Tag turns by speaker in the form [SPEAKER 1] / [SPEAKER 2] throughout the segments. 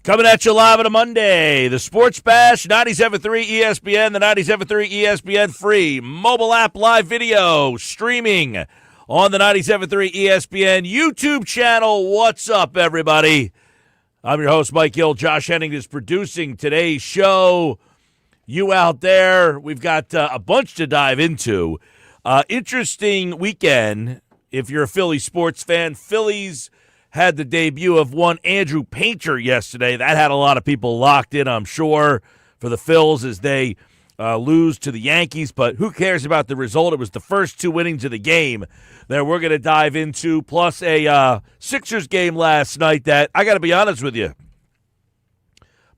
[SPEAKER 1] Coming at you live on a Monday, the Sports Bash, 97.3 ESPN, the 97.3 ESPN free mobile app live video streaming on the 97.3 ESPN YouTube channel. What's up, everybody? I'm your host, Mike Gill. Josh Henning is producing today's show. You out there, we've got a bunch to dive into. Interesting weekend if you're a Phillies sports fan. Phillies had the debut of one Andrew Painter yesterday. That had a lot of people locked in, I'm sure, for the Phils as they lose to the Yankees. But who cares about the result? It was the first two innings of the game that we're going to dive into, plus a Sixers game last night that, I got to be honest with you,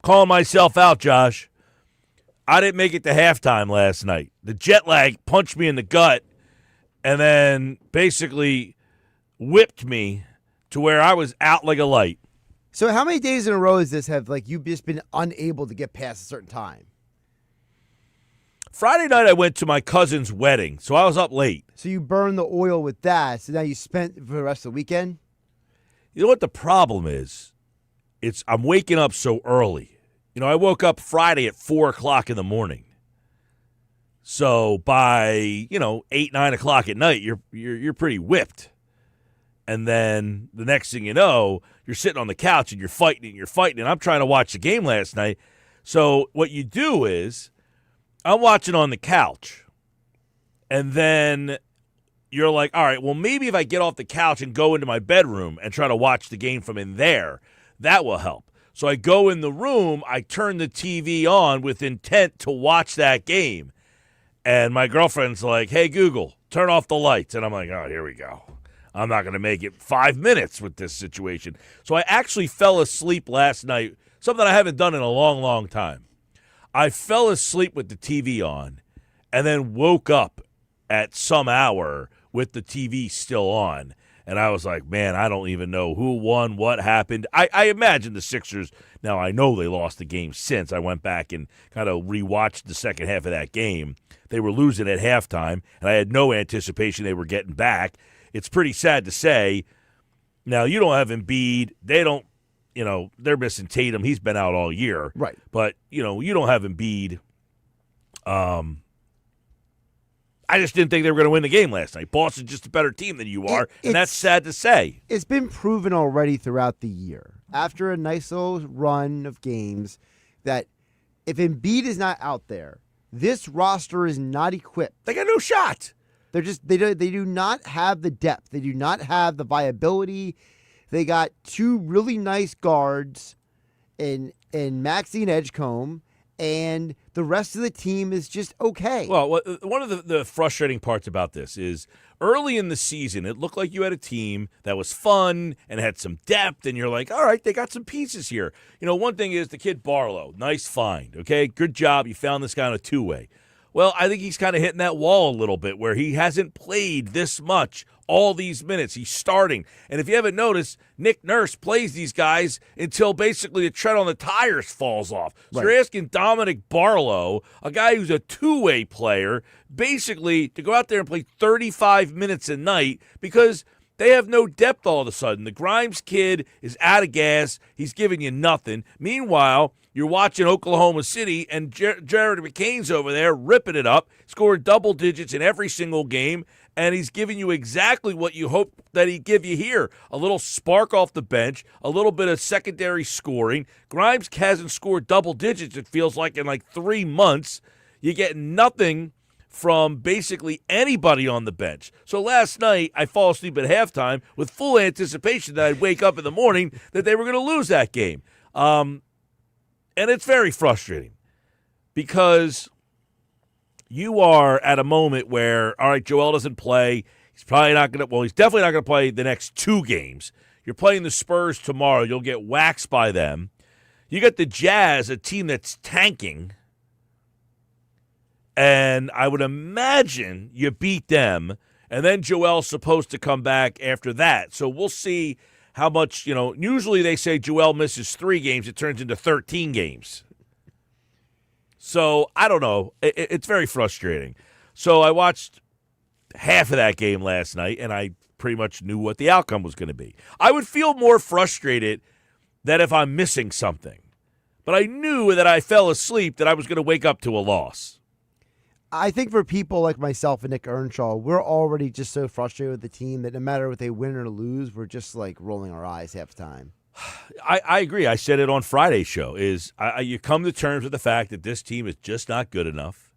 [SPEAKER 1] calling myself out, Josh. I didn't make it to halftime last night. The jet lag punched me in the gut and then basically whipped me to where I was out like a light.
[SPEAKER 2] So how many days in a row is this have you've just been unable to get past a certain time?
[SPEAKER 1] Friday night I went to my cousin's wedding, so I was up late.
[SPEAKER 2] So you burned the oil with that, so now you spent for the rest of the weekend?
[SPEAKER 1] You know what the problem is? I'm waking up so early. You know, I woke up Friday at 4 o'clock in the morning. So by, 8, 9 o'clock at night, you're pretty whipped. And then the next thing you know, you're sitting on the couch and you're fighting. And I'm trying to watch the game last night. So what you do is I'm watching on the couch. And then you're like, all right, well, maybe if I get off the couch and go into my bedroom and try to watch the game from in there, that will help. So I go in the room, I turn the TV on with intent to watch that game. And my girlfriend's like, hey, Google, turn off the lights. And I'm like, oh, here we go. I'm not going to make it 5 minutes with this situation. So I actually fell asleep last night, something I haven't done in a long, long time. I fell asleep with the TV on and then woke up at some hour with the TV still on. And I was like, man, I don't even know who won, what happened. I imagine the Sixers, now I know they lost the game since. I went back and kind of rewatched the second half of that game. They were losing at halftime, and I had no anticipation they were getting back. It's pretty sad to say. Now, you don't have Embiid. They don't, they're missing Tatum. He's been out all year.
[SPEAKER 2] Right.
[SPEAKER 1] But, you don't have Embiid. I just didn't think they were going to win the game last night. Boston's just a better team than you are, and that's sad to say.
[SPEAKER 2] It's been proven already throughout the year, after a nice little run of games, that if Embiid is not out there, this roster is not equipped.
[SPEAKER 1] They got no shot.
[SPEAKER 2] They do not have the depth. They do not have the viability. They got two really nice guards in Maxey and Edgecombe, and the rest of the team is just okay.
[SPEAKER 1] Well, one of the frustrating parts about this is early in the season, it looked like you had a team that was fun and had some depth, and you're like, all right, they got some pieces here. One thing is the kid Barlow, nice find, okay? Good job. You found this guy on a two-way. Well, I think he's kind of hitting that wall a little bit where he hasn't played this much all these minutes. He's starting. And if you haven't noticed, Nick Nurse plays these guys until basically the tread on the tires falls off. So
[SPEAKER 2] right.
[SPEAKER 1] You're asking Dominic Barlow, a guy who's a two-way player, basically to go out there and play 35 minutes a night because they have no depth all of a sudden. The Grimes kid is out of gas. He's giving you nothing. Meanwhile, you're watching Oklahoma City, and Jared McCain's over there ripping it up, scoring double digits in every single game, and he's giving you exactly what you hope that he'd give you here. A little spark off the bench, a little bit of secondary scoring. Grimes hasn't scored double digits, it feels like, in 3 months. You get nothing from basically anybody on the bench. So last night, I fall asleep at halftime with full anticipation that I'd wake up in the morning that they were going to lose that game. And it's very frustrating because you are at a moment where, all right, Joel doesn't play. He's probably not going to, he's definitely not going to play the next 2 games. You're playing the Spurs tomorrow. You'll get waxed by them. You got the Jazz, a team that's tanking. And I would imagine you beat them. And then Joel's supposed to come back after that. So we'll see how much, usually they say Joel misses 3 games. It turns into 13 games. So I don't know. It's very frustrating. So I watched half of that game last night, and I pretty much knew what the outcome was going to be. I would feel more frustrated that if I'm missing something. But I knew that I fell asleep that I was going to wake up to a loss.
[SPEAKER 2] I think for people like myself and Nick Earnshaw, we're already just so frustrated with the team that no matter what they win or lose, we're just like rolling our eyes half the time.
[SPEAKER 1] I agree. I said it on Friday's show. You come to terms with the fact that this team is just not good enough.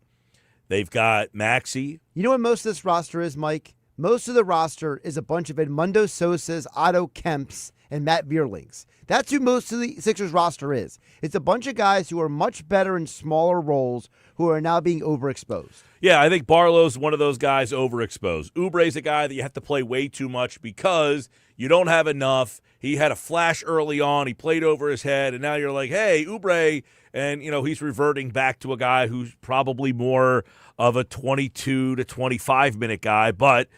[SPEAKER 1] They've got Maxey.
[SPEAKER 2] You know what most of this roster is, Mike? Most of the roster is a bunch of Edmundo Sosas, Otto Kemps, and Matt Vierlings. That's who most of the Sixers roster is. It's a bunch of guys who are much better in smaller roles who are now being overexposed.
[SPEAKER 1] Yeah, I think Barlow's one of those guys overexposed. Oubre's a guy that you have to play way too much because you don't have enough. He had a flash early on. He played over his head, and now you're like, hey, Oubre, and he's reverting back to a guy who's probably more of a 22 to 25-minute guy, but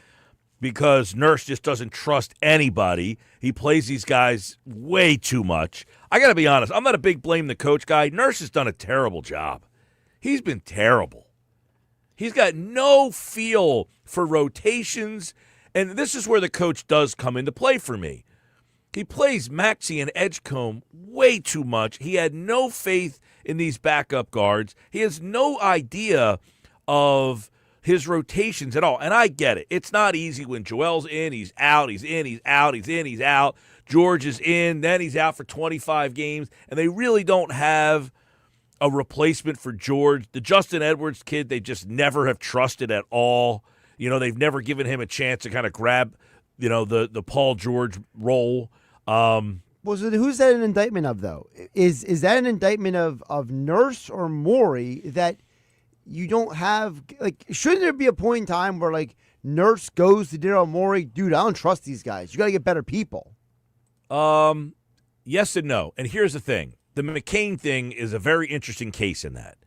[SPEAKER 1] because Nurse just doesn't trust anybody, he plays these guys way too much. I got to be honest, I'm not a big blame the coach guy. Nurse has done a terrible job. He's been terrible. He's got no feel for rotations, and this is where the coach does come into play for me. He plays Maxey and Edgecombe way too much. He had no faith in these backup guards. He has no idea of his rotations at all. And I get it. It's not easy when Joel's in, he's out, he's in, he's out, he's in, he's out. George is in, then he's out for 25 games. And they really don't have a replacement for George. The Justin Edwards kid, they just never have trusted at all. They've never given him a chance to kind of grab, the Paul George role.
[SPEAKER 2] So who's that an indictment of, though? Is that an indictment of Nurse or Morey that you don't have, shouldn't there be a point in time where, Nurse goes to Daryl Morey, dude, I don't trust these guys. You got to get better people.
[SPEAKER 1] Yes and no. And here's the thing. The McCain thing is a very interesting case in that.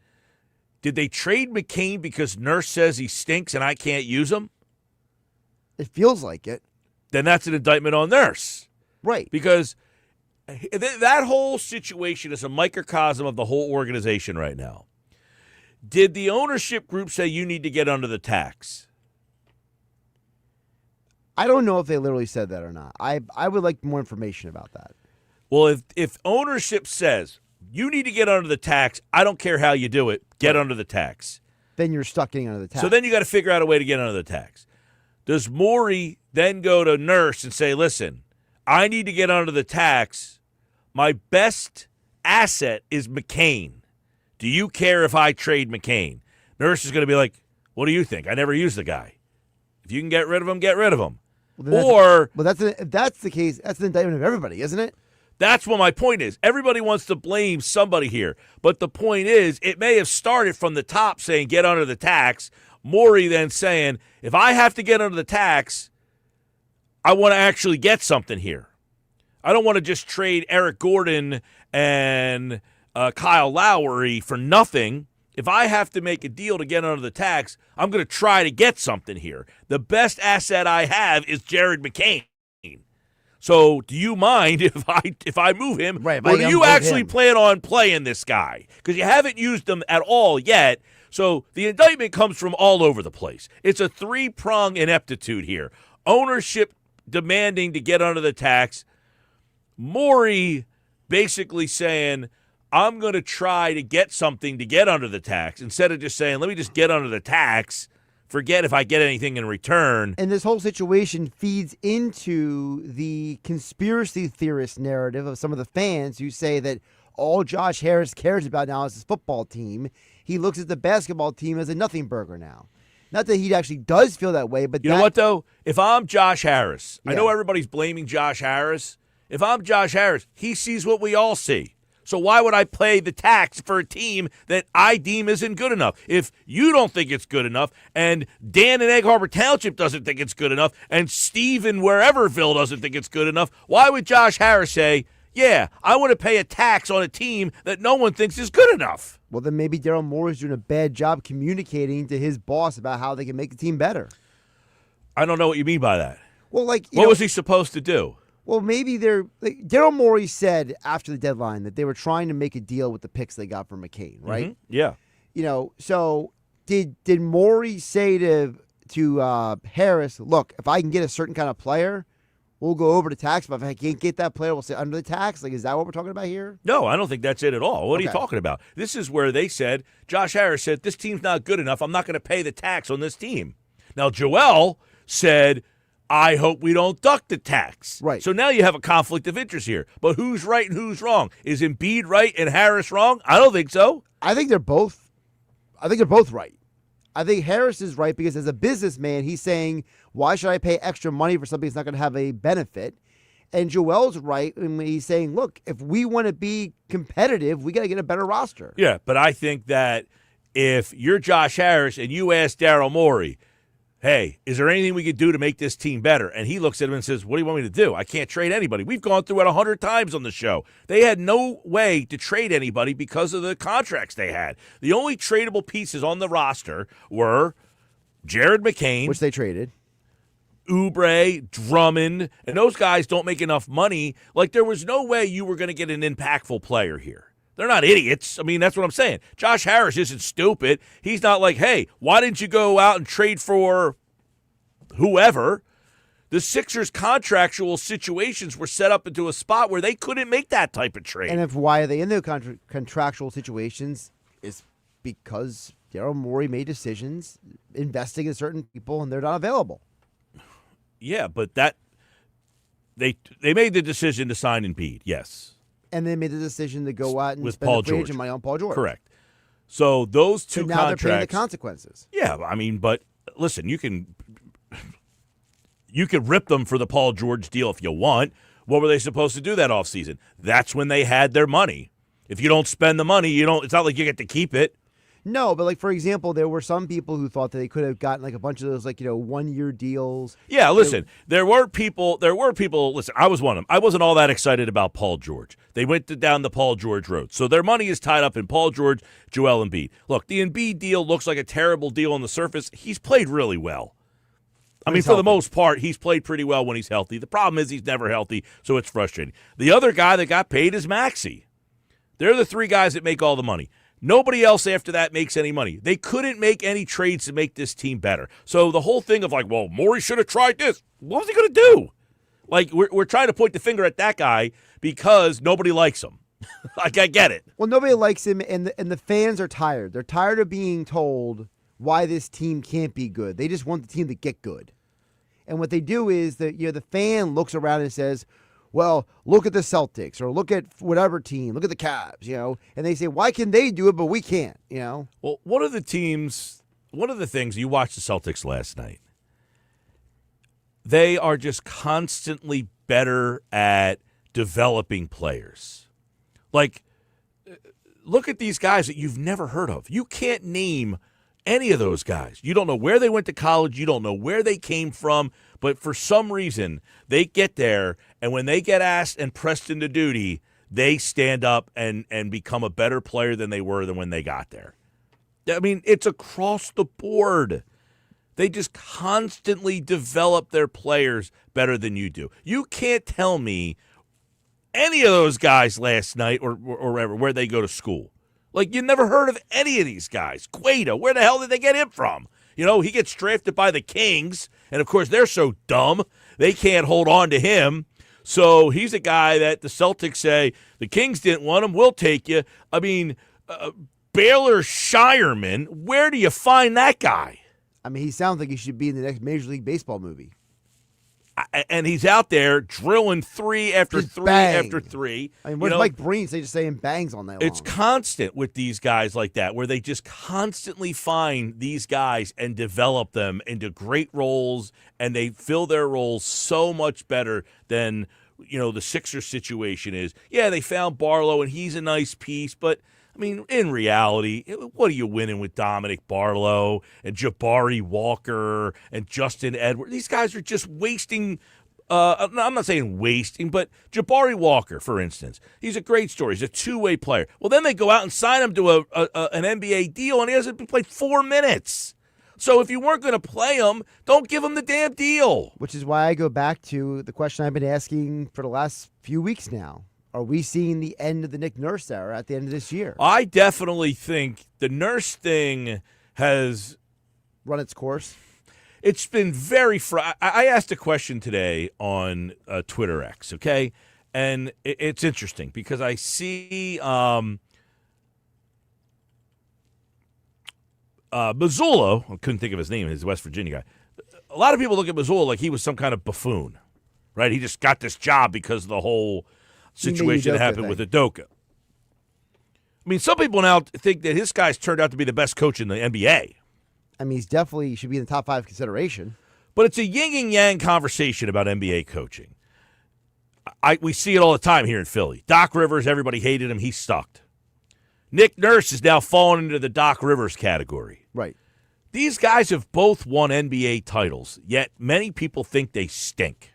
[SPEAKER 1] Did they trade McCain because Nurse says he stinks and I can't use him?
[SPEAKER 2] It feels like it.
[SPEAKER 1] Then that's an indictment on Nurse.
[SPEAKER 2] Right.
[SPEAKER 1] Because that whole situation is a microcosm of the whole organization right now. Did the ownership group say you need to get under the tax?
[SPEAKER 2] I don't know if they literally said that or not. I would like more information about that.
[SPEAKER 1] Well, if ownership says you need to get under the tax, I don't care how you do it, get under the tax.
[SPEAKER 2] Then you're stuck getting under the tax.
[SPEAKER 1] So then you got to figure out a way to get under the tax. Does Morey then go to Nurse and say, listen, I need to get under the tax. My best asset is McCain. Do you care if I trade McCain? Nurse is going to be like, what do you think? I never used the guy. If you can get rid of him, get rid of him.
[SPEAKER 2] Well, if that's the case, that's an indictment of everybody, isn't it?
[SPEAKER 1] That's what my point is. Everybody wants to blame somebody here. But the point is, it may have started from the top saying get under the tax. Morey then saying, if I have to get under the tax, I want to actually get something here. I don't want to just trade Eric Gordon and Kyle Lowry for nothing. If I have to make a deal to get under the tax, I'm going to try to get something here. The best asset I have is Jared McCain. So do you mind if I move him?
[SPEAKER 2] Right,
[SPEAKER 1] or do you actually plan on playing this guy? Because you haven't used him at all yet. So the indictment comes from all over the place. It's a three-prong ineptitude here. Ownership demanding to get under the tax. Morey basically saying, I'm going to try to get something to get under the tax instead of just saying, let me just get under the tax, forget if I get anything in return.
[SPEAKER 2] And this whole situation feeds into the conspiracy theorist narrative of some of the fans who say that all Josh Harris cares about now is his football team. He looks at the basketball team as a nothing burger now. Not that he actually does feel that way, but
[SPEAKER 1] you know what, though? If I'm Josh Harris,
[SPEAKER 2] yeah.
[SPEAKER 1] I know everybody's blaming Josh Harris. If I'm Josh Harris, he sees what we all see. So why would I pay the tax for a team that I deem isn't good enough? If you don't think it's good enough, and Dan in Egg Harbor Township doesn't think it's good enough, and Steve in Whereverville doesn't think it's good enough, why would Josh Harris say, yeah, I want to pay a tax on a team that no one thinks is good enough?
[SPEAKER 2] Well, then maybe Daryl Morey's doing a bad job communicating to his boss about how they can make the team better.
[SPEAKER 1] I don't know what you mean by that.
[SPEAKER 2] Well, what
[SPEAKER 1] was he supposed to do?
[SPEAKER 2] Well, maybe Daryl Morey said after the deadline that they were trying to make a deal with the picks they got from McCain, right?
[SPEAKER 1] Mm-hmm. Yeah.
[SPEAKER 2] So did Morey say to Harris, look, if I can get a certain kind of player, we'll go over the tax, but if I can't get that player, we'll say under the tax. Like, is that what we're talking about here?
[SPEAKER 1] No, I don't think that's it at all. What are you talking about? This is where they said, Josh Harris said, this team's not good enough. I'm not going to pay the tax on this team. Now, Joel said, I hope we don't duck the tax.
[SPEAKER 2] Right.
[SPEAKER 1] So now you have a conflict of interest here. But who's right and who's wrong? Is Embiid right and Harris wrong? I don't think so.
[SPEAKER 2] I think they're both right. I think Harris is right because as a businessman, he's saying, why should I pay extra money for something that's not going to have a benefit? And Joel's right when he's saying, look, if we want to be competitive, we got to get a better roster.
[SPEAKER 1] Yeah, but I think that if you're Josh Harris and you ask Daryl Morey, hey, is there anything we could do to make this team better? And he looks at him and says, what do you want me to do? I can't trade anybody. We've gone through it 100 times on the show. They had no way to trade anybody because of the contracts they had. The only tradable pieces on the roster were Jared McCain,
[SPEAKER 2] Which they traded.
[SPEAKER 1] Oubre, Drummond, and those guys don't make enough money. Like, there was no way you were going to get an impactful player here. They're not idiots. I mean, that's what I'm saying. Josh Harris isn't stupid. He's not like, hey, why didn't you go out and trade for whoever? The Sixers' contractual situations were set up into a spot where they couldn't make that type of trade.
[SPEAKER 2] And why are they in the contractual situations is because Daryl Morey made decisions investing in certain people, and they're not available.
[SPEAKER 1] Yeah, but that they made the decision to sign Embiid, yes.
[SPEAKER 2] And they made the decision to go out and
[SPEAKER 1] with
[SPEAKER 2] spend
[SPEAKER 1] Paul
[SPEAKER 2] the free
[SPEAKER 1] George.
[SPEAKER 2] agent money on Paul George.
[SPEAKER 1] Correct. So those two
[SPEAKER 2] and now
[SPEAKER 1] contracts.
[SPEAKER 2] they're paying the consequences.
[SPEAKER 1] Yeah, I mean, but listen, you can rip them for the Paul George deal if you want. What were they supposed to do that offseason? That's when they had their money. If you don't spend the money, you don't. It's not like you get to keep it.
[SPEAKER 2] No, but like for example, there were some people who thought that they could have gotten like a bunch of those 1-year deals.
[SPEAKER 1] Yeah, listen, there were people. Listen, I was one of them. I wasn't all that excited about Paul George. They went down the Paul George road, so their money is tied up in Paul George, Joel Embiid. Look, the Embiid deal looks like a terrible deal on the surface. He's played really well. I mean, for the most part, he's played pretty well when he's healthy. The problem is he's never healthy, so it's frustrating. The other guy that got paid is Maxey. They're the three guys that make all the money. Nobody else after that makes any money. They couldn't make any trades to make this team better. So the whole thing of well, Morey should have tried this. What was he going to do? Like, we're trying to point the finger at that guy because nobody likes him. Like, I get it.
[SPEAKER 2] Well, nobody likes him, and the fans are tired. They're tired of being told why this team can't be good. They just want the team to get good. And what they do is that the fan looks around and says, well, look at the Celtics or look at whatever team, look at the Cavs, and they say, why can they do it, but we can't,
[SPEAKER 1] Well, one of the things, you watched the Celtics last night, they are just constantly better at developing players. Like, look at these guys that you've never heard of. You can't name any of those guys. You don't know where they went to college. You don't know where they came from. But for some reason, they get there, and when they get asked and pressed into duty, they stand up and become a better player than they were when they got there. I mean, it's across the board. They just constantly develop their players better than you do. You can't tell me any of those guys last night or where they go to school. Like, you never heard of any of these guys. Cueto, where the hell did they get him from? He gets drafted by the Kings, and, of course, they're so dumb, they can't hold on to him. So he's a guy that the Celtics say, the Kings didn't want him, we'll take you. I mean, Baylor Shireman, where do you find that guy?
[SPEAKER 2] I mean, he sounds like he should be in the next Major League Baseball movie.
[SPEAKER 1] And he's out there drilling three after
[SPEAKER 2] Just
[SPEAKER 1] three
[SPEAKER 2] bang.
[SPEAKER 1] after three.
[SPEAKER 2] I mean, what's Mike Breen say just saying bangs on that long?
[SPEAKER 1] It's constant with these guys like that, where they just constantly find these guys and develop them into great roles, and they fill their roles so much better than, the Sixers situation is. Yeah, they found Barlow, and he's a nice piece, but I mean, in reality, what are you winning with Dominic Barlow and Jabari Walker and Justin Edwards? These guys are just wasting. I'm not saying wasting, but Jabari Walker, for instance, he's a great story. He's a two-way player. Well, then they go out and sign him to an NBA deal, and he hasn't played 4 minutes. So if you weren't going to play him, don't give him the damn deal.
[SPEAKER 2] Which is why I go back to the question I've been asking for the last few weeks now. Are we seeing the end of the Nick Nurse era at the end of this year?
[SPEAKER 1] I definitely think the Nurse thing has
[SPEAKER 2] run its course.
[SPEAKER 1] It's been very I asked a question today on Twitter X, okay? And it's interesting because I see Mazzullo, I couldn't think of his name, he's a West Virginia guy. A lot of people look at Mazzullo like he was some kind of buffoon, right? He just got this job because of the whole situation that happened with Udoka. I mean, some people now think that his guy's turned out to be the best coach in the NBA.
[SPEAKER 2] I mean, he's definitely should be in the top 5 consideration.
[SPEAKER 1] But it's a yin and yang conversation about NBA coaching. We see it all the time here in Philly. Doc Rivers, everybody hated him. He sucked. Nick Nurse is now falling into the Doc Rivers category.
[SPEAKER 2] Right.
[SPEAKER 1] These guys have both won NBA titles, yet many people think they stink.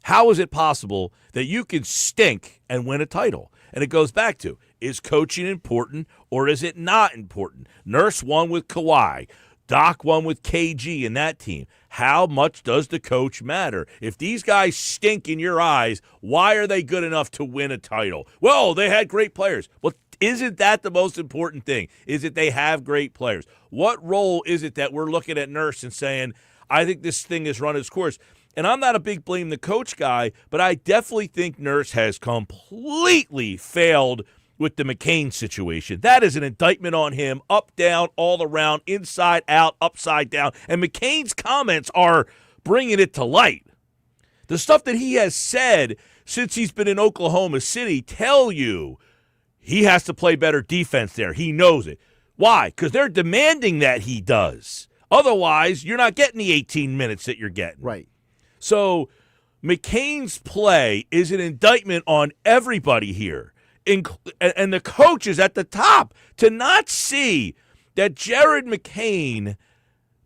[SPEAKER 1] How is it possible that you can stink and win a title? And it goes back to, is coaching important or is it not important? Nurse won with Kawhi. Doc won with KG in that team. How much does the coach matter? If these guys stink in your eyes, why are they good enough to win a title? Well, they had great players. Well, isn't that the most important thing? Is that they have great players? What role is it that we're looking at Nurse and saying, I think this thing has run its course? And I'm not a big blame the coach guy, but I definitely think Nurse has completely failed with the McCain situation. That is an indictment on him, up, down, all around, inside, out, upside down. And McCain's comments are bringing it to light. The stuff that he has said since he's been in Oklahoma City tell you he has to play better defense there. He knows it. Why? Because they're demanding that he does. Otherwise, you're not getting the 18 minutes that you're getting.
[SPEAKER 2] Right.
[SPEAKER 1] So McCain's play is an indictment on everybody here. And the coach is at the top. To not see that Jared McCain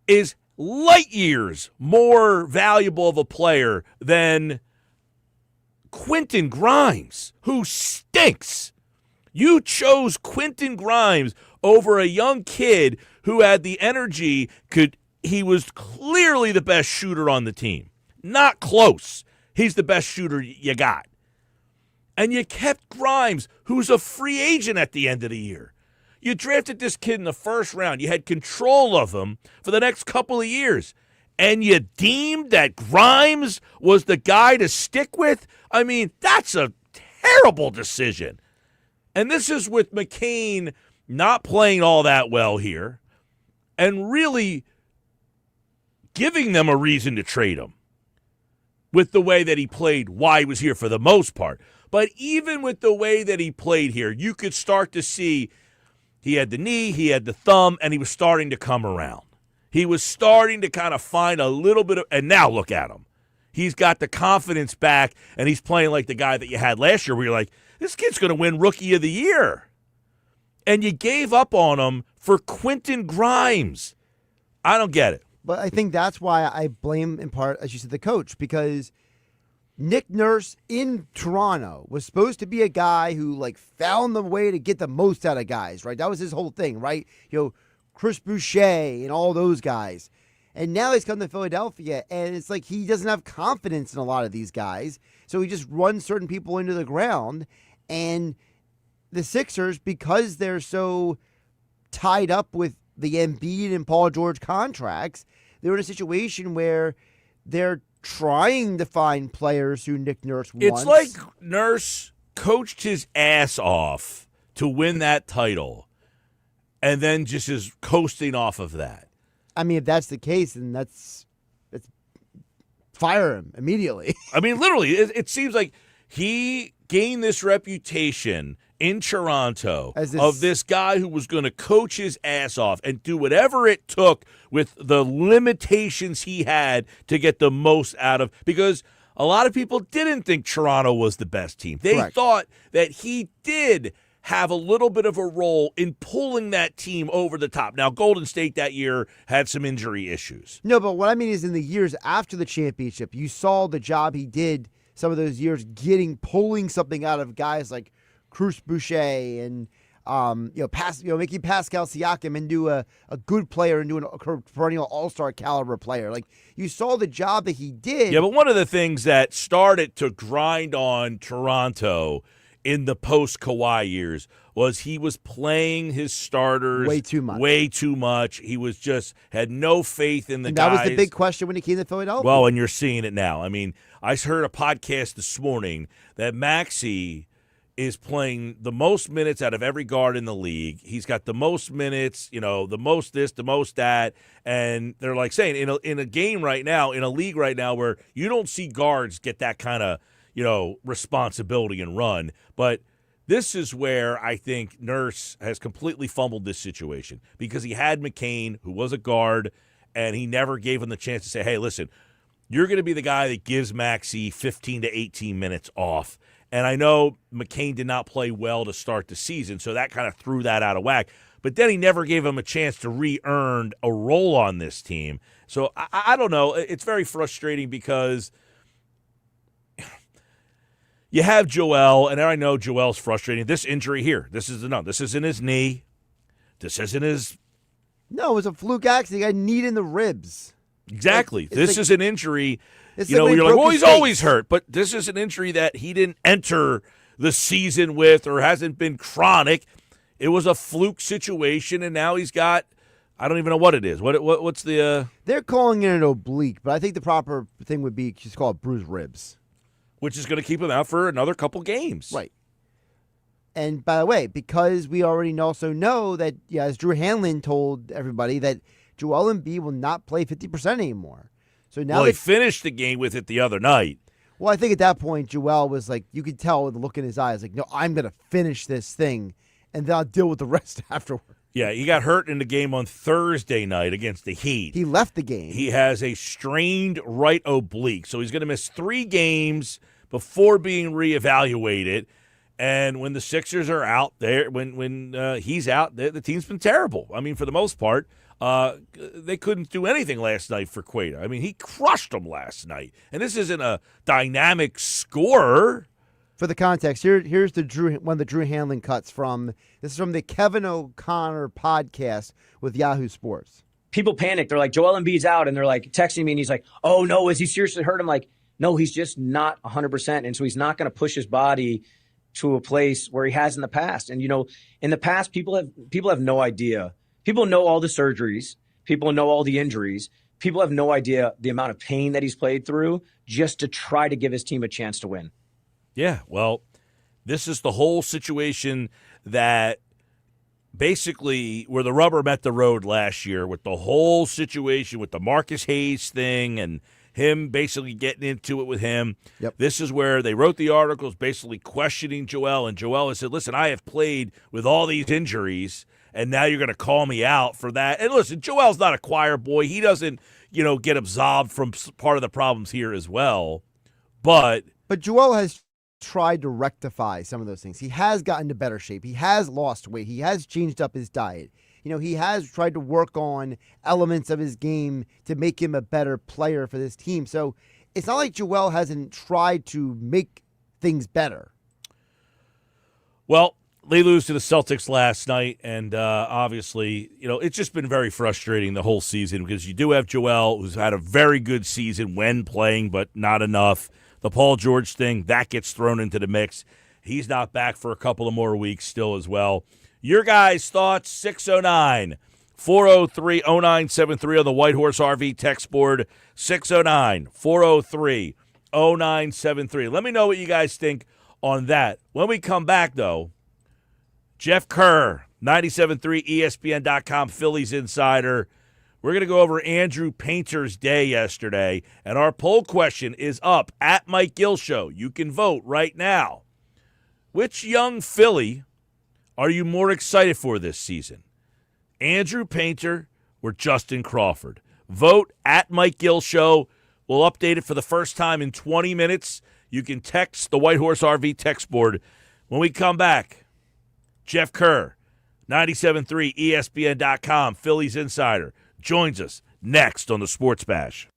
[SPEAKER 1] is light years more valuable of a player than Quentin Grimes, who stinks. You chose Quentin Grimes over a young kid who had the energy. He was clearly the best shooter on the team. Not close. He's the best shooter you got. And you kept Grimes, who's a free agent at the end of the year. You drafted this kid in the first round. You had control of him for the next couple of years. And you deemed that Grimes was the guy to stick with? I mean, that's a terrible decision. And this is with McCain not playing all that well here and really giving them a reason to trade him with the way that he played while he was here for the most part. But even with the way that he played here, you could start to see he had the knee, he had the thumb, and he was starting to come around. He was starting to kind of find a little bit of, and now look at him. He's got the confidence back, and he's playing like the guy that you had last year where you're like, this kid's going to win Rookie of the Year. And you gave up on him for Quentin Grimes. I don't get it.
[SPEAKER 2] But I think that's why I blame, in part, as you said, the coach, because Nick Nurse in Toronto was supposed to be a guy who, found the way to get the most out of guys, right? That was his whole thing, right? Chris Boucher and all those guys. And now he's come to Philadelphia, and it's like he doesn't have confidence in a lot of these guys, so he just runs certain people into the ground. And the Sixers, because they're so tied up with the Embiid and Paul George contracts, they're in a situation where they're trying to find players who Nick Nurse wants.
[SPEAKER 1] It's like Nurse coached his ass off to win that title and then just is coasting off of that.
[SPEAKER 2] I mean, if that's the case, then that's fire him immediately.
[SPEAKER 1] I mean, literally, it seems like he gained this reputation in Toronto of this guy who was going to coach his ass off and do whatever it took with the limitations he had to get the most out of, because a lot of people didn't think Toronto was the best team. They
[SPEAKER 2] Correct.
[SPEAKER 1] thought that he did have a little bit of a role in pulling that team over the top. Now, Golden State that year had some injury issues.
[SPEAKER 2] No, but what I mean is in the years after the championship, you saw the job he did some of those years pulling something out of guys like Cruz Boucher and making Pascal Siakam into a good player and doing a perennial all-star caliber player. Like, you saw the job that he did.
[SPEAKER 1] Yeah, but one of the things that started to grind on Toronto in the post-Kawhi years was he was playing his starters
[SPEAKER 2] way too much.
[SPEAKER 1] Way too much. He was just had no faith in the
[SPEAKER 2] and
[SPEAKER 1] guys.
[SPEAKER 2] That was the big question when he came to Philadelphia.
[SPEAKER 1] Well, and you're seeing it now. I mean, I heard a podcast this morning that Maxey is playing the most minutes out of every guard in the league. He's got the most minutes, the most this, the most that. And they're like saying in a game right now, in a league right now where you don't see guards get that kind of, responsibility and run. But this is where I think Nurse has completely fumbled this situation because he had McCain, who was a guard, and he never gave him the chance to say, hey, listen, you're going to be the guy that gives Maxey 15 to 18 minutes off. And I know McCain did not play well to start the season, so that kind of threw that out of whack. But then he never gave him a chance to re-earn a role on this team. So I don't know. It's very frustrating because you have Joel, and I know Joel's frustrating. This injury here, this isn't his knee. This isn't his.
[SPEAKER 2] No, it was a fluke accident. He got a knee in the ribs.
[SPEAKER 1] Exactly. This is an injury.
[SPEAKER 2] You're
[SPEAKER 1] like, well, he's always hurt. But this is an injury that he didn't enter the season with or hasn't been chronic. It was a fluke situation, and now he's got, I don't even know what it is. What's the.
[SPEAKER 2] They're calling it an oblique, but I think the proper thing would be just call it bruised ribs.
[SPEAKER 1] Which is going to keep him out for another couple games.
[SPEAKER 2] Right. And by the way, because we already also know that, as Drew Hanlon told everybody, that Joel Embiid will not play 50% anymore. So now
[SPEAKER 1] he finished the game with it the other night.
[SPEAKER 2] Well, I think at that point, Joel was like, you could tell with the look in his eyes, like, no, I'm going to finish this thing, and then I'll deal with the rest afterward.
[SPEAKER 1] Yeah, he got hurt in the game on Thursday night against the Heat.
[SPEAKER 2] He left the game.
[SPEAKER 1] He has a strained right oblique, so he's going to miss 3 games before being reevaluated. And when the Sixers are out there, when he's out, the team's been terrible. I mean, for the most part, they couldn't do anything last night for Queta. I mean, he crushed them last night. And this isn't a dynamic scorer.
[SPEAKER 2] For the context, here's one of the Drew Hanlon cuts from. This is from the Kevin O'Connor podcast with Yahoo Sports.
[SPEAKER 3] People panic. They're like, Joel Embiid's out, and they're like texting me, and he's like, oh no, is he seriously hurt? I'm like, no, he's just not 100%, and so he's not going to push his body to a place where he has in the past. And in the past, people have no idea. People know all the surgeries. People know all the injuries. People have no idea the amount of pain that he's played through just to try to give his team a chance to win.
[SPEAKER 1] Yeah, well, this is the whole situation that basically where the rubber met the road last year with the whole situation with the Marcus Hayes thing and him basically getting into it with him.
[SPEAKER 2] Yep.
[SPEAKER 1] This is where they wrote the articles basically questioning Joel, and Joel has said, listen, I have played with all these injuries, and now you're going to call me out for that. And listen, Joel's not a choir boy. He doesn't, get absolved from part of the problems here as well. But
[SPEAKER 2] Joel has tried to rectify some of those things. He has gotten to better shape. He has lost weight. He has changed up his diet. He has tried to work on elements of his game to make him a better player for this team. So it's not like Joel hasn't tried to make things better.
[SPEAKER 1] Well, they lose to the Celtics last night, and obviously, it's just been very frustrating the whole season because you do have Joel, who's had a very good season when playing, but not enough. The Paul George thing, that gets thrown into the mix. He's not back for a couple of more weeks still as well. Your guys' thoughts, 609-403-0973 on the White Horse RV text board, 609-403-0973. Let me know what you guys think on that. When we come back, though, Jeff Kerr, 97.3 ESPN.com, Phillies Insider. We're going to go over Andrew Painter's day yesterday, and our poll question is up at Mike Gill Show. You can vote right now. Which young Philly are you more excited for this season? Andrew Painter or Justin Crawford? Vote at Mike Gill Show. We'll update it for the first time in 20 minutes. You can text the White Horse RV text board. When we come back, Jeff Kerr, 97.3 ESPN.com, Phillies Insider, joins us next on the Sports Bash.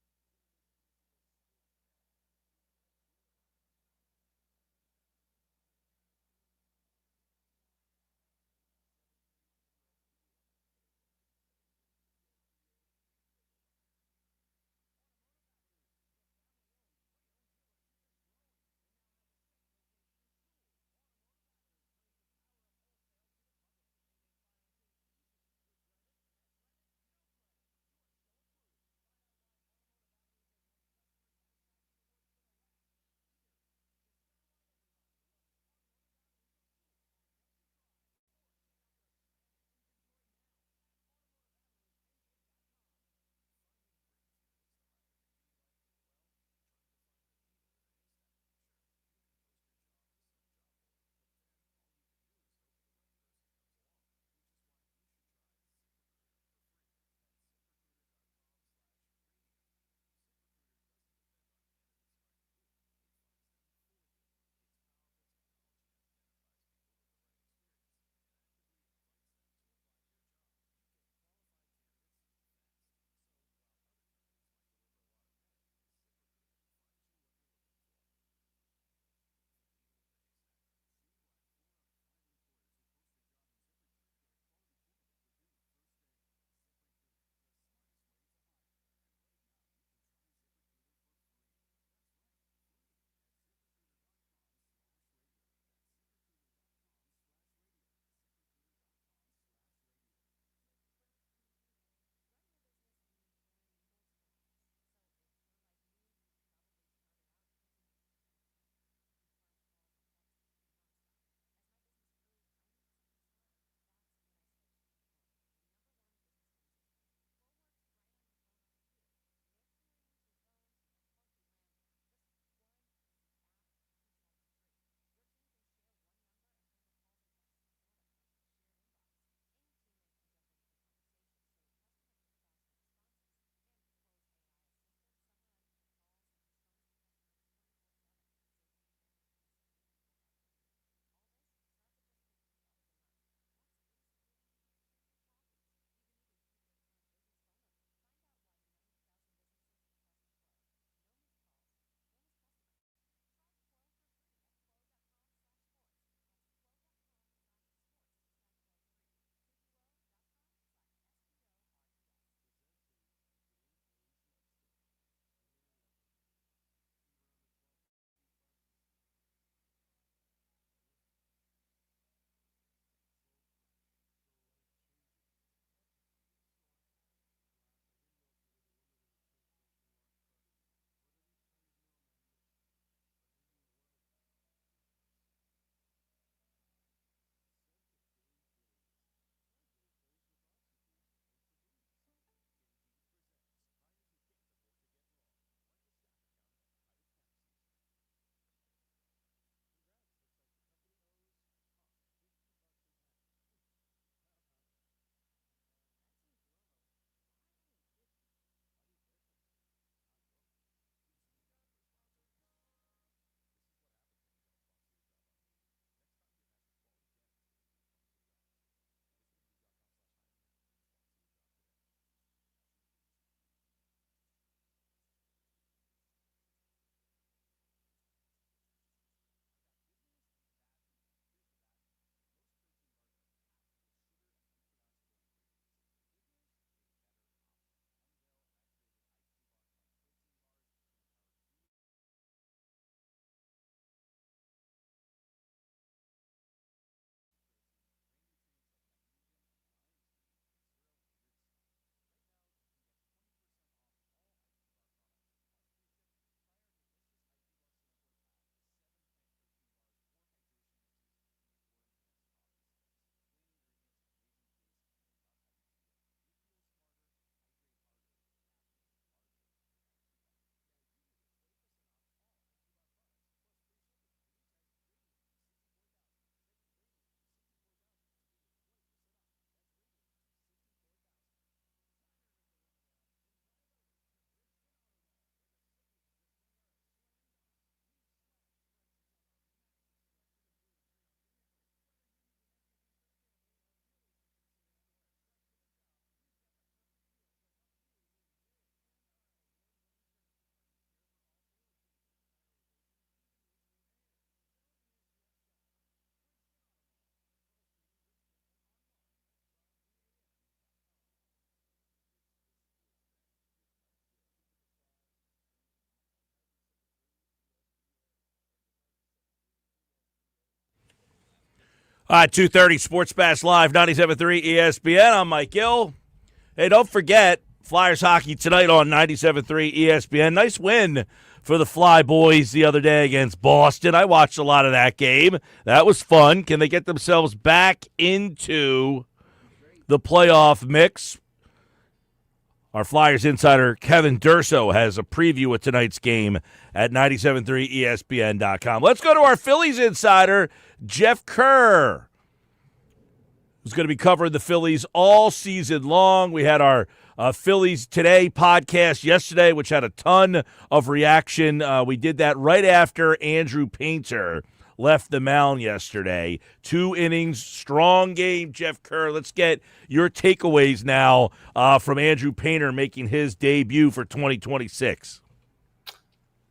[SPEAKER 1] All right, 2:30 Sports Bash Live, 97.3 ESPN. I'm Mike Gill. Hey, don't forget, Flyers hockey tonight on 97.3 ESPN. Nice win for the Fly Boys the other day against Boston. I watched a lot of that game. That was fun. Can they get themselves back into the playoff mix? Our Flyers insider Kevin Durso has a preview of tonight's game at 97.3ESPN.com. Let's go to our Phillies insider, Jeff Kerr, who's going to be covering the Phillies all season long. We had our Phillies Today podcast yesterday, which had a ton of reaction. We did that right after Andrew Painter left the mound yesterday. 2 innings, strong game, Jeff Kerr. Let's get your takeaways now from Andrew Painter making his debut for 2026.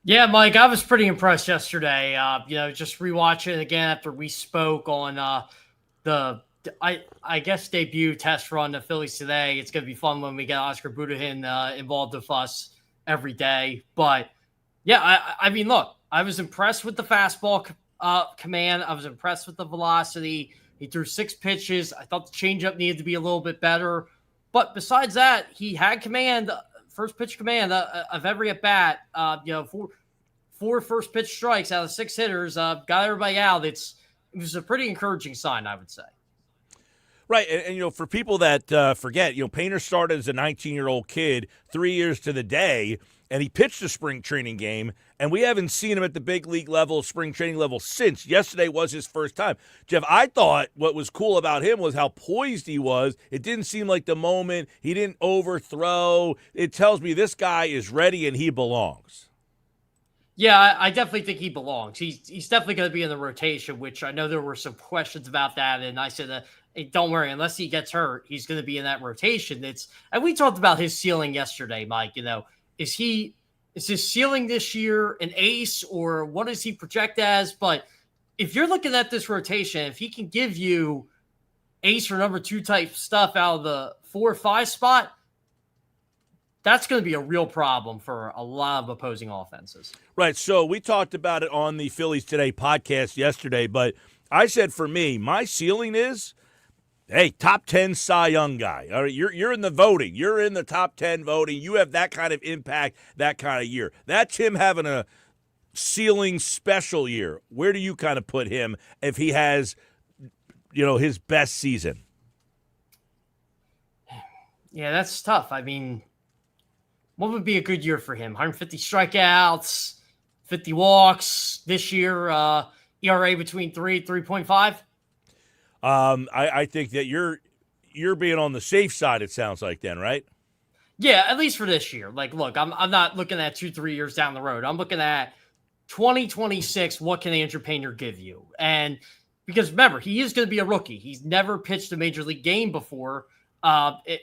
[SPEAKER 4] Yeah, Mike, I was pretty impressed yesterday. Just rewatching it again after we spoke on I guess debut test run the Phillies today. It's going to be fun when we get Oscar Budahin involved with us every day. But yeah, I mean, look, I was impressed with the fastball command. I was impressed with the velocity. He threw 6 pitches. I thought the changeup needed to be a little bit better. But besides that, he had command, first pitch command of every at bat. 4 first pitch strikes out of 6 hitters, got everybody out. It was a pretty encouraging sign, I would say.
[SPEAKER 1] Right, and for people that forget, Painter started as a 19-year-old kid, 3 years to the day, and he pitched a spring training game, and we haven't seen him at the big league level, spring training level, since. Yesterday was his first time. Jeff, I thought what was cool about him was how poised he was. It didn't seem like the moment. He didn't overthrow. It tells me this guy is ready and he belongs.
[SPEAKER 4] Yeah, I definitely think he belongs. He's definitely going to be in the rotation, which I know there were some questions about that, and I said, hey, don't worry, unless he gets hurt, he's going to be in that rotation. And we talked about his ceiling yesterday, Mike. Is his ceiling this year an ace, or what does he project as? But if you're looking at this rotation, if he can give you ace or number 2 type stuff out of the 4 or 5 spot, that's going to be a real problem for a lot of opposing offenses.
[SPEAKER 1] Right. So we talked about it on the Phillies Today podcast yesterday, but I said for me, my ceiling is, hey, top 10 Cy Young guy. All right, you're in the voting. You're in the top 10 voting. You have that kind of impact, that kind of year. That's him having a ceiling special year. Where do you kind of put him if he has, his best season?
[SPEAKER 4] Yeah, that's tough. I mean, what would be a good year for him? 150 strikeouts, 50 walks this year, ERA between 3.5.
[SPEAKER 1] I think that you're being on the safe side, it sounds like then, right?
[SPEAKER 4] Yeah, at least for this year. Like, look, I'm not looking at 2-3 years down the road. I'm looking at 2026. What can Andrew Painter give you? And because remember, he is going to be a rookie. He's never pitched a major league game before, at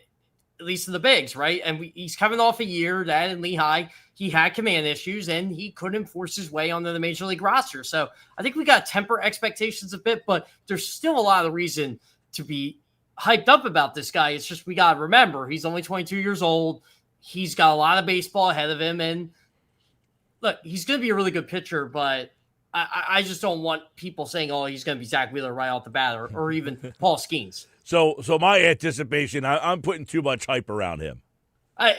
[SPEAKER 4] least in the bigs, right? And he's coming off a year that in Lehigh, he had command issues and he couldn't force his way onto the major league roster. So I think we got to temper expectations a bit, but there's still a lot of reason to be hyped up about this guy. It's just we got to remember he's only 22 years old. He's got a lot of baseball ahead of him. And look, he's going to be a really good pitcher, but I just don't want people saying, oh, he's going to be Zach Wheeler right off the bat or even Paul Skeens.
[SPEAKER 1] So my anticipation, I'm putting too much hype around him.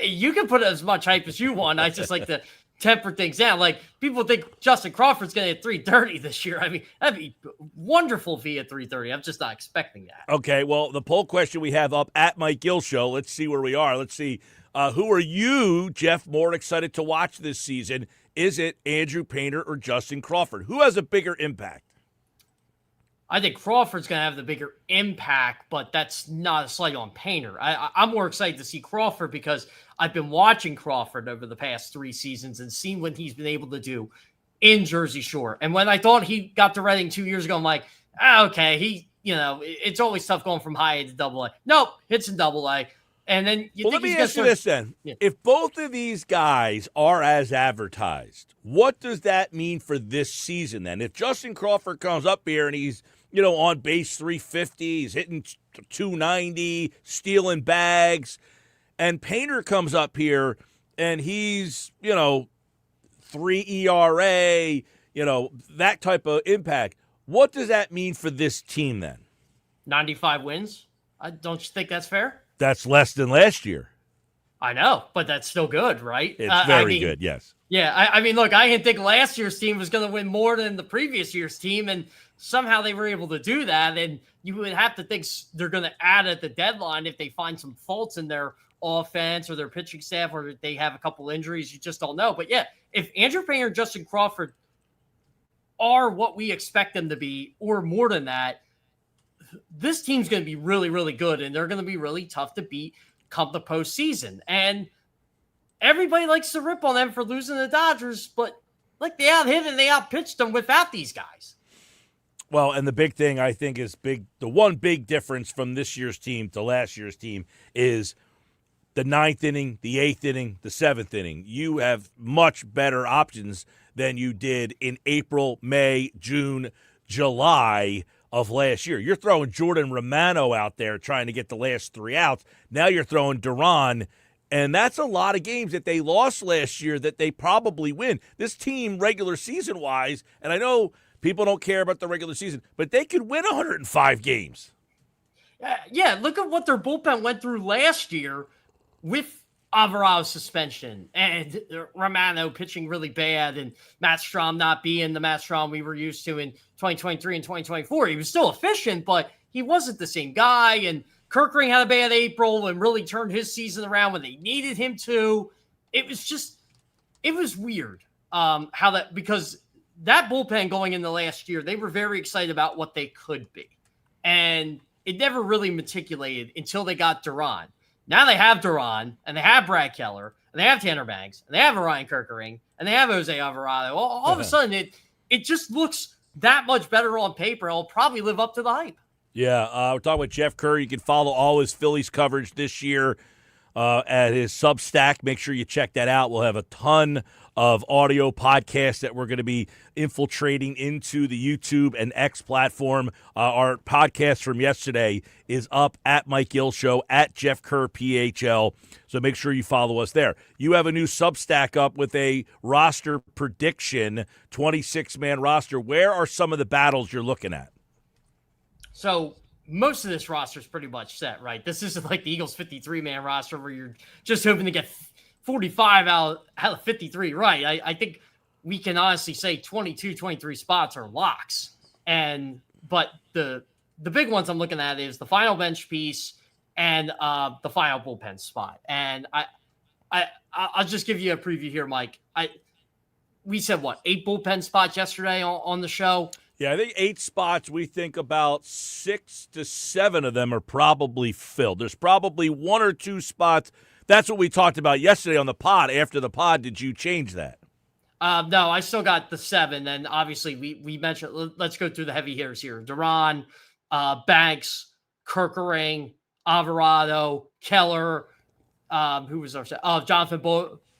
[SPEAKER 4] You can put as much hype as you want. I just like to temper things down. Like, people think Justin Crawford's going to hit 330 this year. I mean, that'd be wonderful if he hit 330. I'm just not expecting that.
[SPEAKER 1] Okay, well, the poll question we have up at Mike Gill Show, let's see where we are. Let's see, who are you, Jeff, more excited to watch this season? Is it Andrew Painter or Justin Crawford? Who has a bigger impact?
[SPEAKER 4] I think Crawford's going to have the bigger impact, but that's not a slight on Painter. I'm more excited to see Crawford because I've been watching Crawford over the past 3 seasons and seen what he's been able to do in Jersey Shore. And when I thought he got to Reading 2 years ago, I'm like, okay, it's always tough going from high A to double A. Nope, hits in double A. And then
[SPEAKER 1] let me ask you this then. Yeah. If both of these guys are as advertised, what does that mean for this season then? If Justin Crawford comes up here and he's, on base 350, he's hitting 290, stealing bags, and Painter comes up here and he's, 3 ERA, that type of impact, what does that mean for this team then?
[SPEAKER 4] 95 wins. Don't you think that's fair?
[SPEAKER 1] That's less than last year.
[SPEAKER 4] I know, but that's still good, right?
[SPEAKER 1] It's very good, yes.
[SPEAKER 4] Yeah, I mean, look, I didn't think last year's team was going to win more than the previous year's team, and somehow they were able to do that. And you would have to think they're going to add at the deadline if they find some faults in their offense or their pitching staff, or they have a couple injuries. You just don't know. But yeah, if Andrew Painter and Justin Crawford are what we expect them to be, or more than that, this team's going to be really, really good, and they're going to be really tough to beat come the postseason. And everybody likes to rip on them for losing the Dodgers, but like they out-hit and they out-pitched them without these guys.
[SPEAKER 1] Well, and the big thing I think is the one big difference from this year's team to last year's team is the 9th inning, the 8th inning, the 7th inning. You have much better options than you did in April, May, June, July of last year. You're throwing Jordan Romano out there trying to get the last 3 outs. Now you're throwing Duran. And that's a lot of games that they lost last year that they probably win. This team, regular season-wise, and I know people don't care about the regular season, but they could win 105 games.
[SPEAKER 4] Yeah, look at what their bullpen went through last year with Alvarado's suspension and Romano pitching really bad and Matt Strahm not being the Matt Strahm we were used to in 2023 and 2024. He was still efficient, but he wasn't the same guy, and Kerr had a bad April and really turned his season around when they needed him to. It was weird because that bullpen going into last year, they were very excited about what they could be. And it never really matriculated until they got Duran. Now they have Duran, and they have Brad Keller, and they have Tanner Banks, and they have Ryan Kerkering, and they have Jose Alvarado. All of a sudden, it just looks that much better on paper. It'll probably live up to the hype.
[SPEAKER 1] Yeah, we're talking with Geoff Kerr. You can follow all his Phillies coverage this year at his Substack. Make sure you check that out. We'll have a ton of audio podcasts that we're going to be infiltrating into the YouTube and X platform. Our podcast from yesterday is up at Mike Gill Show, at Geoff Kerr PHL. So make sure you follow us there. You have a new Substack up with a roster prediction, 26-man roster. Where are some of the battles you're looking at?
[SPEAKER 4] So most of this roster is pretty much set, right? This isn't like the Eagles 53-man roster where you're just hoping to get 45 out of 53 right. I think we can honestly say 22, 23 spots are locks. But the big ones I'm looking at is the final bench piece and the final bullpen spot. And I'll just give you a preview here, Mike. We said, 8 bullpen spots yesterday on the show?
[SPEAKER 1] Yeah, I think 8 spots. We think about 6 to 7 of them are probably filled. There's probably 1 or 2 spots. That's what we talked about yesterday on the pod. After the pod, did you change that?
[SPEAKER 4] No, I still got the 7. And obviously, we mentioned, let's go through the heavy hitters here. Duran, Banks, Kerkering, Alvarado, Keller, who was our Jonathan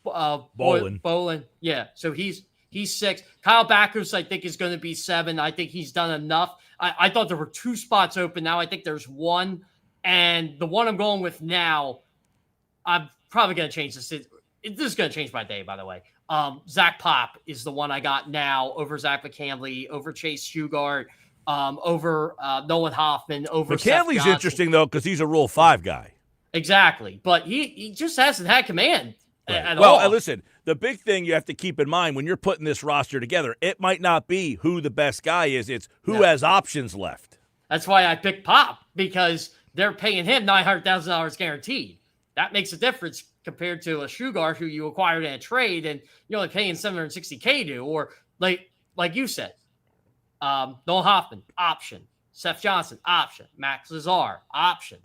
[SPEAKER 4] Bolin. Yeah, so he's 6. Kyle Backus, I think, is going to be 7. I think he's done enough. I thought there were 2 spots open. Now I think there's 1. And the one I'm going with now, I'm probably going to change this. This is going to change my day, by the way. Zach Pop is the one I got now over Zach McCanley, over Chase Shugart, over Nolan Hoffman, over
[SPEAKER 1] McCanley's interesting, though, because he's a Rule 5 guy.
[SPEAKER 4] Exactly. But he just hasn't had command at all.
[SPEAKER 1] Well, and listen, the big thing you have to keep in mind when you're putting this roster together, it might not be who the best guy is. It's who has options left.
[SPEAKER 4] That's why I picked Pop, because they're paying him $900,000 guaranteed. That makes a difference compared to a Shugart who you acquired in a trade and you're only paying $760K to, or like you said, Nolan Hoffman, option. Seth Johnson, option. Max Lazar, option.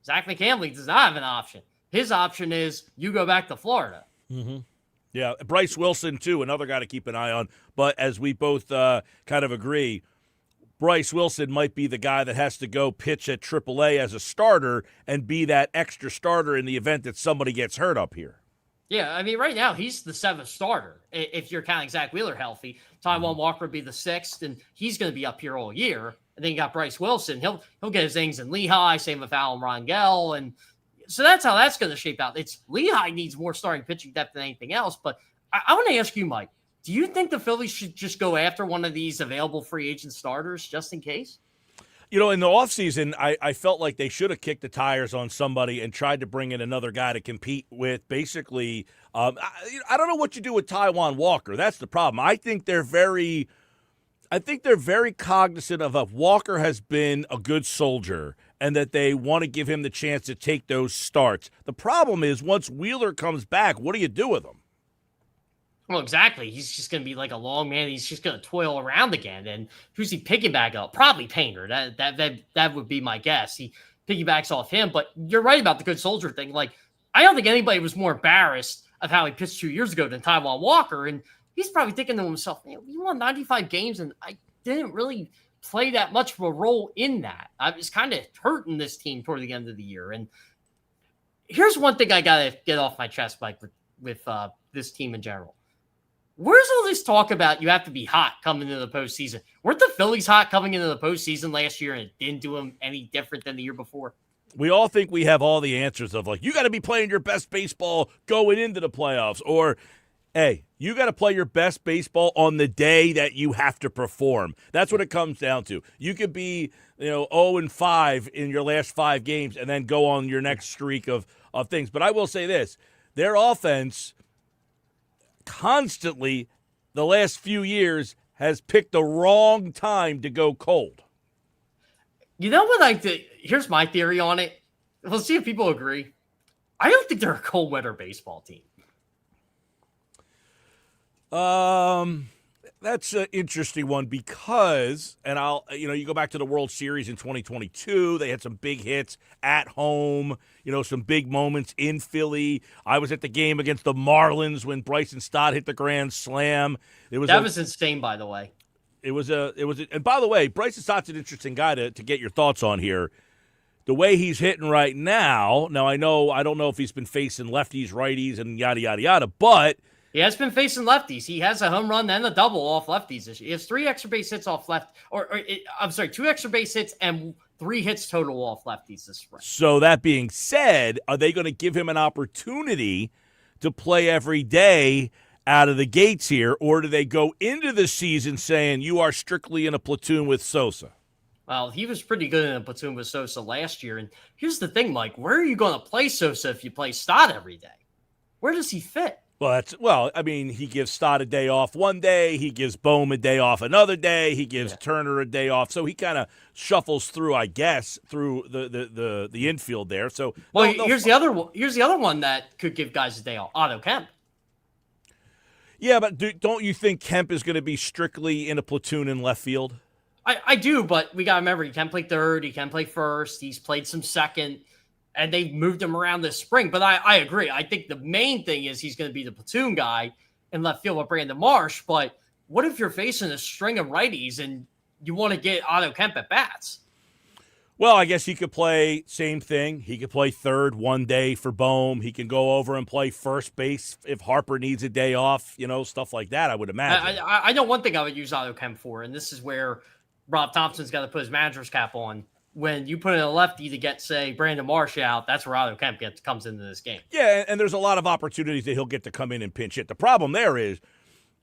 [SPEAKER 4] Zach McCanley does not have an option. His option is you go back to Florida.
[SPEAKER 1] Mm-hmm. Yeah, Bryce Wilson, too, another guy to keep an eye on. But as we both kind of agree, Bryce Wilson might be the guy that has to go pitch at AAA as a starter and be that extra starter in the event that somebody gets hurt up here.
[SPEAKER 4] Yeah, I mean, right now he's the 7th starter. If you're counting Zach Wheeler healthy, Taijuan Walker would be the 6th, and he's going to be up here all year. And then you got Bryce Wilson. He'll get his innings in Lehigh, same with Alan Rangel. And so that's how that's going to shape out. It's Lehigh needs more starting pitching depth than anything else. But I want to ask you, Mike, do you think the Phillies should just go after one of these available free agent starters just in case?
[SPEAKER 1] In the offseason, I felt like they should have kicked the tires on somebody and tried to bring in another guy to compete with basically I don't know what you do with Taijuan Walker. That's the problem. I think they're very cognizant of if Walker has been a good soldier and that they want to give him the chance to take those starts. The problem is once Wheeler comes back, what do you do with him?
[SPEAKER 4] Well, exactly. He's just going to be like a long man. He's just going to toil around again. And who's he piggyback up? Probably Painter. That would be my guess. He piggybacks off him. But you're right about the good soldier thing. Like, I don't think anybody was more embarrassed of how he pitched 2 years ago than Taijuan Walker. And he's probably thinking to himself, man, we won 95 games and I didn't really play that much of a role in that. I was kind of hurting this team toward the end of the year. And here's one thing I got to get off my chest, Mike, with this team in general. Where's all this talk about you have to be hot coming into the postseason? Weren't the Phillies hot coming into the postseason last year and it didn't do them any different than the year before?
[SPEAKER 1] We all think we have all the answers of like, you got to be playing your best baseball going into the playoffs. Or, hey, you got to play your best baseball on the day that you have to perform. That's what it comes down to. You could be 0-5 in your last 5 games and then go on your next streak of things. But I will say this, their offense constantly the last few years has picked the wrong time to go cold.
[SPEAKER 4] You know what here's my theory on it. We'll see if people agree. I don't think they're a cold weather baseball team.
[SPEAKER 1] That's an interesting one because, and you go back to the World Series in 2022, they had some big hits at home, some big moments in Philly. I was at the game against the Marlins when Bryson Stott hit the grand slam. That was
[SPEAKER 4] insane, by the way.
[SPEAKER 1] And by the way, Bryson Stott's an interesting guy to get your thoughts on here. The way he's hitting right now, I don't know if he's been facing lefties, righties, and yada, yada, yada, but
[SPEAKER 4] he has been facing lefties. He has a home run and a double off lefties this year. He has 3 extra base hits off left, 2 extra base hits and 3 hits total off lefties this spring.
[SPEAKER 1] So that being said, are they going to give him an opportunity to play every day out of the gates here, or do they go into the season saying you are strictly in a platoon with Sosa?
[SPEAKER 4] Well, he was pretty good in a platoon with Sosa last year. And here's the thing, Mike, where are you going to play Sosa if you play Stott every day? Where does he fit?
[SPEAKER 1] He gives Stott a day off one day. He gives Bohm a day off another day. He gives Turner a day off. So he kind of shuffles through, I guess, through the infield there. So
[SPEAKER 4] here's the other one that could give guys a day off. Otto Kemp.
[SPEAKER 1] Yeah, but don't you think Kemp is going to be strictly in a platoon in left field?
[SPEAKER 4] I do, but we got to remember he can play third. He can play first. He's played some second. And they've moved him around this spring. But I agree. I think the main thing is he's going to be the platoon guy in left field with Brandon Marsh. But what if you're facing a string of righties and you want to get Otto Kemp at bats?
[SPEAKER 1] Well, I guess he could play same thing. He could play third one day for Bohm. He can go over and play first base if Harper needs a day off, stuff like that, I would imagine.
[SPEAKER 4] I know one thing I would use Otto Kemp for, and this is where Rob Thompson's got to put his manager's cap on. When you put in a lefty to get, say, Brandon Marsh out, that's where Otto Kemp comes into this game.
[SPEAKER 1] Yeah, and there's a lot of opportunities that he'll get to come in and pinch hit. The problem there is,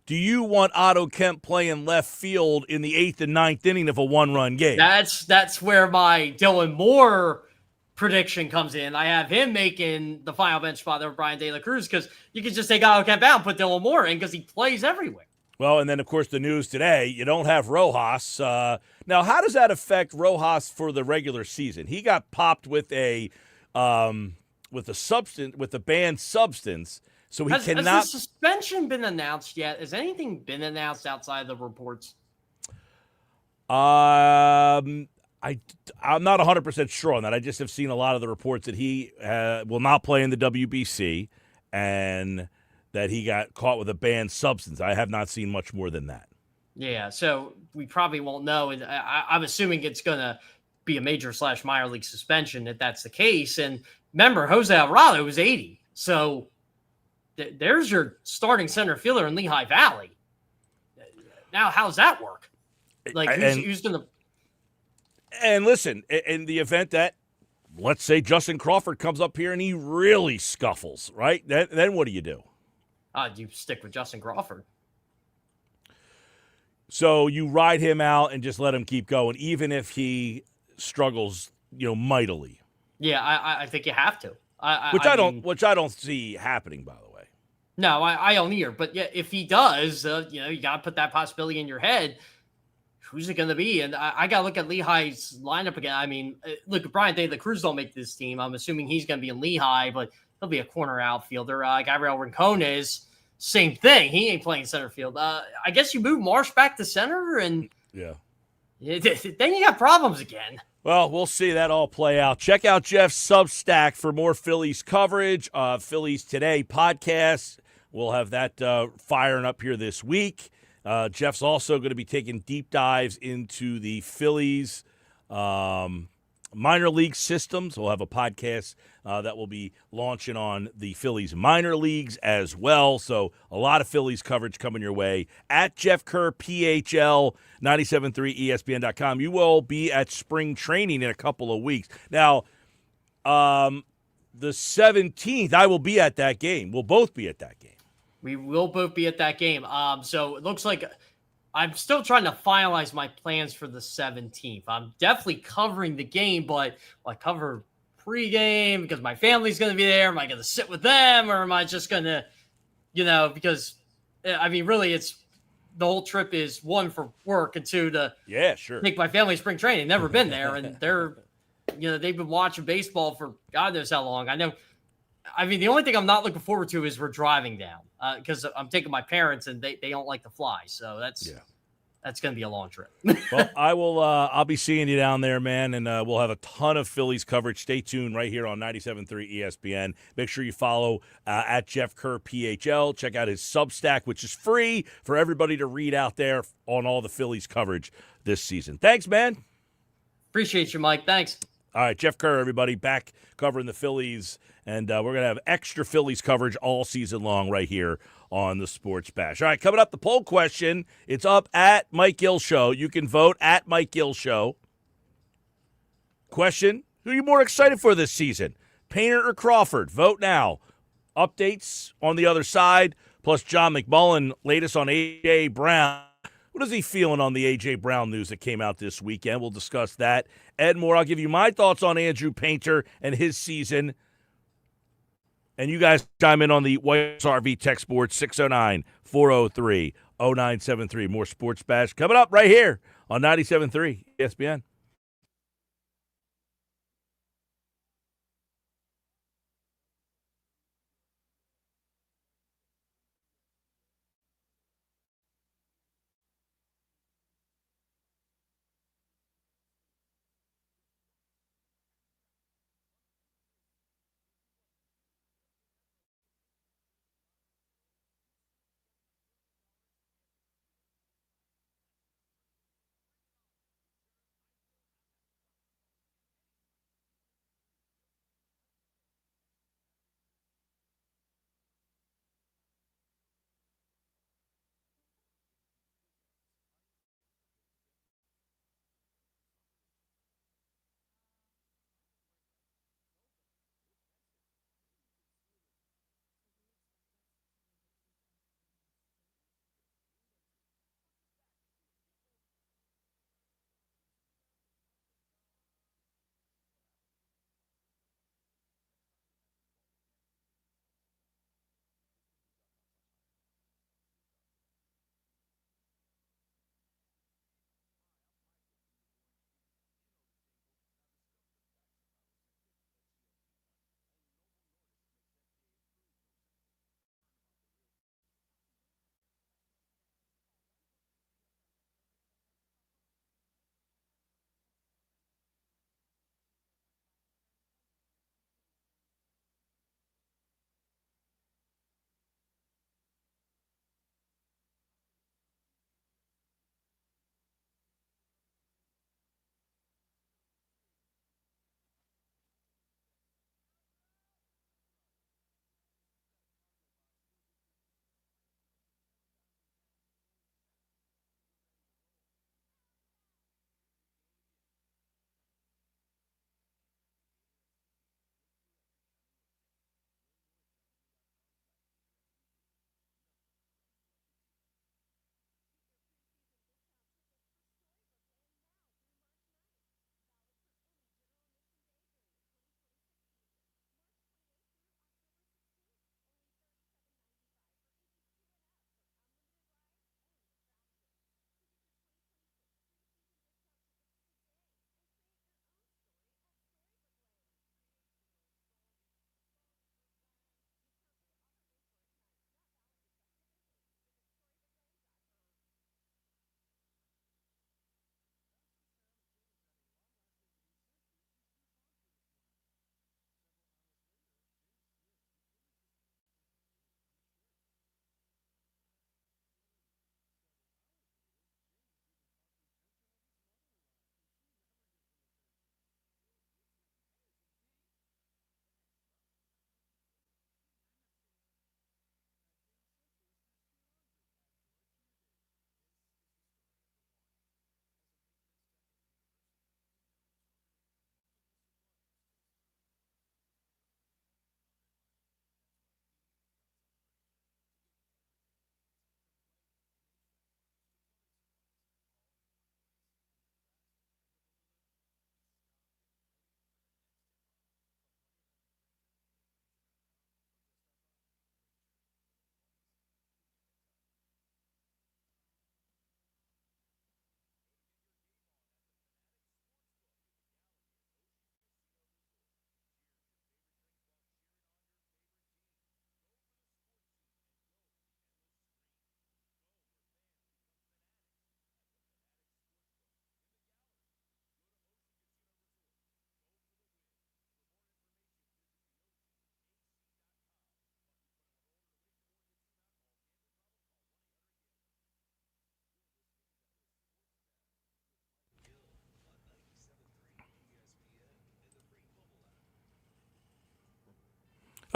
[SPEAKER 1] do you want Otto Kemp playing left field in the 8th and 9th inning of a one-run game?
[SPEAKER 4] That's where my Dylan Moore prediction comes in. I have him making the final bench spot over Brian De La Cruz because you can just take Otto Kemp out and put Dylan Moore in because he plays everywhere.
[SPEAKER 1] Well, and then, of course, the news today, you don't have Rojas. Now, how does that affect Rojas for the regular season? He got popped with a banned substance, so he cannot.
[SPEAKER 4] Has the suspension been announced yet? Has anything been announced outside of the reports?
[SPEAKER 1] I'm not 100% sure on that. I just have seen a lot of the reports that he will not play in the WBC and that he got caught with a banned substance. I have not seen much more than that.
[SPEAKER 4] Yeah, so we probably won't know. And I'm assuming it's going to be a major/minor league suspension if that's the case. And remember, Jose Alvarado was 80. So there's your starting center fielder in Lehigh Valley. Now, how's that work? Like, who's going to...
[SPEAKER 1] And listen, in the event that, let's say Justin Crawford comes up here and he really scuffles, right? Then what do you do?
[SPEAKER 4] You stick with Justin Crawford.
[SPEAKER 1] So you ride him out and just let him keep going, even if he struggles, mightily.
[SPEAKER 4] Yeah, I think you have to.
[SPEAKER 1] Which
[SPEAKER 4] I mean,
[SPEAKER 1] I don't see happening, by the way.
[SPEAKER 4] no, I don't either. But yeah, if he does, you got to put that possibility in your head. Who's it going to be? And I got to look at Lehigh's lineup again. I mean, look, if Brian De La Cruz don't make this team, I'm assuming he's going to be in Lehigh, but he'll be a corner outfielder. Gabriel Rincones, same thing. He ain't playing center field. I guess you move Marsh back to center, and
[SPEAKER 1] Yeah.
[SPEAKER 4] then you got problems again.
[SPEAKER 1] Well, we'll see that all play out. Check out Jeff's Substack for more Phillies coverage. Phillies Today podcast. We'll have that firing up here this week. Jeff's also going to be taking deep dives into the Phillies minor league systems. We'll have a podcast that will be launching on the Phillies minor leagues as well. So a lot of Phillies coverage coming your way. At Geoff Kerr, PHL, 97.3 ESPN.com. You will be at spring training in a couple of weeks. Now, the 17th, I will be at that game. We'll both be at that game.
[SPEAKER 4] We will both be at that game. So it looks like I'm still trying to finalize my plans for the 17th. I'm definitely covering the game, but will I cover pregame because my family's going to be there? Am I going to sit with them, or am I just going to, because, I mean, really, it's the whole trip is one for work and two to take my family spring training. Never been there, and they're, they've been watching baseball for God knows how long. I mean, the only thing I'm not looking forward to is we're driving down because I'm taking my parents and they don't like to fly. So that's going to be a long trip.
[SPEAKER 1] Well, I'll be seeing you down there, man, and we'll have a ton of Phillies coverage. Stay tuned right here on 97.3 ESPN. Make sure you follow at Geoff Kerr PHL. Check out his Substack, which is free for everybody to read out there on all the Phillies coverage this season. Thanks, man.
[SPEAKER 4] Appreciate you, Mike. Thanks.
[SPEAKER 1] All right, Geoff Kerr, everybody, back covering the Phillies, and we're going to have extra Phillies coverage all season long right here on the Sports Bash. All right, coming up, the poll question. It's up at Mike Gill Show. You can vote at Mike Gill Show. Question, who are you more excited for this season, Painter or Crawford? Vote now. Updates on the other side, plus John McMullen, latest on A.J. Brown. What is he feeling on the A.J. Brown news that came out this weekend? We'll discuss that. Ed Moore, I'll give you my thoughts on Andrew Painter and his season. And you guys chime in on the White RV text board, 609-403-0973. More Sports Bash coming up right here on 97.3 ESPN.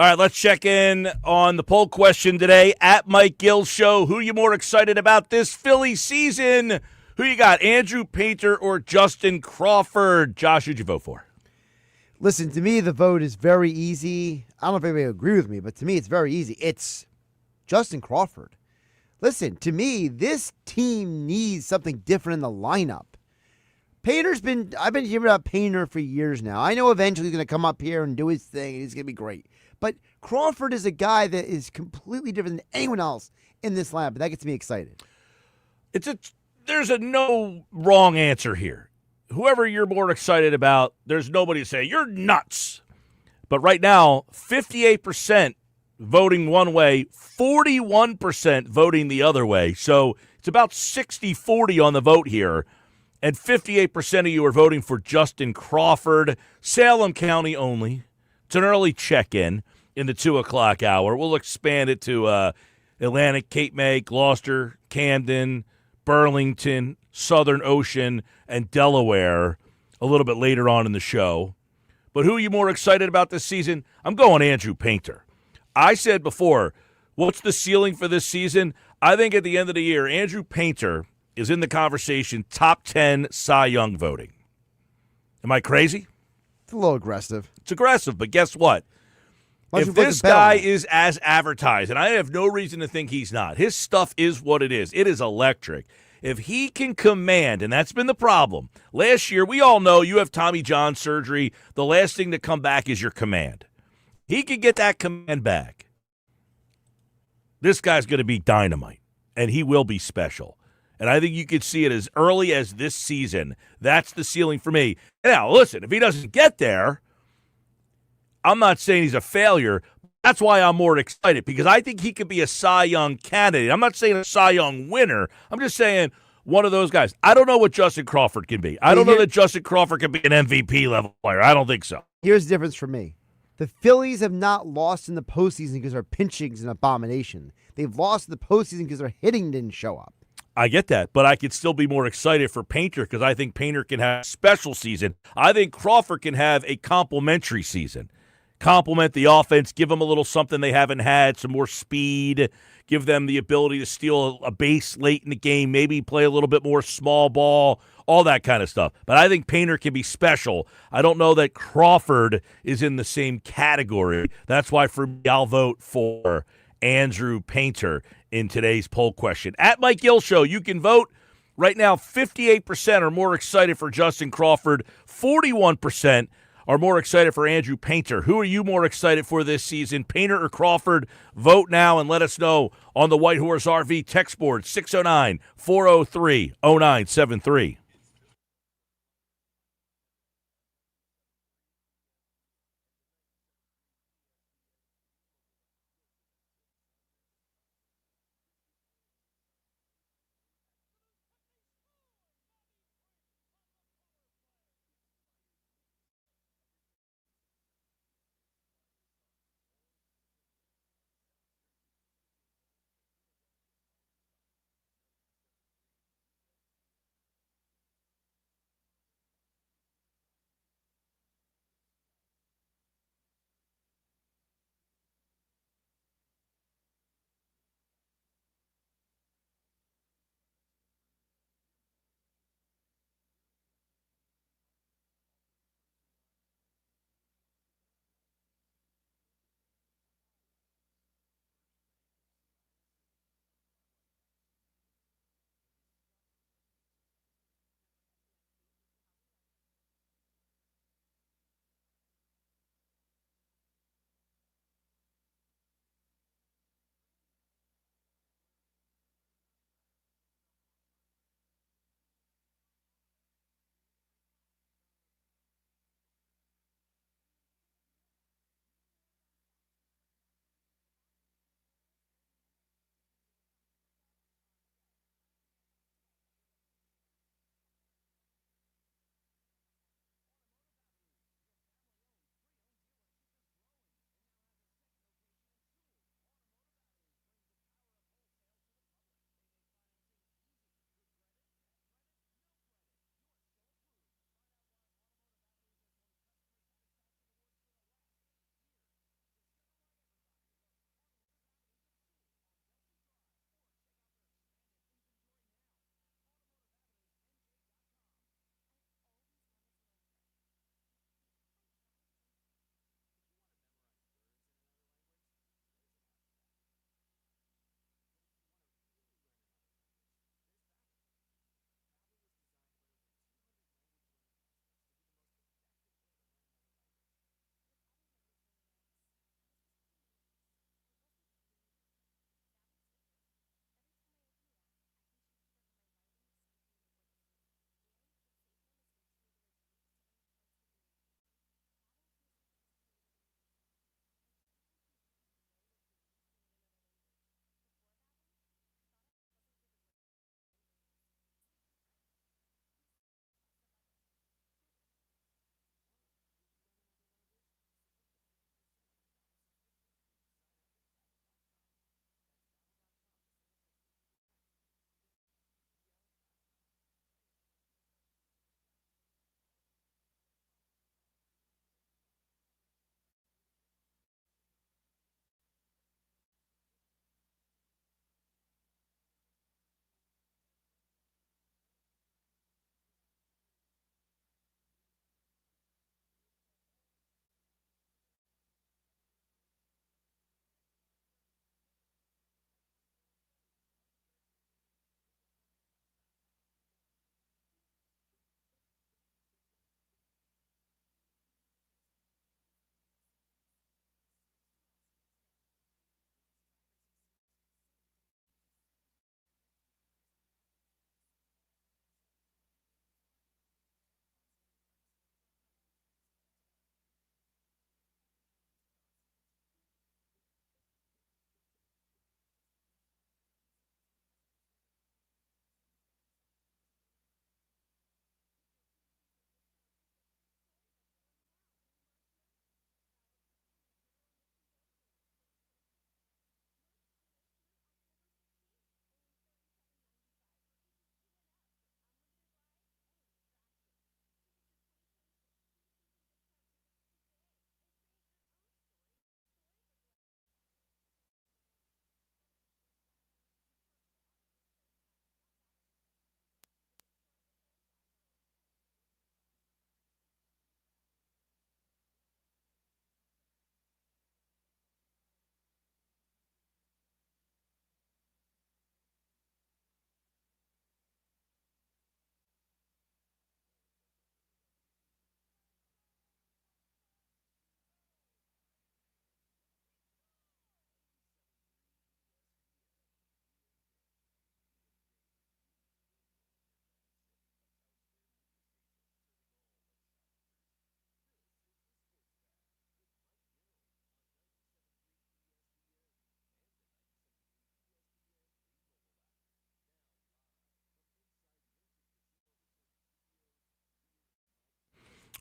[SPEAKER 1] All right, let's check in on the poll question today. At Mike Gill Show, who are you more excited about this Philly season? Who you got, Andrew Painter or Justin Crawford? Josh, who'd you vote for?
[SPEAKER 2] Listen, to me, the vote is very easy. I don't know if anybody will agree with me, but to me, it's very easy. It's Justin Crawford. Listen, to me, this team needs something different in the lineup. I've been hearing about Painter for years now. I know eventually he's going to come up here and do his thing, and he's going to be great. But Crawford is a guy that is completely different than anyone else in this lineup, and that gets me excited.
[SPEAKER 1] There's no wrong answer here. Whoever you're more excited about, there's nobody to say, you're nuts. But right now, 58% voting one way, 41% voting the other way. So it's about 60-40 on the vote here. And 58% of you are voting for Justin Crawford. Salem County only. It's an early check-in the 2 o'clock hour. We'll expand it to Atlantic, Cape May, Gloucester, Camden, Burlington, Southern Ocean, and Delaware a little bit later on in the show. But who are you more excited about this season? I'm going Andrew Painter. I said before, what's the ceiling for this season? I think at the end of the year, Andrew Painter is in the conversation top 10 Cy Young voting. Am I crazy?
[SPEAKER 2] It's a little aggressive.
[SPEAKER 1] It's aggressive, but guess what? If this guy is as advertised, and I have no reason to think he's not, his stuff is what it is. It is electric. If he can command, and that's been the problem. Last year, we all know you have Tommy John surgery. The last thing to come back is your command. He could get that command back. This guy's going to be dynamite, and he will be special. And I think you could see it as early as this season. That's the ceiling for me. Now, listen, if he doesn't get there, I'm not saying he's a failure. That's why I'm more excited, because I think he could be a Cy Young candidate. I'm not saying a Cy Young winner. I'm just saying one of those guys. I don't know what Justin Crawford can be. I don't know that Justin Crawford can be an MVP level player. I don't think so.
[SPEAKER 2] Here's the difference for me. The Phillies have not lost in the postseason because their pitching's an abomination. They've lost in the postseason because their hitting didn't show up.
[SPEAKER 1] I get that, but I could still be more excited for Painter because I think Painter can have a special season. I think Crawford can have a complimentary season. Complement the offense, give them a little something they haven't had, some more speed, give them the ability to steal a base late in the game, maybe play a little bit more small ball, all that kind of stuff. But I think Painter can be special. I don't know that Crawford is in the same category. That's why for me, I'll vote for Andrew Painter in today's poll question. At Mike Gill Show, you can vote. Right now, 58% are more excited for Justin Crawford. 41% are more excited for Andrew Painter. Who are you more excited for this season, Painter or Crawford? Vote now and let us know on the White Horse RV text board, 609-403-0973.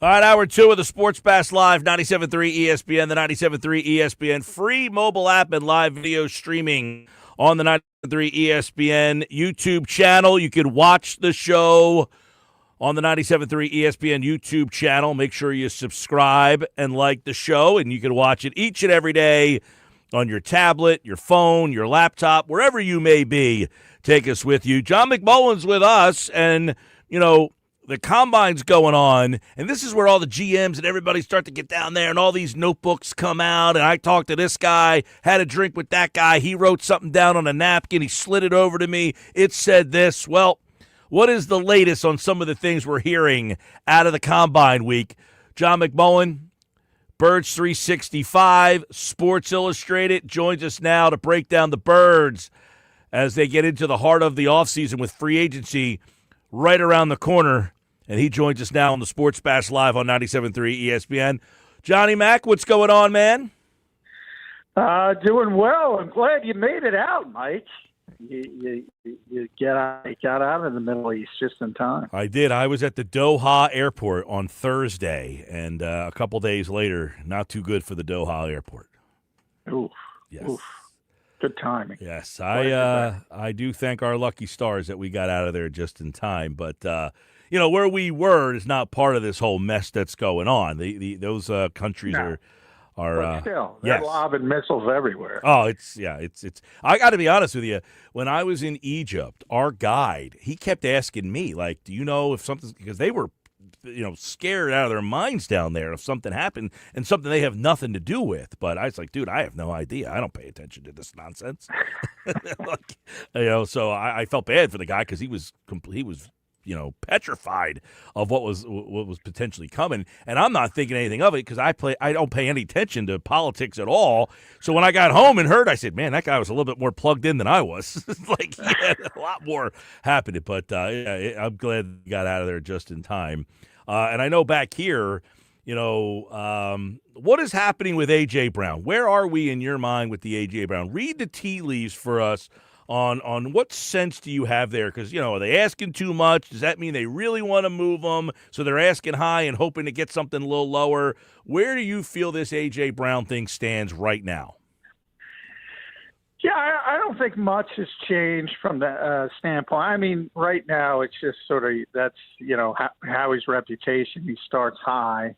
[SPEAKER 1] All right, hour 2 of the Sports Bash Live, 97.3 ESPN, the 97.3 ESPN free mobile app and live video streaming on the 97.3 ESPN YouTube channel. You can watch the show on the 97.3 ESPN YouTube channel. Make sure you subscribe and like the show, and you can watch it each and every day on your tablet, your phone, your laptop, wherever you may be. Take us with you. John McMullen's with us, and, the combine's going on, and this is where all the GMs and everybody start to get down there, and all these notebooks come out, and I talked to this guy, had a drink with that guy, he wrote something down on a napkin, he slid it over to me, it said this. Well, what is the latest on some of the things we're hearing out of the Combine week? John McMullen, Birds 365, Sports Illustrated, joins us now to break down the Birds as they get into the heart of the offseason with free agency right around the corner. And he joins us now on the Sports Bash Live on 97.3 ESPN. Johnny Mac, what's going on, man?
[SPEAKER 5] Doing well. I'm glad you made it out, Mike. You got out of the Middle East just in time.
[SPEAKER 1] I did. I was at the Doha airport on Thursday, and a couple days later, not too good for the Doha airport.
[SPEAKER 5] Oof.
[SPEAKER 1] Yes.
[SPEAKER 5] Oof. Good timing.
[SPEAKER 1] Yes, I do thank our lucky stars that we got out of there just in time. But where we were is not part of this whole mess that's going on. Those countries are.
[SPEAKER 5] But still,
[SPEAKER 1] yes.
[SPEAKER 5] They're lobbing missiles everywhere.
[SPEAKER 1] Oh, it's. I got to be honest with you. When I was in Egypt, our guide, he kept asking me, like, do you know if something's, because they were, scared out of their minds down there if something happened and something they have nothing to do with. But I was like, dude, I have no idea. I don't pay attention to this nonsense. So I felt bad for the guy because he was petrified of what was potentially coming, and I'm not thinking anything of it because I don't pay any attention to politics at all. So when I got home and heard, I said, "Man, that guy was a little bit more plugged in than I was." Like he had a lot more happening. But I'm glad he got out of there just in time. And I know back here, what is happening with A.J. Brown? Where are we in your mind with the A.J. Brown? Read the tea leaves for us. On what sense do you have there? Because, are they asking too much? Does that mean they really want to move them? So they're asking high and hoping to get something a little lower. Where do you feel this A.J. Brown thing stands right now?
[SPEAKER 5] Yeah, I don't think much has changed from the standpoint. I mean, right now it's just sort of that's, Howie's reputation. He starts high,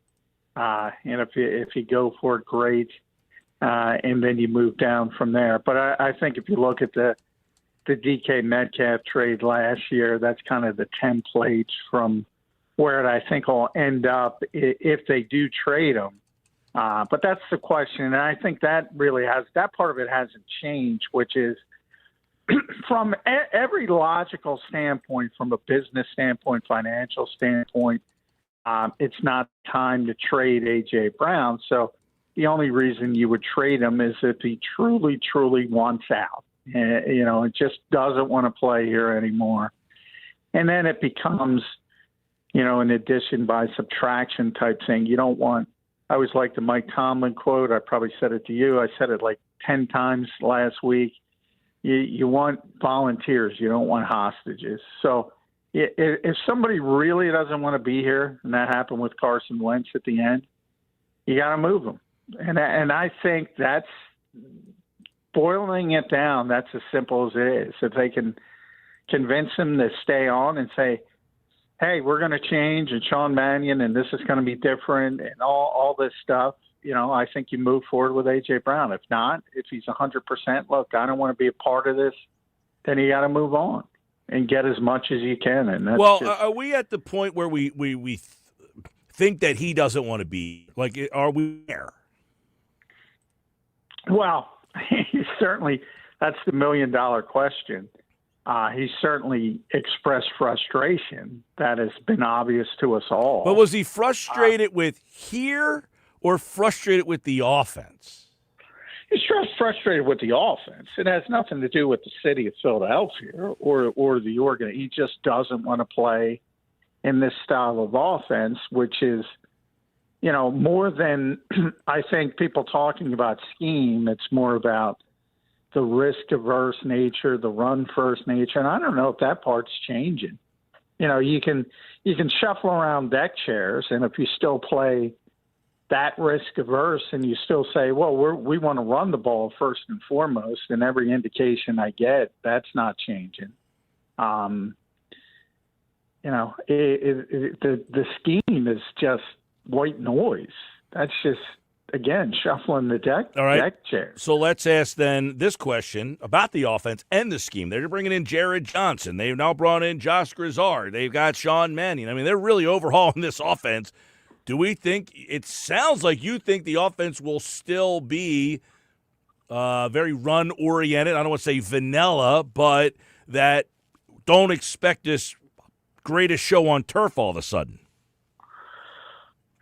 [SPEAKER 5] and if you go for it, great, and then you move down from there. But I think if you look at the DK Metcalf trade last year, that's kind of the template from where I think will end up if they do trade him. But that's the question. And I think that part of it hasn't changed, which is from every logical standpoint, from a business standpoint, financial standpoint, it's not time to trade A.J. Brown. So the only reason you would trade him is if he truly, truly wants out. It just doesn't want to play here anymore. And then it becomes, an addition by subtraction type thing. You don't want, I always like the Mike Tomlin quote. I probably said it to you. I said it like 10 times last week. You want volunteers. You don't want hostages. So if somebody really doesn't want to be here, and that happened with Carson Wentz at the end, you got to move them. And I think that's, boiling it down, that's as simple as it is. If they can convince him to stay on and say, hey, we're going to change, and Sean Mannion, and this is going to be different, and all this stuff, I think you move forward with A.J. Brown. If not, if he's 100%, look, I don't want to be a part of this, then you got to move on and get as much as you can. And that's
[SPEAKER 1] are we at the point where we think that he doesn't want to be? Like, are we there?
[SPEAKER 5] Well, he certainly, that's the $1 million question. He certainly expressed frustration. That has been obvious to us all.
[SPEAKER 1] But was he frustrated with here or frustrated with the offense?
[SPEAKER 5] He's frustrated with the offense. It has nothing to do with the city of Philadelphia or the organ. He just doesn't want to play in this style of offense, which is, more than I think people talking about scheme. It's more about the risk-averse nature, the run-first nature. And I don't know if that part's changing. you can shuffle around deck chairs, and if you still play that risk averse and you still say, well, we want to run the ball first and foremost, and every indication I get, that's not changing. The scheme is just white noise. That's just, again, shuffling the deck chairs.
[SPEAKER 1] So let's ask then this question about the offense and the scheme. They're bringing in Jared Johnson. They've now brought in Josh Grizzard. They've got Sean Mannion. I mean, they're really overhauling this offense. Do we think – it sounds like you think the offense will still be very run-oriented. I don't want to say vanilla, but that don't expect this greatest show on turf all of a sudden.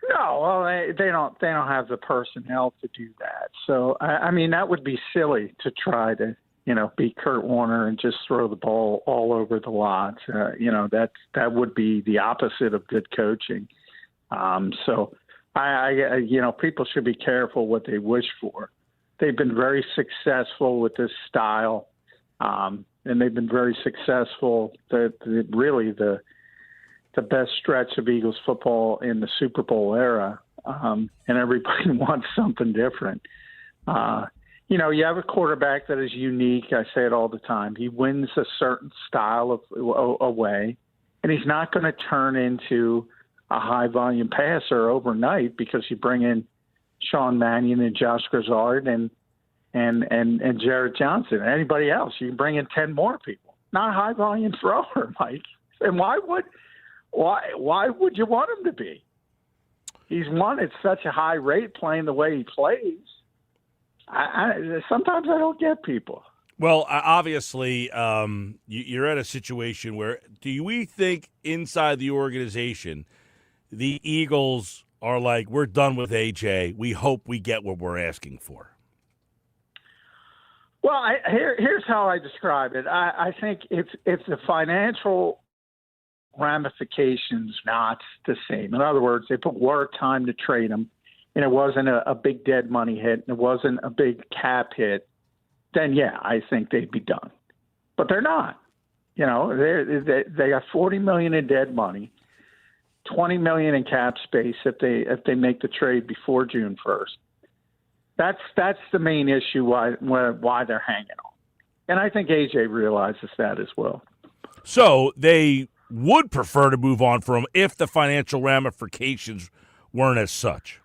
[SPEAKER 5] No, well, they don't have the personnel to do that. So, I mean, that would be silly to try to, be Kurt Warner and just throw the ball all over the lot. That would be the opposite of good coaching. So people should be careful what they wish for. They've been very successful with this style, and they've been very successful. The best stretch of Eagles football in the Super Bowl era, and everybody wants something different. You have a quarterback that is unique. I say it all the time. He wins a certain style of away, and he's not going to turn into a high-volume passer overnight because you bring in Sean Mannion and Josh Grizzard and Jared Johnson. Anybody else, you can bring in 10 more people. Not a high-volume thrower, Mike. And why would you want him to be? He's won at such a high rate playing the way he plays. Sometimes I don't get people.
[SPEAKER 1] Well, obviously, you're at a situation where do we think inside the organization the Eagles are like, we're done with AJ. We hope we get what we're asking for?
[SPEAKER 5] Well, here's how I describe it. I think if the financial ramifications not the same. In other words, if it were time to trade him and it wasn't a big dead money hit and it wasn't a big cap hit, then yeah, I think they'd be done. But they're not. They got $40 million in dead money, $20 million in cap space if they make the trade before June 1st. That's the main issue why they're hanging on. And I think AJ realizes that as well.
[SPEAKER 1] So they would prefer to move on from him if the financial ramifications weren't as such.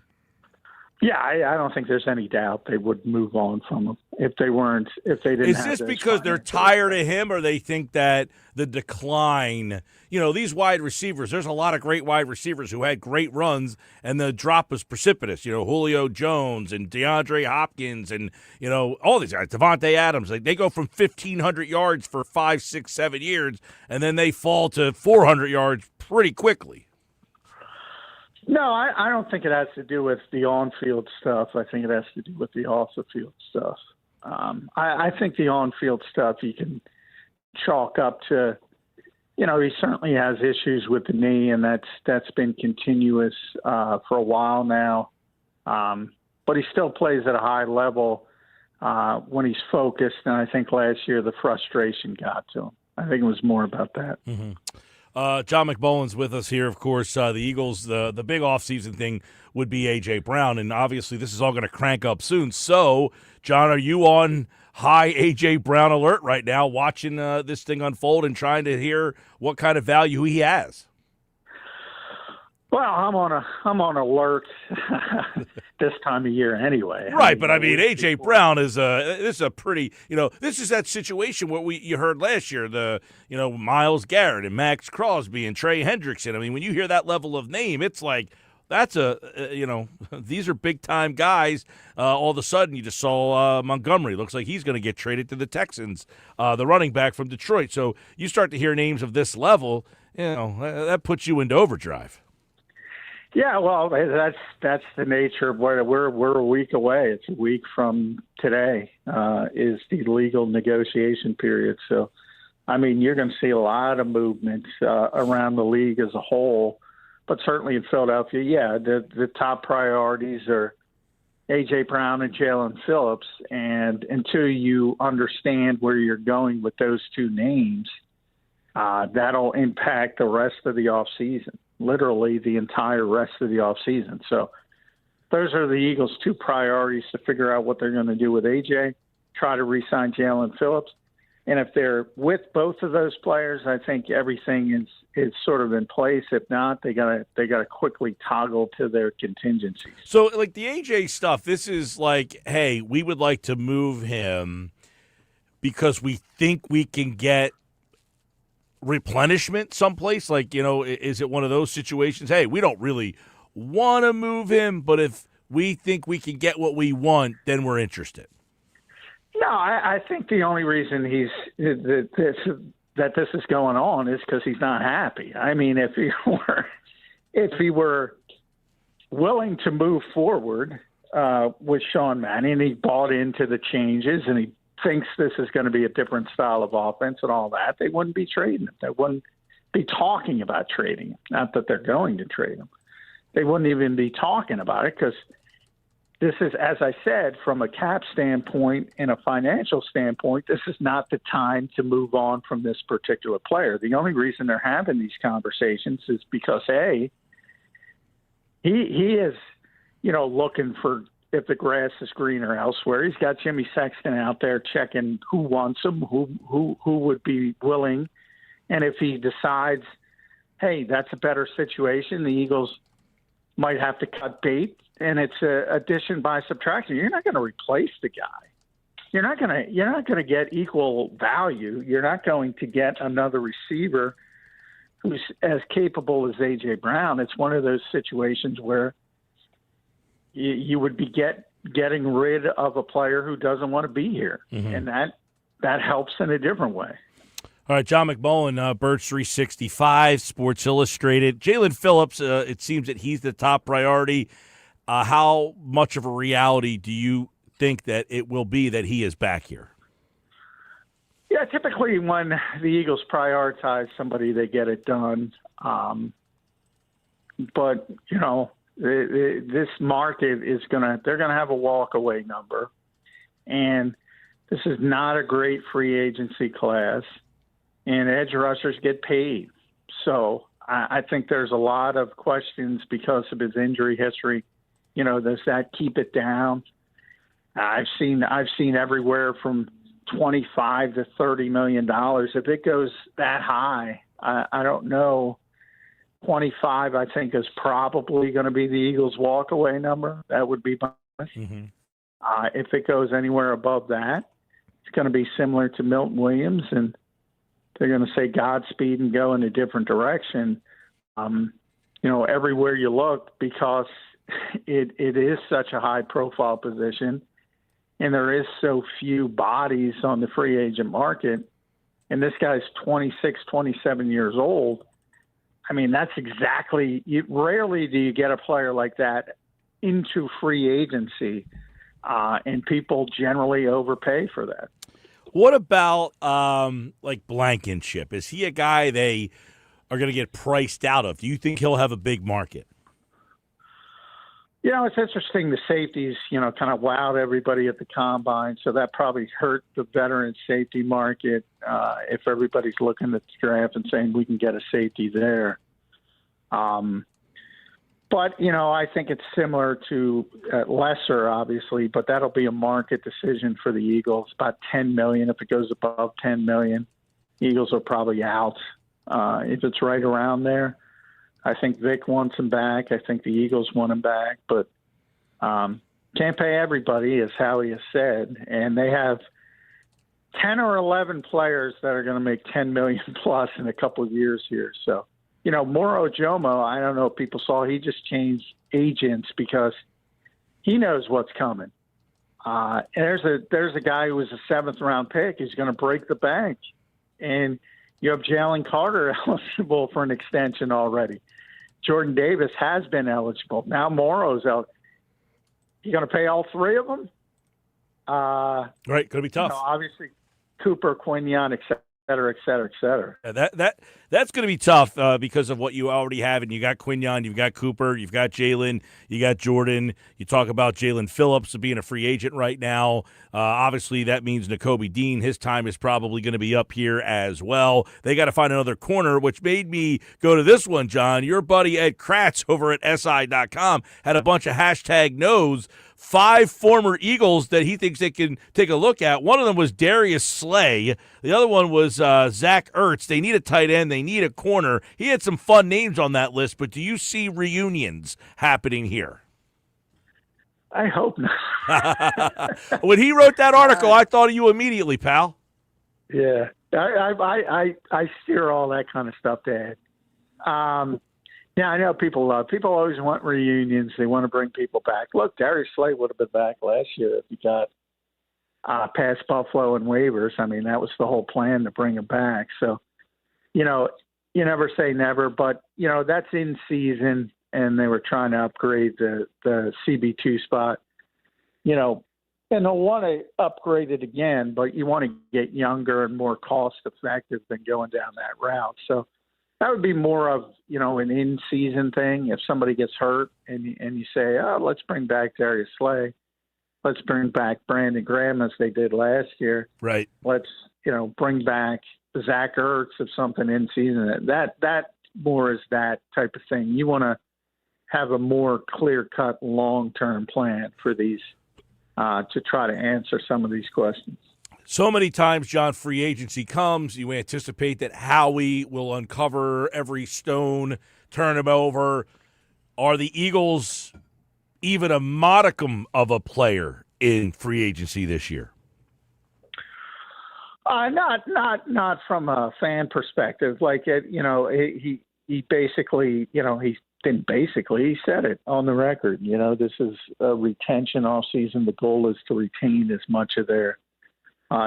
[SPEAKER 5] Yeah, I don't think there's any doubt they would move on from him if they didn't.
[SPEAKER 1] Is this because they're tired of him, or they think that the decline, these wide receivers, there's a lot of great wide receivers who had great runs and the drop was precipitous. Julio Jones and DeAndre Hopkins and, all these guys, Devontae Adams, they go from 1,500 yards for 5, 6, 7 years, and then they fall to 400 yards pretty quickly.
[SPEAKER 5] No, I don't think it has to do with the on-field stuff. I think it has to do with the off-the-field stuff. I think the on-field stuff you can chalk up to, he certainly has issues with the knee, and that's been continuous for a while now. But he still plays at a high level when he's focused, and I think last year the frustration got to him. I think it was more about that.
[SPEAKER 1] Mm-hmm. John McMullen's with us here, of course. The Eagles, the big offseason thing would be A.J. Brown, and obviously this is all going to crank up soon. So, John, are you on high A.J. Brown alert right now, watching this thing unfold and trying to hear what kind of value he has?
[SPEAKER 5] Well, I'm on alert this time of year anyway.
[SPEAKER 1] Right, but I mean, A.J. Brown is a pretty, this is that situation where you heard last year, Myles Garrett and Max Crosby and Trey Hendrickson. I mean, when you hear that level of name, it's like that's these are big-time guys. All of a sudden, you just saw Montgomery. Looks like he's going to get traded to the Texans, the running back from Detroit. So you start to hear names of this level, that puts you into overdrive.
[SPEAKER 5] Yeah, well, that's the nature of what we're a week away. It's a week from today is the legal negotiation period. So, I mean, you're going to see a lot of movement around the league as a whole, but certainly in Philadelphia, yeah, the top priorities are A.J. Brown and Jalen Phillips. And until you understand where you're going with those two names, that'll impact the rest of the offseason, literally the entire rest of the offseason. So those are the Eagles' two priorities, to figure out what they're going to do with A.J., try to re-sign Jalen Phillips. And if they're with both of those players, I think everything is sort of in place. If not, they gotta quickly toggle to their contingencies.
[SPEAKER 1] So, like the AJ stuff, this is like, hey, we would like to move him because we think we can get replenishment someplace. Like, is it one of those situations? Hey, we don't really want to move him, but if we think we can get what we want, then we're interested.
[SPEAKER 5] No, I think the only reason that this is going on is because he's not happy. I mean, if he were willing to move forward with Sean Mannion, he bought into the changes, and he thinks this is going to be a different style of offense and all that, they wouldn't be trading him. They wouldn't be talking about trading him. Not that they're going to trade him. They wouldn't even be talking about it, because this is, as I said, from a cap standpoint and a financial standpoint, this is not the time to move on from this particular player. The only reason they're having these conversations is because, A, he is, looking for if the grass is greener elsewhere. He's got Jimmy Sexton out there checking who wants him, who would be willing. And if he decides, hey, that's a better situation, the Eagles might have to cut bait, and it's addition by subtraction. You're not going to replace the guy. You're not going to get equal value. You're not going to get another receiver who's as capable as A.J. Brown. It's one of those situations where you would be getting rid of a player who doesn't want to be here, and that helps in a different way.
[SPEAKER 1] All right, John McMullen, Birds 365, Sports Illustrated. Jalen Phillips, it seems that he's the top priority. How much of a reality do you think that it will be that he is back here?
[SPEAKER 5] Yeah, typically when the Eagles prioritize somebody, they get it done. But, this market they're going to have a walk-away number. And this is not a great free agency class. And edge rushers get paid. So I think there's a lot of questions because of his injury history. Does that keep it down? I've seen everywhere from $25 to $30 million. If it goes that high, I don't know. 25, I think, is probably going to be the Eagles' walk-away number. That would be my if it goes anywhere above that, it's going to be similar to Milton Williams, and they're going to say Godspeed and go in a different direction. Everywhere you look, because it is such a high-profile position, and there is so few bodies on the free agent market, and this guy's 26, 27 years old. I mean, that's exactly – rarely do you get a player like that into free agency, and people generally overpay for that.
[SPEAKER 1] What about Blankenship? Is he a guy they are going to get priced out of? Do you think he'll have a big market?
[SPEAKER 5] It's interesting. The safeties, kind of wowed everybody at the combine, so that probably hurt the veteran safety market if everybody's looking at the draft and saying we can get a safety there. But, I think it's similar to lesser, obviously, but that'll be a market decision for the Eagles, about $10 million. If it goes above $10 million, Eagles are probably out. If it's right around there, I think Vic wants him back. I think the Eagles want him back, but can't pay everybody, as Howie has said. And they have 10 or 11 players that are going to make $10 million plus in a couple of years here. So, Moro Jomo, I don't know if people saw, he just changed agents because he knows what's coming. And there's a guy who was a 7th-round pick. He's going to break the bank. And you have Jalen Carter eligible for an extension already. Jordan Davis has been eligible. Now Moro's out. You going to pay all three of them?
[SPEAKER 1] Right, going to be tough.
[SPEAKER 5] Obviously, Cooper, Quinion, etc. cetera, et cetera, et cetera.
[SPEAKER 1] That's going to be tough because of what you already have, and you got Quinyon, you've got Cooper, you've got Jalen, you got Jordan. You talk about Jalen Phillips being a free agent right now. Obviously, that means Nakobe Dean. His time is probably going to be up here as well. They got to find another corner, which made me go to this one, John. Your buddy Ed Kratz over at SI.com had a bunch of hashtag knows. 5 former Eagles that he thinks they can take a look at. One of them was Darius Slay. The other one was Zach Ertz. They need a tight end. They need a corner. He had some fun names on that list, but do you see reunions happening here?
[SPEAKER 5] I hope not.
[SPEAKER 1] When he wrote that article, I thought of you immediately, pal.
[SPEAKER 5] Yeah. I steer all that kind of stuff to Ed. Yeah, I know people always want reunions. They want to bring people back. Look, Darius Slay would have been back last year if he got past Buffalo and waivers. I mean, that was the whole plan to bring him back. So, you never say never, but, that's in season, and they were trying to upgrade the CB2 spot, and they'll want to upgrade it again, but you want to get younger and more cost effective than going down that route. So, that would be more of, an in-season thing. If somebody gets hurt and you say, oh, let's bring back Darius Slay, let's bring back Brandon Graham as they did last year.
[SPEAKER 1] Right.
[SPEAKER 5] Let's, bring back Zach Ertz if something in season. That more is that type of thing. You want to have a more clear-cut long-term plan for these to try to answer some of these questions.
[SPEAKER 1] So many times, John, free agency comes. You anticipate that Howie will uncover every stone, turn him over. Are the Eagles even a modicum of a player in free agency this year?
[SPEAKER 5] Not from a fan perspective. Like, he basically, he didn't basically, he said it on the record. This is a retention off season. The goal is to retain as much of their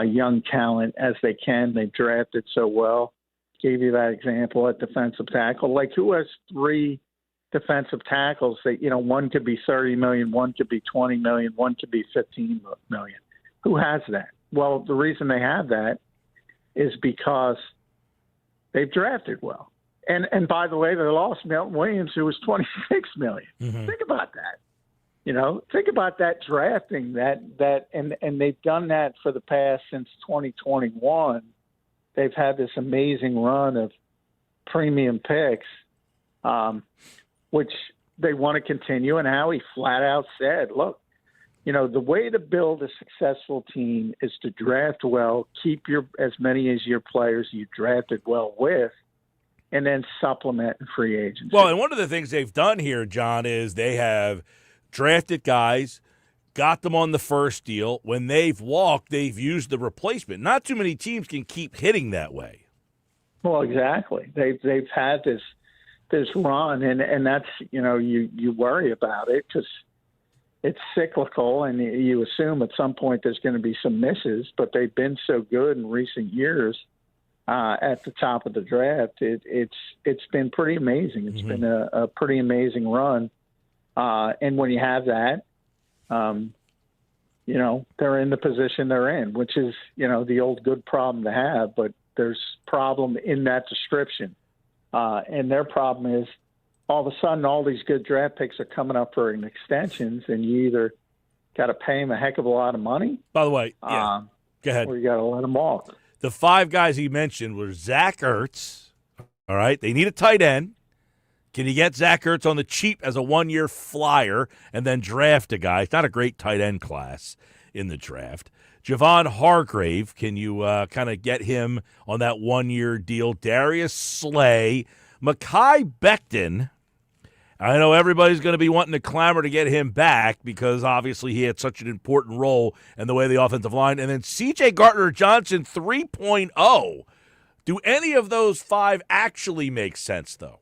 [SPEAKER 5] young talent as they can. They drafted so well. Gave you that example at defensive tackle. Like, who has 3 defensive tackles that, one could be $30 million, one could be $20 million, one could be $15 million? Who has that? Well, the reason they have that is because they've drafted well. And by the way, they lost Milton Williams, who was $26 million.
[SPEAKER 1] Mm-hmm.
[SPEAKER 5] Think about that. Think about that drafting and they've done that for the past since 2021. They've had this amazing run of premium picks, which they want to continue. And Howie flat out said, look, the way to build a successful team is to draft well, keep as many as your players you drafted well with, and then supplement in free agency.
[SPEAKER 1] Well, and one of the things they've done here, John, is they have drafted guys, got them on the first deal. When they've walked, they've used the replacement. Not too many teams can keep hitting that way.
[SPEAKER 5] Well, exactly. They've had this run, and that's, you worry about it because it's cyclical, and you assume at some point there's going to be some misses, but they've been so good in recent years at the top of the draft. It's been pretty amazing. It's been a pretty amazing run. And when you have that, they're in the position they're in, which is, the old good problem to have, but there's problem in that description. And their problem is all of a sudden all these good draft picks are coming up for extensions, and you either got to pay them a heck of a lot of money.
[SPEAKER 1] By the way, go ahead.
[SPEAKER 5] Or you got to let them walk.
[SPEAKER 1] The 5 guys he mentioned were Zach Ertz. All right. They need a tight end. Can you get Zach Ertz on the cheap as a 1-year flyer and then draft a guy? It's not a great tight end class in the draft. Javon Hargrave, can you kind of get him on that 1-year deal? Darius Slay. Mekhi Becton. I know everybody's going to be wanting to clamor to get him back because obviously he had such an important role in the way the offensive line. And then C.J. Gardner-Johnson 3.0. Do any of those 5 actually make sense, though?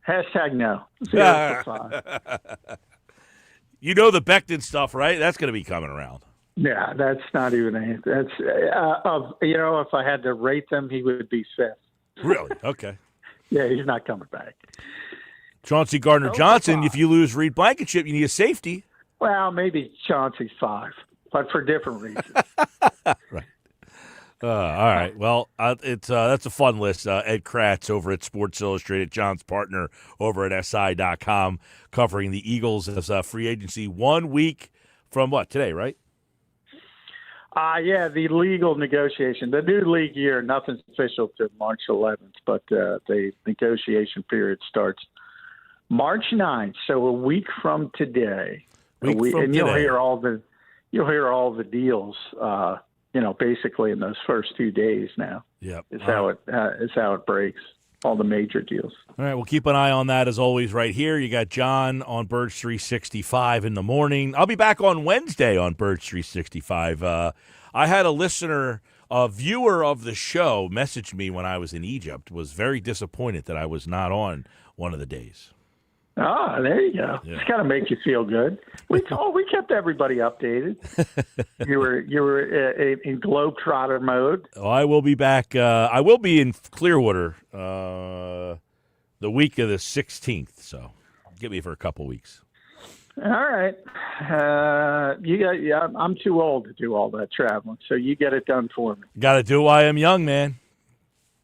[SPEAKER 5] Hashtag no. 0 for 5.
[SPEAKER 1] You know the Becton stuff, right? That's going to be coming around.
[SPEAKER 5] Yeah, that's not even a – that's if I had to rate them, he would be 5th.
[SPEAKER 1] Really? Okay.
[SPEAKER 5] Yeah, he's not coming back.
[SPEAKER 1] Chauncey Gardner-Johnson, if you lose Reed Blankenship, you need a safety.
[SPEAKER 5] Well, maybe Chauncey's 5, but for different reasons.
[SPEAKER 1] Right. All right. Well, that's a fun list. Ed Kratz over at Sports Illustrated, John's partner over at SI.com, covering the Eagles as free agency 1 week from today, right?
[SPEAKER 5] Yeah, the legal negotiation. The new league year, nothing's official to March 11th, but the negotiation period starts March 9th, so a week from today.
[SPEAKER 1] You'll
[SPEAKER 5] hear all the deals. Basically in those first 2 days now.
[SPEAKER 1] Yep.
[SPEAKER 5] Is how it breaks. All the major deals.
[SPEAKER 1] All right, we'll keep an eye on that as always right here. You got John on Birds 365 in the morning. I'll be back on Wednesday on Birds 365. I had a listener, a viewer of the show, message me when I was in Egypt, was very disappointed that I was not on one of the days.
[SPEAKER 5] Ah, there you go.
[SPEAKER 1] Yeah.
[SPEAKER 5] It's got to make you feel good. We kept everybody updated. You were in Globetrotter mode.
[SPEAKER 1] Oh, I will be back. I will be in Clearwater the week of the 16th, so get me for a couple weeks.
[SPEAKER 5] All right. I'm too old to do all that traveling, so you get it done for me.
[SPEAKER 1] Got to do it while I'm young, man.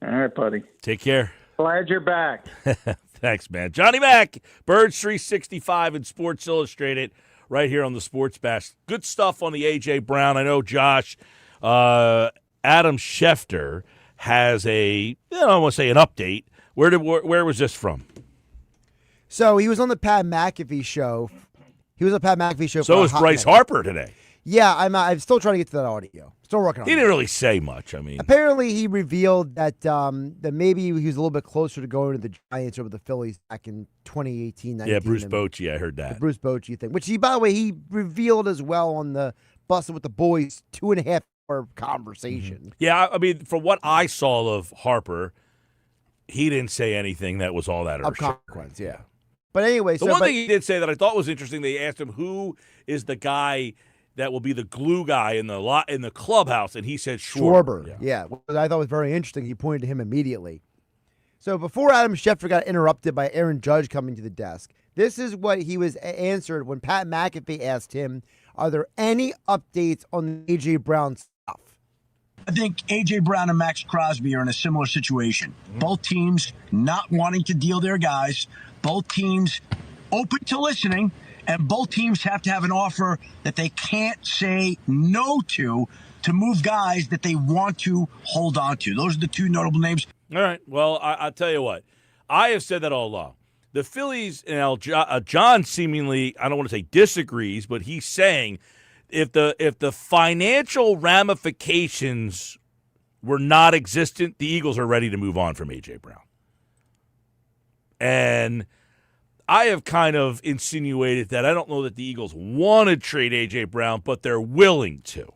[SPEAKER 5] All right, buddy.
[SPEAKER 1] Take care.
[SPEAKER 5] Glad you're back.
[SPEAKER 1] Thanks, man. Johnny Mac, Birds 365 and Sports Illustrated right here on the Sports Bash. Good stuff on the A.J. Brown. I know Josh, Adam Schefter has I want to say an update. Where was this from?
[SPEAKER 2] So he was on the Pat McAfee show.
[SPEAKER 1] So was Bryce Harper today.
[SPEAKER 2] Yeah, I'm still trying to get to that audio. Still working on it.
[SPEAKER 1] He didn't really say much. I mean,
[SPEAKER 2] apparently he revealed that maybe he was a little bit closer to going to the Giants over the Phillies back in 2018-19.
[SPEAKER 1] Yeah, Bruce Bochy, I heard that.
[SPEAKER 2] The Bruce Bochy thing, which by the way, he revealed as well on the Bustin' with the Boys 2.5-hour conversation.
[SPEAKER 1] Mm-hmm. Yeah, I mean, from what I saw of Harper, he didn't say anything that was all that
[SPEAKER 2] of consequence. Yeah. But anyway,
[SPEAKER 1] the one thing he did say that I thought was interesting, they asked him who is the guy that will be the glue guy in the clubhouse, and he said Schwarber.
[SPEAKER 2] Yeah, which I thought was very interesting. He pointed to him immediately. So before Adam Schefter got interrupted by Aaron Judge coming to the desk, this is what he was answered when Pat McAfee asked him, are there any updates on A.J. Brown stuff?
[SPEAKER 6] I think A.J. Brown and Max Crosby are in a similar situation. Both teams not wanting to deal their guys, both teams open to listening, and both teams have to have an offer that they can't say no to move guys that they want to hold on to. Those are the two notable names.
[SPEAKER 1] All right. Well, I'll tell you what. I have said that all along. The Phillies, John seemingly, I don't want to say disagrees, but he's saying if the financial ramifications were not existent, the Eagles are ready to move on from A.J. Brown. And I have kind of insinuated that I don't know that the Eagles want to trade A.J. Brown, but they're willing to.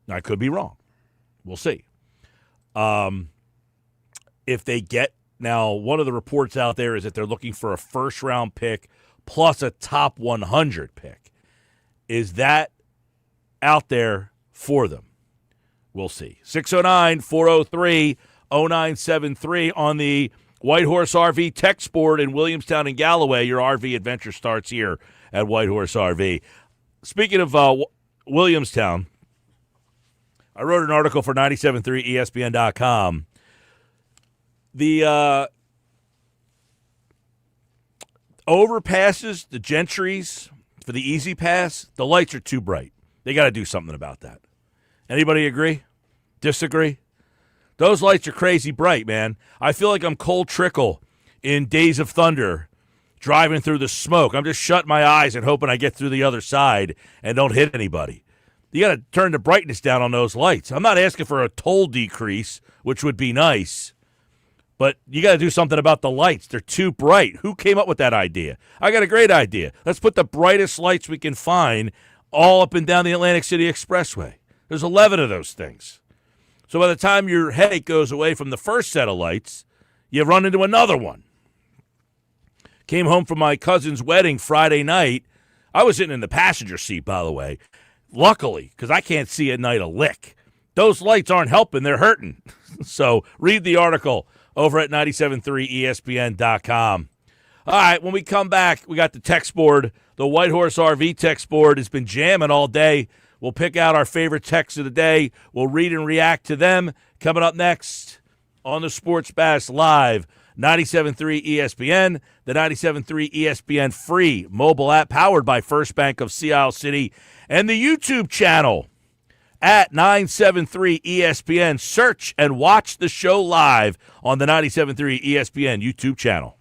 [SPEAKER 1] I could be wrong. We'll see. If they get – now, one of the reports out there is that they're looking for a first-round pick plus a top 100 pick. Is that out there for them? We'll see. 609-403-0973 on the – Whitehorse RV text board in Williamstown and Galloway. Your RV adventure starts here at Whitehorse RV. Speaking of Williamstown, I wrote an article for 97.3 ESPN.com. The overpasses, the Gentrys for the Easy Pass, the lights are too bright. They got to do something about that. Anybody agree? Disagree? Those lights are crazy bright, man. I feel like I'm Cole Trickle in Days of Thunder driving through the smoke. I'm just shutting my eyes and hoping I get through the other side and don't hit anybody. You got to turn the brightness down on those lights. I'm not asking for a toll decrease, which would be nice, but you got to do something about the lights. They're too bright. Who came up with that idea? I got a great idea. Let's put the brightest lights we can find all up and down the Atlantic City Expressway. There's 11 of those things. So by the time your headache goes away from the first set of lights, you run into another one. Came home from my cousin's wedding Friday night. I was sitting in the passenger seat, by the way. Luckily, because I can't see at night a lick. Those lights aren't helping. They're hurting. So read the article over at 97.3ESPN.com. All right, when we come back, we got the text board. The Whitehorse RV text board has been jamming all day We'll pick out our favorite texts of the day. We'll read and react to them. Coming up next on the Sports Bash Live, 97.3 ESPN, the 97.3 ESPN free mobile app powered by First Bank of Sea Isle City, and the YouTube channel at 97.3 ESPN. Search and watch the show live on the 97.3 ESPN YouTube channel.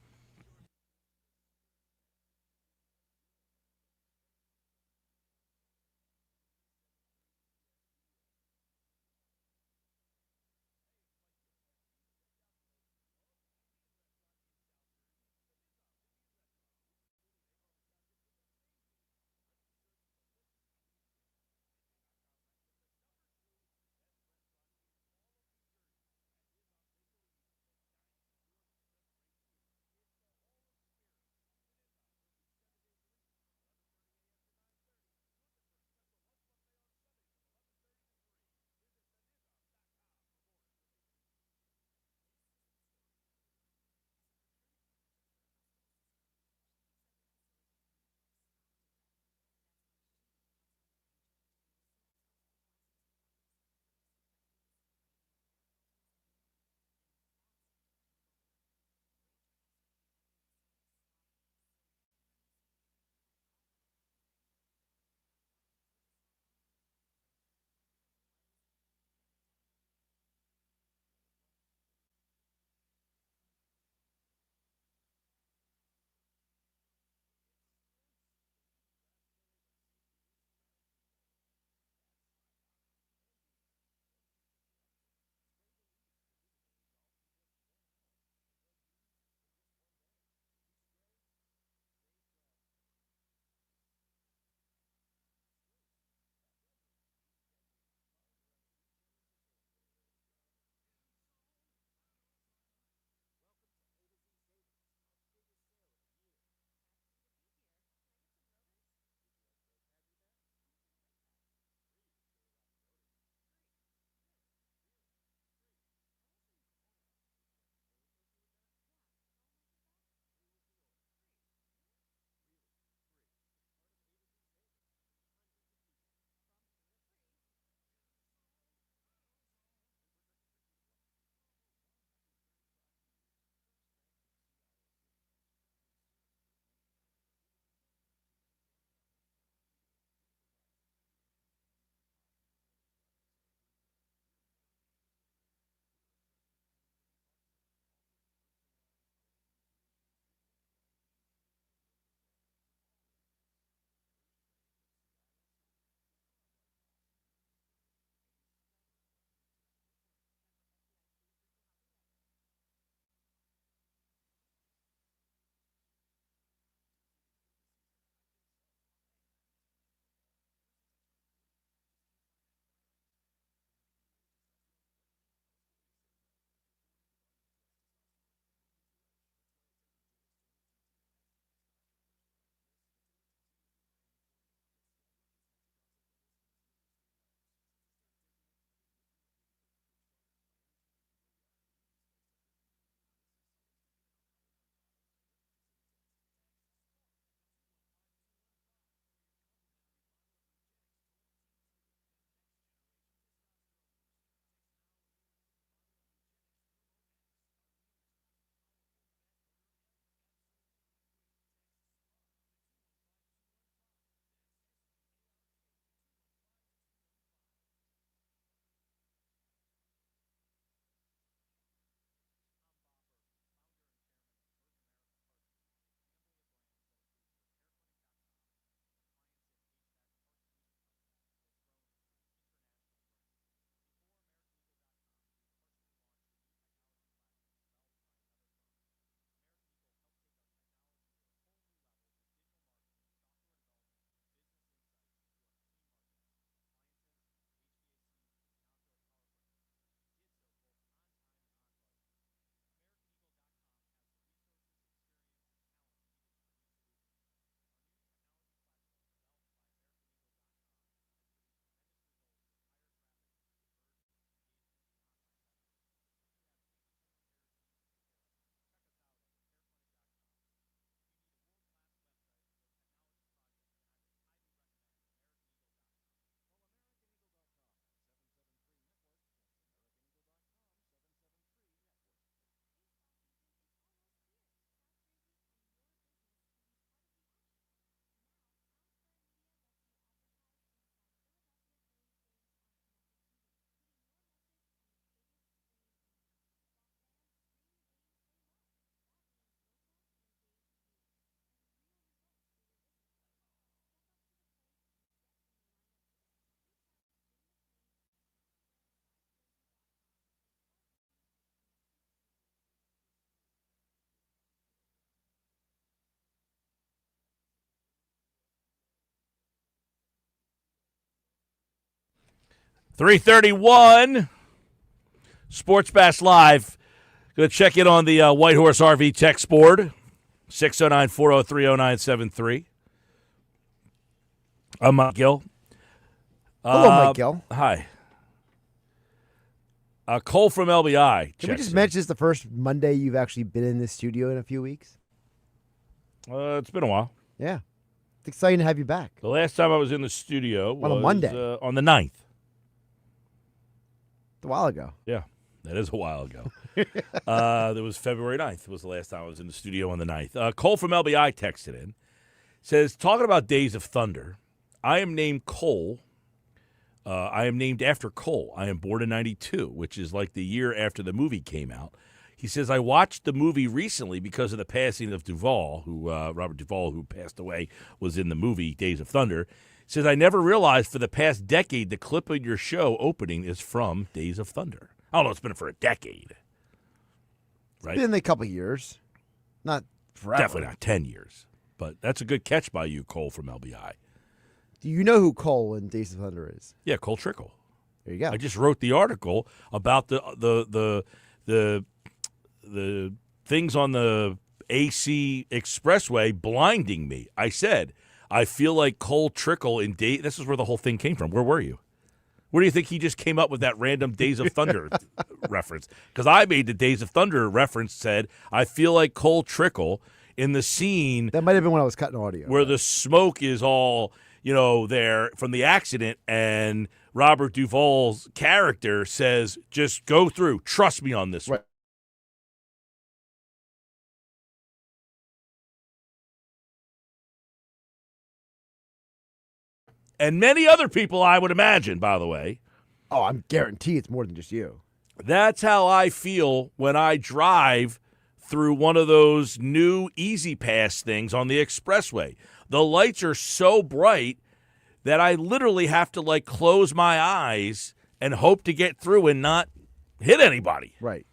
[SPEAKER 1] 3:31. Sports Bash Live. Going to check in on the White Horse RV text board. 609-403-0973. I'm Mike Gill.
[SPEAKER 2] Hello, Mike Gill.
[SPEAKER 1] Hi. Cole from LBI.
[SPEAKER 2] Can we just mention this the first Monday you've actually been in this studio in a few weeks?
[SPEAKER 1] It's been a while.
[SPEAKER 2] Yeah. It's exciting to have you back.
[SPEAKER 1] The last time I was in the studio
[SPEAKER 2] On a
[SPEAKER 1] was
[SPEAKER 2] Monday.
[SPEAKER 1] On the 9th.
[SPEAKER 2] A while ago.
[SPEAKER 1] Yeah, that is a while ago. It was February 9th was the last time I was in the studio on the 9th. Cole from LBI texted in. Says, talking about Days of Thunder, I am named Cole. I am named after Cole. I am born in 92, which is like the year after the movie came out. He says, I watched the movie recently because of the passing of Duvall, who Robert Duvall, who passed away, was in the movie Days of Thunder. He says, I never realized for the past decade the clip of your show opening is from Days of Thunder. I don't know, it's been for a decade. Right?
[SPEAKER 2] It's been a couple of years. Not forever.
[SPEAKER 1] Definitely not 10 years. But that's a good catch by you, Cole from LBI.
[SPEAKER 2] Do you know who Cole in Days of Thunder is?
[SPEAKER 1] Yeah, Cole Trickle.
[SPEAKER 2] There you go.
[SPEAKER 1] I just wrote the article about the things on the AC Expressway blinding me. I said, I feel like Cole Trickle in Day. This is where the whole thing came from. Where were you? Where do you think he just came up with that random Days of Thunder reference? Because I made the Days of Thunder reference, said, I feel like Cole Trickle in the scene.
[SPEAKER 2] That might have been when I was cutting audio.
[SPEAKER 1] Where the smoke is all, there from the accident, and Robert Duvall's character says, just go through. Trust me on this one.
[SPEAKER 2] Right.
[SPEAKER 1] And many other people, I would imagine, by the way.
[SPEAKER 2] Oh, I'm guarantee it's more than just you.
[SPEAKER 1] That's how I feel when I drive through one of those new Easy Pass things on the expressway. The lights are so bright that I literally have to, close my eyes and hope to get through and not hit anybody.
[SPEAKER 2] Right.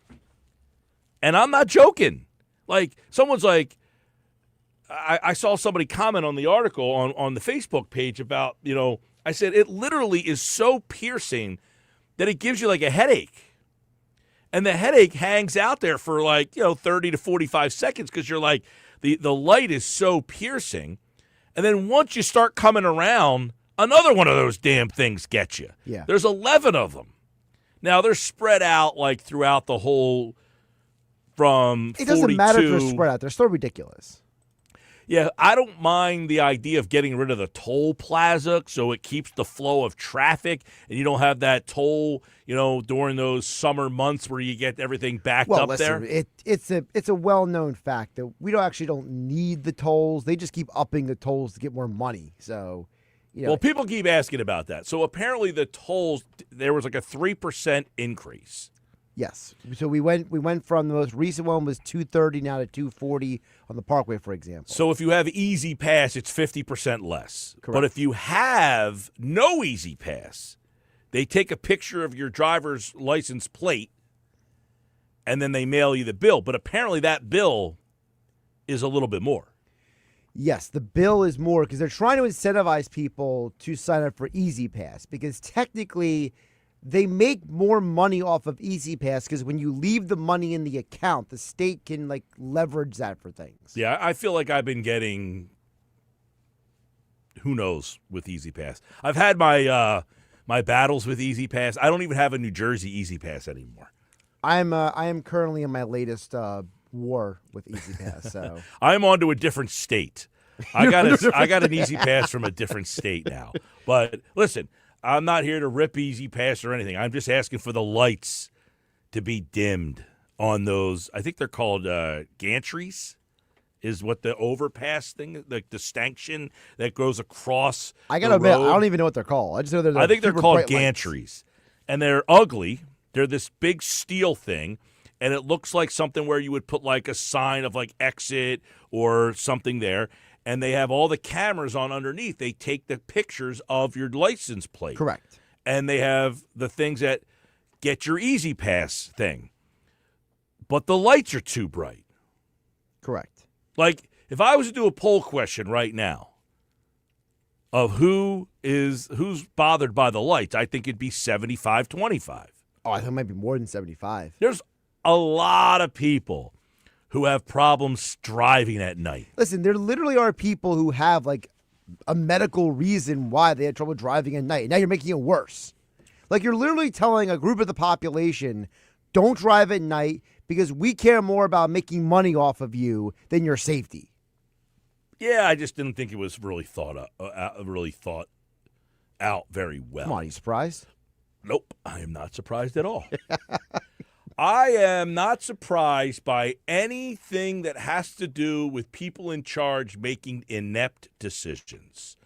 [SPEAKER 1] And I'm not joking. Someone's like, I saw somebody comment on the article on the Facebook page about, I said, it literally is so piercing that it gives you a headache. And the headache hangs out there for 30 to 45 seconds because you're the light is so piercing. And then once you start coming around, another one of those damn things gets you.
[SPEAKER 2] Yeah.
[SPEAKER 1] There's 11 of them. Now, they're spread out throughout the whole from 42.
[SPEAKER 2] It doesn't matter if they're spread out. They're still ridiculous.
[SPEAKER 1] Yeah, I don't mind the idea of getting rid of the toll plaza so it keeps the flow of traffic and you don't have that toll, during those summer months where you get everything backed up
[SPEAKER 2] listen,
[SPEAKER 1] there.
[SPEAKER 2] It's a well-known fact that we don't need the tolls. They just keep upping the tolls to get more money. So,
[SPEAKER 1] Well, people keep asking about that. So apparently the tolls, there was a 3% increase.
[SPEAKER 2] Yes. So we went from the most recent one was $2.30 now to $2.40 on the Parkway, for example.
[SPEAKER 1] So if you have Easy Pass, it's 50% less.
[SPEAKER 2] Correct.
[SPEAKER 1] But if you have no Easy Pass, they take a picture of your driver's license plate and then they mail you the bill. But apparently that bill is a little bit more.
[SPEAKER 2] Yes, the bill is more because they're trying to incentivize people to sign up for Easy Pass because technically they make more money off of Easy Pass because when you leave the money in the account, the state can leverage that for things.
[SPEAKER 1] Yeah, I feel like I've been getting, who knows, with Easy Pass. I've had my my battles with Easy Pass. I don't even have a New Jersey Easy Pass anymore.
[SPEAKER 2] I am currently in my latest war with Easy Pass. So
[SPEAKER 1] I'm on to a different state. I got an Easy Pass from a different state now. But listen, I'm not here to rip Easy Pass or anything. I'm just asking for the lights to be dimmed on those. I think they're called gantries, is what the overpass thing, the stanchion that goes across.
[SPEAKER 2] I gotta admit, I don't even know what they're called. I just know
[SPEAKER 1] I think they're called gantries,
[SPEAKER 2] lights.
[SPEAKER 1] And they're ugly. They're this big steel thing, and it looks like something where you would put a sign of exit or something there. And they have all the cameras on underneath. They take the pictures of your license plate.
[SPEAKER 2] Correct.
[SPEAKER 1] And they have the things that get your Easy Pass thing. But the lights are too bright.
[SPEAKER 2] Correct.
[SPEAKER 1] If I was to do a poll question right now, of who's bothered by the lights, I think it'd be 75-25.
[SPEAKER 2] Oh, I think it might be more than 75.
[SPEAKER 1] There's a lot of people who have problems driving at night.
[SPEAKER 2] Listen, there literally are people who have like a medical reason why they had trouble driving at night. Now you're making it worse. Like you're literally telling a group of the population, don't drive at night because we care more about making money off of you than your safety.
[SPEAKER 1] Yeah, I just didn't think it was really thought out very well.
[SPEAKER 2] Come on, you surprised?
[SPEAKER 1] Nope, I am not surprised at all. I am not surprised by anything that has to do with people in charge making inept decisions.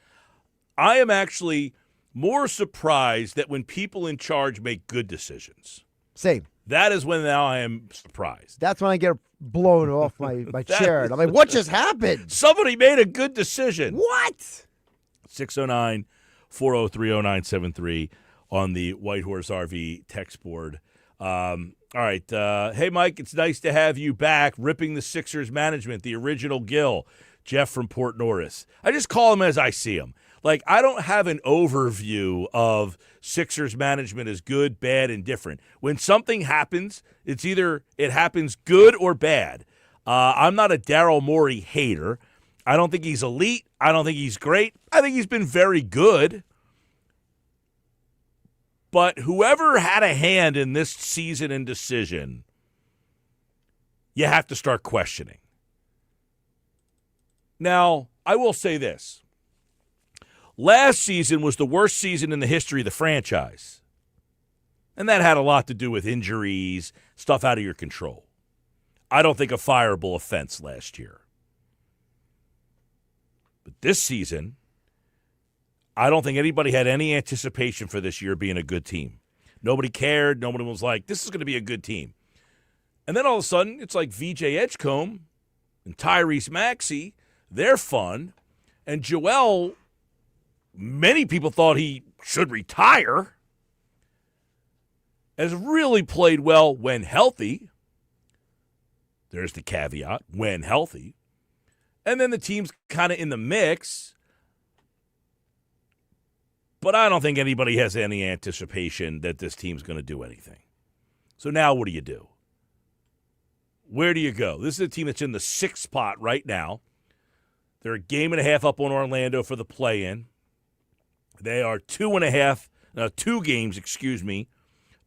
[SPEAKER 1] I am actually more surprised that when people in charge make good decisions.
[SPEAKER 2] Same.
[SPEAKER 1] That is when now I am surprised.
[SPEAKER 2] That's when I get blown off my chair. And I'm like, what just happened?
[SPEAKER 1] Somebody made a good decision.
[SPEAKER 2] What?
[SPEAKER 1] 609-403-0973 on the White Horse RV text board. All right. Hey, Mike, it's nice to have you back. Ripping the Sixers management, the original Gil, Jeff from Port Norris. I just call him as I see him. Like, I don't have an overview of Sixers management as good, bad, and different. When something happens, it's either it happens good or bad. I'm not a Daryl Morey hater. I don't think he's elite. I don't think he's great. I think he's been very good. But whoever had a hand in this season and decision, you have to start questioning. Now, I will say this. Last season was the worst season in the history of the franchise. And that had a lot to do with injuries, stuff out of your control. I don't think a fireable offense last year. But this season, I don't think anybody had any anticipation for this year being a good team. Nobody cared. Nobody was like, this is going to be a good team. And then all of a sudden, it's like VJ Edgecombe and Tyrese Maxey. They're fun. And Joel, many people thought he should retire, has really played well when healthy. There's the caveat, when healthy. And then the team's kind of in the mix. But I don't think anybody has any anticipation that this team's going to do anything. So now what do you do? Where do you go? This is a team that's in the sixth spot right now. They're a game and a half up on Orlando for the play-in. They are 2 games,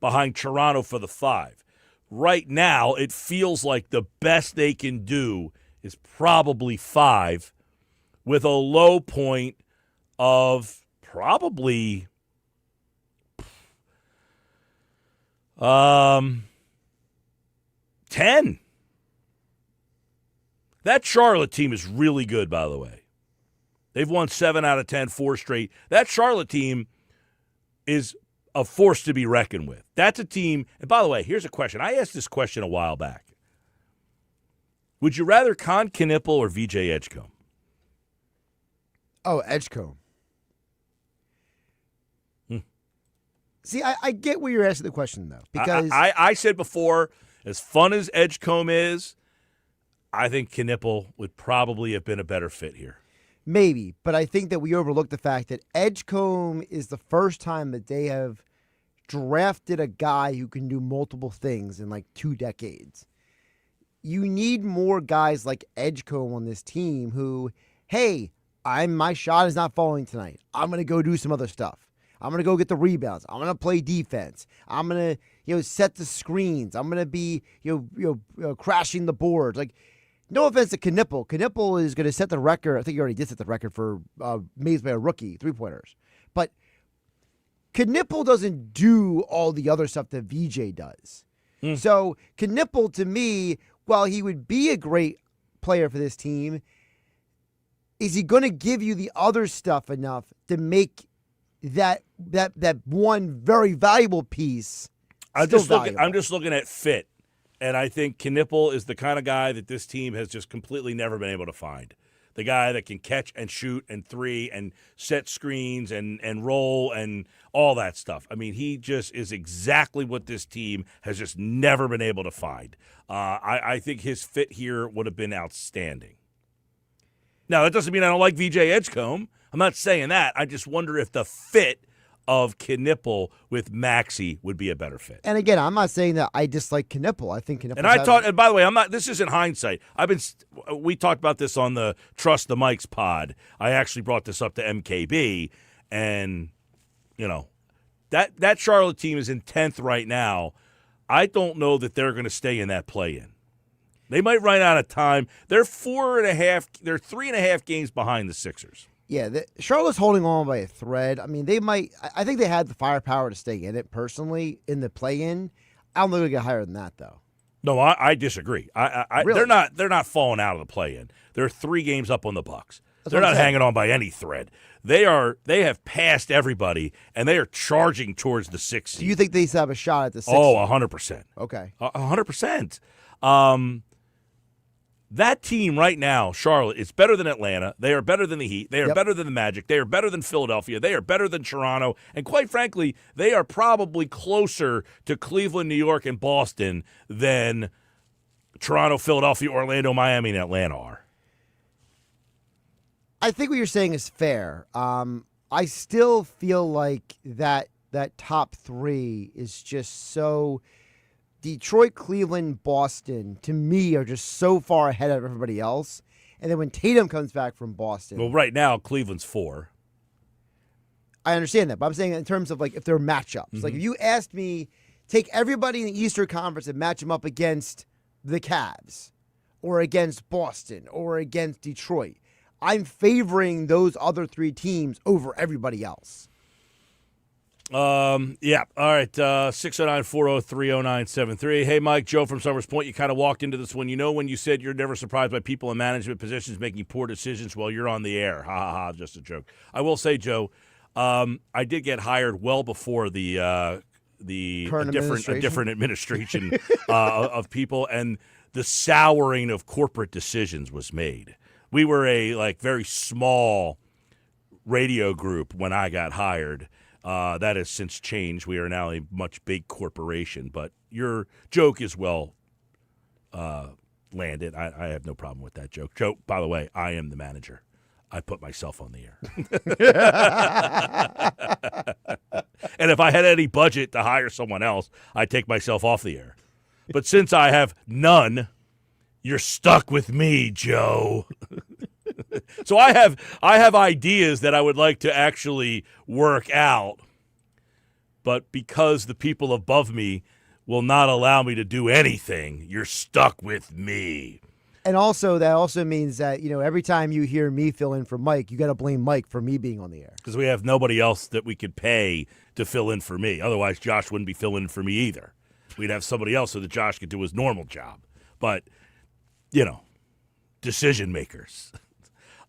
[SPEAKER 1] behind Toronto for the 5. Right now, it feels like the best they can do is probably 5 with a low point of probably 10. That Charlotte team is really good, by the way. They've won 7 out of 10, 4 straight. That Charlotte team is a force to be reckoned with. That's a team. And by the way, here's a question. I asked this question a while back. Would you rather Con Knipple or VJ Edgecombe?
[SPEAKER 2] Oh, Edgecombe. See, I get where you're asking the question, though. Because
[SPEAKER 1] I said before, as fun as Edgecombe is, I think Knipple would probably have been a better fit here.
[SPEAKER 2] Maybe, but I think that we overlook the fact that Edgecombe is the first time that they have drafted a guy who can do multiple things in like 2 decades. You need more guys like Edgecombe on this team who, hey, my shot is not falling tonight. I'm going to go do some other stuff. I'm going to go get the rebounds. I'm going to play defense. I'm going to, set the screens. I'm going to be, crashing the boards. Like, no offense to Knipple. Knipple is going to set the record. I think he already did set the record for made by a rookie, 3-pointers. But Knipple doesn't do all the other stuff that VJ does. So Knipple, to me, while he would be a great player for this team, is he going to give you the other stuff enough to make that one very valuable piece
[SPEAKER 1] I'm just looking at fit. And I think Knipple is the kind of guy that this team has just completely never been able to find. The guy that can catch and shoot and three and set screens and roll and all that stuff. I mean, he just is exactly what this team has just never been able to find. I think his fit here would have been outstanding. Now, that doesn't mean I don't like VJ Edgecombe. I'm not saying that. I just wonder if the fit of Knipple with Maxey would be a better fit.
[SPEAKER 2] And again, I'm not saying that I dislike Knipple. I think Knipple.
[SPEAKER 1] And by the way, I'm not. This isn't hindsight. We talked about this on the Trust the Mics pod. I actually brought this up to MKB, and that Charlotte team is in 10th right now. I don't know that they're going to stay in that play-in. They might run out of time. They're 3.5 games behind the Sixers.
[SPEAKER 2] Yeah, Charlotte's holding on by a thread. I mean, they might. I think they had the firepower to stay in it personally in the play-in. I don't think they get higher than that though.
[SPEAKER 1] No, I disagree.
[SPEAKER 2] Really?
[SPEAKER 1] They're not falling out of the play-in. They're 3 games up on the Bucks. They're not hanging on by any thread. They have passed everybody, and they are charging towards the 6th seed.
[SPEAKER 2] Do you think they still have a shot at the 6th?
[SPEAKER 1] Oh, 100%.
[SPEAKER 2] Okay.
[SPEAKER 1] 100%. That team right now, Charlotte, is better than Atlanta. They are better than the Heat. They are better than the Magic. They are better than Philadelphia. They are better than Toronto. And quite frankly, they are probably closer to Cleveland, New York, and Boston than Toronto, Philadelphia, Orlando, Miami, and Atlanta are.
[SPEAKER 2] I think what you're saying is fair. I still feel like that top 3 is just so. Detroit, Cleveland, Boston, to me, are just so far ahead of everybody else. And then when Tatum comes back from Boston.
[SPEAKER 1] Well, right now, Cleveland's 4.
[SPEAKER 2] I understand that, but I'm saying in terms of like if they're matchups.
[SPEAKER 1] Mm-hmm.
[SPEAKER 2] Like if you asked me, take everybody in the Eastern Conference and match them up against the Cavs or against Boston or against Detroit, I'm favoring those other 3 teams over everybody else.
[SPEAKER 1] Yeah. All right. 609-403-0973. Hey, Mike, Joe from Summers Point. You kind of walked into this one. When you said you're never surprised by people in management positions making poor decisions while you're on the air. Ha ha ha. Just a joke. I will say, Joe, I did get hired well before a different administration of people, and the souring of corporate decisions was made. We were a very small radio group when I got hired. That has since changed. We are now a much big corporation, but your joke is well landed. I have no problem with that joke. Joke, by the way, I am the manager. I put myself on the air. And if I had any budget to hire someone else, I'd take myself off the air. But since I have none, you're stuck with me, Joe. So I have ideas that I would like to actually work out, but because the people above me will not allow me to do anything, you're stuck with me.
[SPEAKER 2] And also, that also means that, every time you hear me fill in for Mike, you got to blame Mike for me being on the air.
[SPEAKER 1] Because we have nobody else that we could pay to fill in for me. Otherwise, Josh wouldn't be filling in for me either. We'd have somebody else so that Josh could do his normal job. But, decision makers.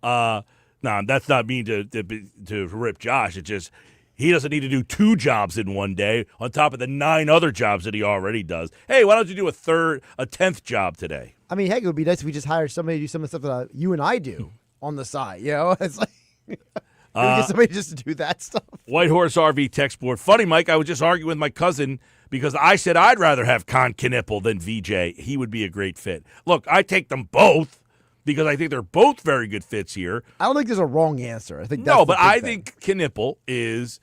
[SPEAKER 1] No, that's not mean to rip Josh. It's just he doesn't need to do 2 jobs in one day on top of the 9 other jobs that he already does. Hey, why don't you do a 10th job today?
[SPEAKER 2] I mean, heck, it would be nice if we just hired somebody to do some of the stuff that you and I do on the side. It's like get somebody just to do that stuff.
[SPEAKER 1] White Horse RV text board. Funny, Mike, I was just arguing with my cousin because I said I'd rather have Con Knipple than VJ. He would be a great fit. Look, I take them both, because I think they're both very good fits here.
[SPEAKER 2] I don't think there's a wrong answer. I think
[SPEAKER 1] think Knipple is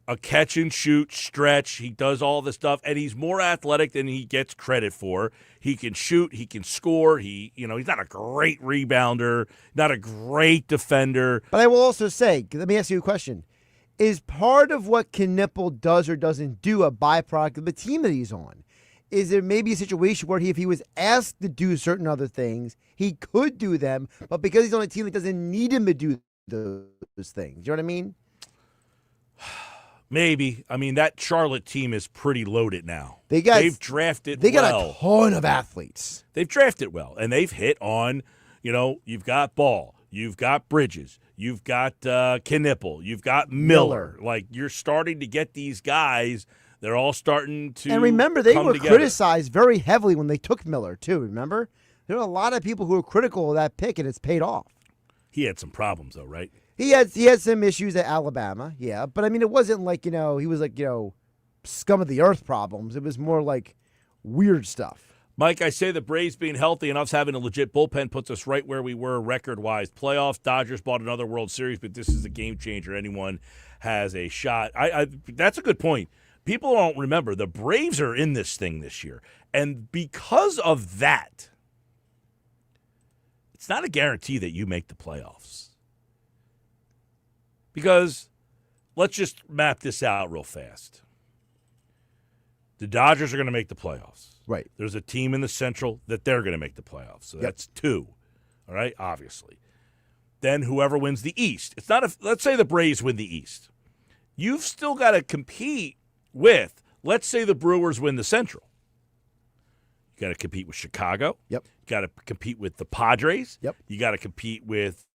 [SPEAKER 1] a catch-and-shoot stretch. He does all the stuff, and he's more athletic than he gets credit for. He can shoot. He can score. He's not a great rebounder, not a great defender.
[SPEAKER 2] But I will also say, let me ask you a question. Is part of what Knipple does or doesn't do a byproduct of the team that he's on? Is there maybe a situation where if he was asked to do certain other things, he could do them, but because he's on a team that doesn't need him to do those things? You know what I mean?
[SPEAKER 1] Maybe. I mean, that Charlotte team is pretty loaded now.
[SPEAKER 2] They've
[SPEAKER 1] drafted
[SPEAKER 2] They got
[SPEAKER 1] well.
[SPEAKER 2] a ton of athletes.
[SPEAKER 1] They've drafted well, and they've hit on, you've got Ball, you've got Bridges, you've got Knipple, you've got Miller. Like, you're starting to get these guys. They're all starting to
[SPEAKER 2] And remember, they were
[SPEAKER 1] together.
[SPEAKER 2] criticized very heavily when they took Miller, too, remember? There were a lot of people who were critical of that pick, and it's paid off.
[SPEAKER 1] He had some problems, though, right?
[SPEAKER 2] He had some issues at Alabama, yeah. But, I mean, it wasn't like, he was like, scum of the earth problems. It was more like weird stuff.
[SPEAKER 1] Mike, I say the Braves being healthy and us having a legit bullpen puts us right where we were record-wise. Playoffs, Dodgers bought another World Series, but this is a game changer. Anyone has a shot. That's a good point. People don't remember the Braves are in this thing this year. And because of that, it's not a guarantee that you make the playoffs. Because let's just map this out real fast. The Dodgers are going to make the playoffs.
[SPEAKER 2] Right.
[SPEAKER 1] There's a team in the Central that they're going to make the playoffs. So that's 2. All right, obviously. Then whoever wins the East. It's not let's say the Braves win the East. You've still got to compete with, let's say the Brewers win the Central. You got to compete with Chicago.
[SPEAKER 2] Yep.
[SPEAKER 1] You got to compete with the Padres.
[SPEAKER 2] Yep.
[SPEAKER 1] You got to compete with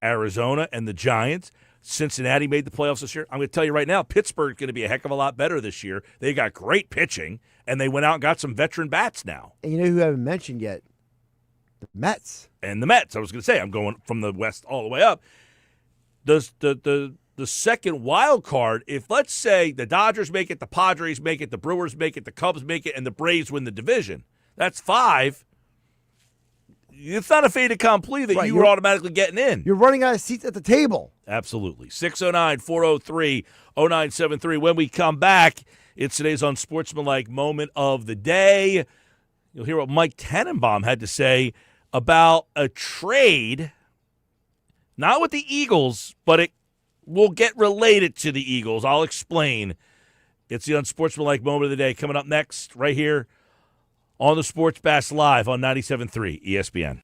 [SPEAKER 1] Arizona and the Giants. Cincinnati made the playoffs this year. I'm going to tell you right now, Pittsburgh's going to be a heck of a lot better this year. They got great pitching, and they went out and got some veteran bats now.
[SPEAKER 2] And you know who I haven't mentioned yet? The Mets.
[SPEAKER 1] And the Mets. I was going to say, I'm going from the West all the way up. Does the second wild card, if let's say the Dodgers make it, the Padres make it, the Brewers make it, the Cubs make it, and the Braves win the division, that's 5. It's not a fait accompli that you were automatically getting in.
[SPEAKER 2] You're running out of seats at the table.
[SPEAKER 1] Absolutely. 609-403-0973. When we come back, it's today's Unsportsmanlike Moment of the Day. You'll hear what Mike Tannenbaum had to say about a trade, not with the Eagles, but it will get related to the Eagles. I'll explain. It's the Unsportsmanlike Moment of the Day coming up next right here on the Sports Bash Live on 97.3 ESPN.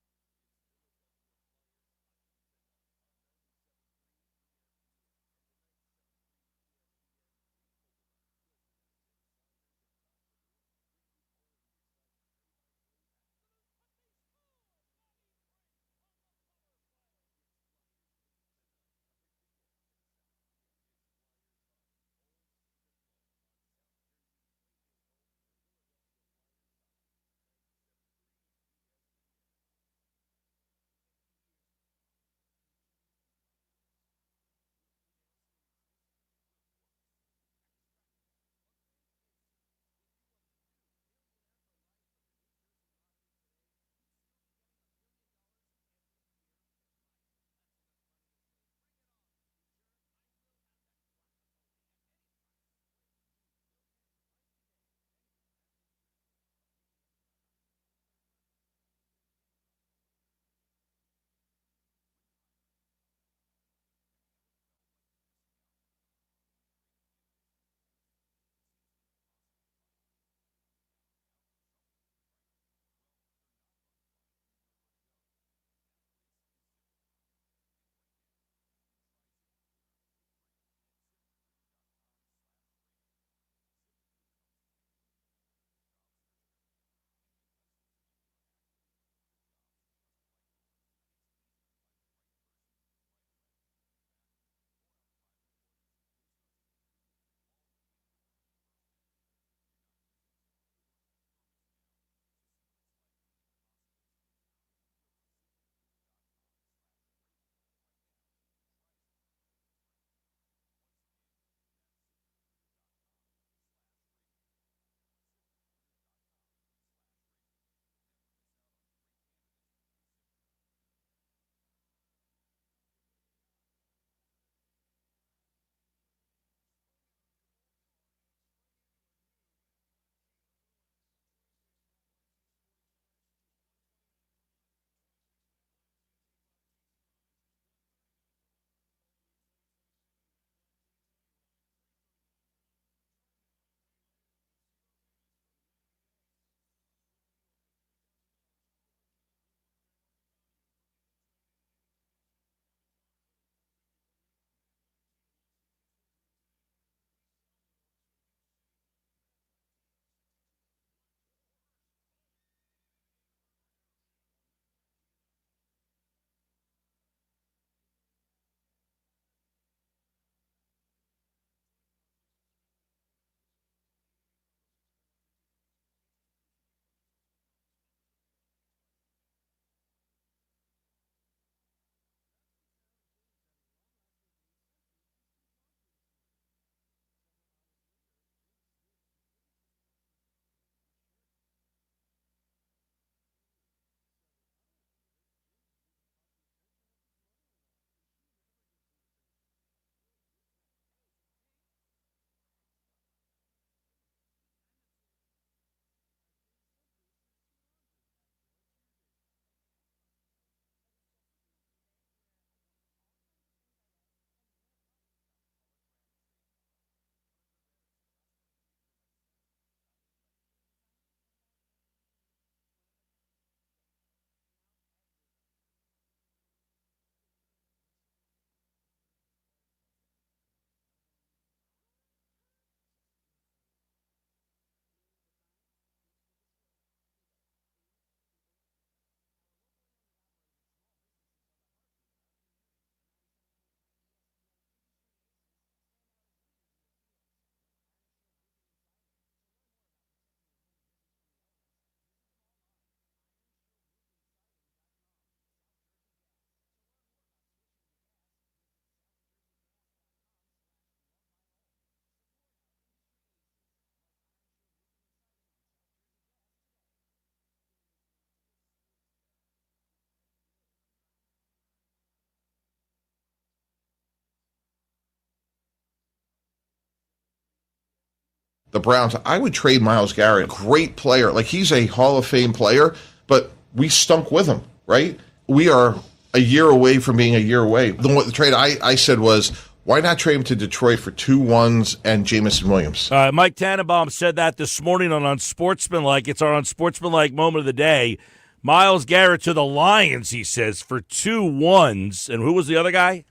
[SPEAKER 7] the Browns, I would trade Myles Garrett. Great player. Like, he's a Hall of Fame player, but we stunk with him, right? We are a year away from being a year away. The trade I said was, why not trade him to Detroit for 2-1s and Jamison Williams?
[SPEAKER 1] Mike Tannenbaum said that this morning on Unsportsmanlike. It's our Unsportsmanlike moment of the day. Myles Garrett to the Lions, he says, for 2-1s. And who was the other guy?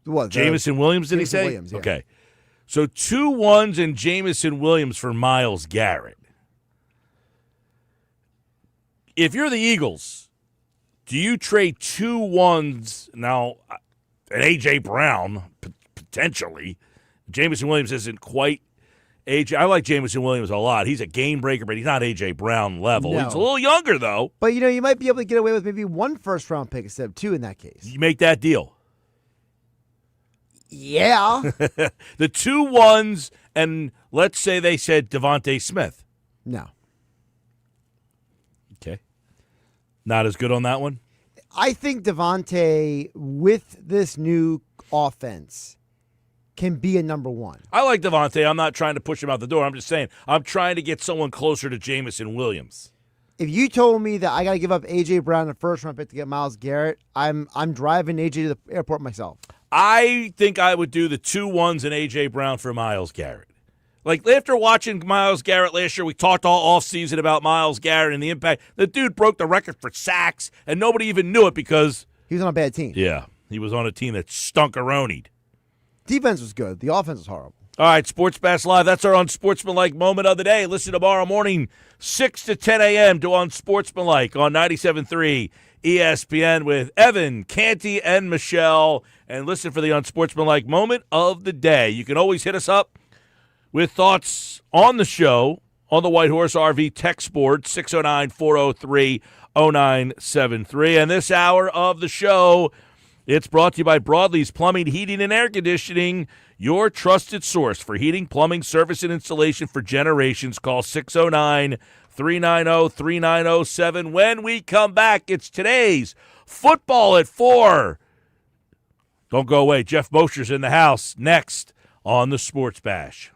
[SPEAKER 2] What?
[SPEAKER 1] Jamison Williams, did he say?
[SPEAKER 2] Williams, yeah.
[SPEAKER 1] Okay. So 2-1s and Jamison Williams for Myles Garrett. If you're the Eagles, do you trade 2-1s now? And A.J. Brown, potentially. Jamison Williams isn't quite A.J. I like Jamison Williams a lot. He's a game breaker, but he's not A.J. Brown level.
[SPEAKER 2] No.
[SPEAKER 1] He's a little younger, though.
[SPEAKER 2] But, you might be able to get away with maybe 1 first-round pick instead of 2 in that case.
[SPEAKER 1] You make that deal.
[SPEAKER 2] Yeah.
[SPEAKER 1] The 2-1s, and let's say they said Devontae Smith.
[SPEAKER 2] No.
[SPEAKER 1] Okay. Not as good on that one?
[SPEAKER 2] I think Devontae, with this new offense, can be a number 1.
[SPEAKER 1] I like Devontae. I'm not trying to push him out the door. I'm just saying I'm trying to get someone closer to Jamison Williams.
[SPEAKER 2] If you told me that I got to give up A.J. Brown a first-round pick to get Myles Garrett, I'm driving A.J. to the airport myself.
[SPEAKER 1] I think I would do the 2-1s and A.J. Brown for Myles Garrett. Like, after watching Myles Garrett last year, we talked all offseason about Myles Garrett and the impact. The dude broke the record for sacks, and nobody even knew it because
[SPEAKER 2] He was on a bad team.
[SPEAKER 1] yeah, he was on a team that stunk-a-ronied.
[SPEAKER 2] Defense was good. The offense was horrible.
[SPEAKER 1] All right, Sports Bash Live. That's our Unsportsmanlike moment of the day. Listen tomorrow morning, 6 to 10 a.m. to Unsportsmanlike on 97.3 ESPN with Evan, Canty, and Michelle. And listen for the Unsportsmanlike moment of the day. You can always hit us up with thoughts on the show on the White Horse RV text board, 609-403-0973. And this hour of the show, it's brought to you by Broadlee's Plumbing, Heating, and Air Conditioning, your trusted source for heating, plumbing, service, and installation for generations. Call 609-390-3907. When we come back, it's today's Football at 4. Don't go away. Geoff Mosher's in the house next on the Sports Bash.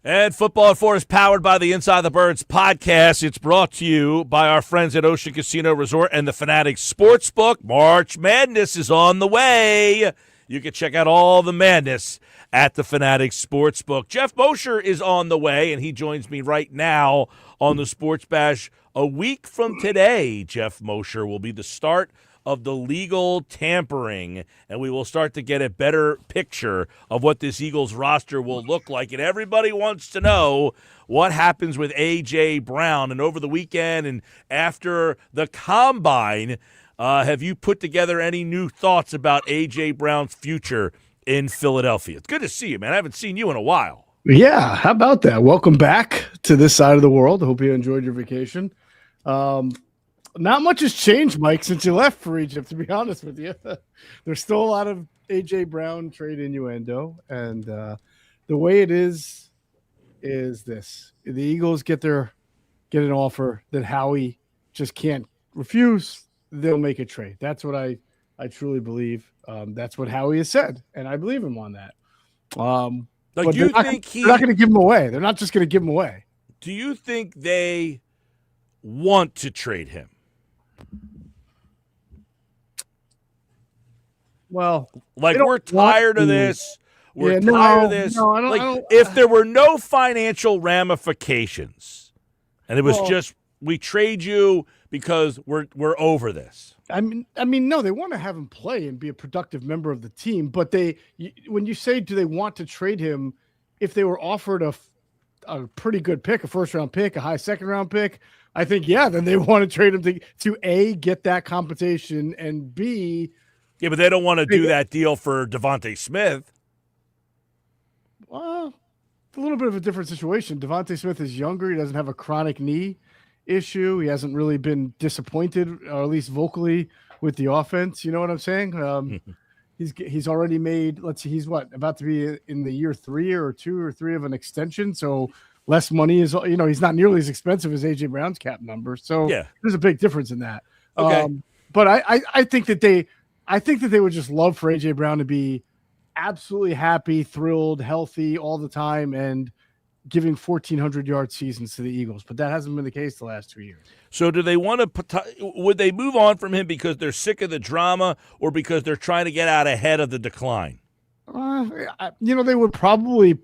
[SPEAKER 1] And Football at 4 is powered by the Inside the Birds podcast. It's brought to you by our friends at Ocean Casino Resort and the Fanatics Sportsbook. March Madness is on the way. You can check out all the madness at the Fanatics Sportsbook. Geoff Mosher is on the way, and he joins me right now on the Sports Bash. A week from today, Geoff Mosher will be the start of the legal tampering, and we will start to get a better picture of what this Eagles roster will look like. And everybody wants to know what happens with A.J. Brown. And over the weekend and after the Combine, have you put together any new thoughts about A.J. Brown's future in Philadelphia? It's good to see you, man. I haven't seen you in a while.
[SPEAKER 8] Yeah, how about that? Welcome back to this side of the world. I hope you enjoyed your vacation. Not much has changed, Mike, since you left for Egypt, to be honest with you. There's still a lot of A.J. Brown trade innuendo, and the way it is this. The Eagles get an offer that Howie just can't refuse. They'll make a trade. That's what I truly believe. That's what Howie has said, and I believe him on that. But
[SPEAKER 1] you
[SPEAKER 8] they're not going to give him away. They're not just going to give him away.
[SPEAKER 1] Do you think they want to trade him?
[SPEAKER 8] Well,
[SPEAKER 1] like, we're tired of this. We're tired of this.
[SPEAKER 8] No, I
[SPEAKER 1] like,
[SPEAKER 8] don't,
[SPEAKER 1] if there were no financial ramifications, and it was just we trade you because we're over this.
[SPEAKER 8] I mean, no, they want to have him play and be a productive member of the team. But when you say, do they want to trade him, if they were offered a pretty good pick, a first-round pick, a high second-round pick, I think, yeah, then they want to trade him to A, get that compensation, and B.
[SPEAKER 1] Yeah, but they don't want to do that deal for Devontae Smith.
[SPEAKER 8] Well, it's a little bit of a different situation. Devontae Smith is younger. He doesn't have a chronic knee issue. He hasn't really been disappointed, or at least vocally, with the offense. You know what I'm saying? He's already made, let's see, he's about to be in the year 3 or 2 or 3 of an extension. So less money is, he's not nearly as expensive as A.J. Brown's cap number. So there's a big difference in that.
[SPEAKER 1] Okay.
[SPEAKER 8] But I think that they would just love for A.J. Brown to be absolutely happy, thrilled, healthy all the time, and giving 1,400-yard seasons to the Eagles. But that hasn't been the case the last 2 years.
[SPEAKER 1] So do they want to – would they move on from him because they're sick of the drama or because they're trying to get out ahead of the decline?
[SPEAKER 8] They would probably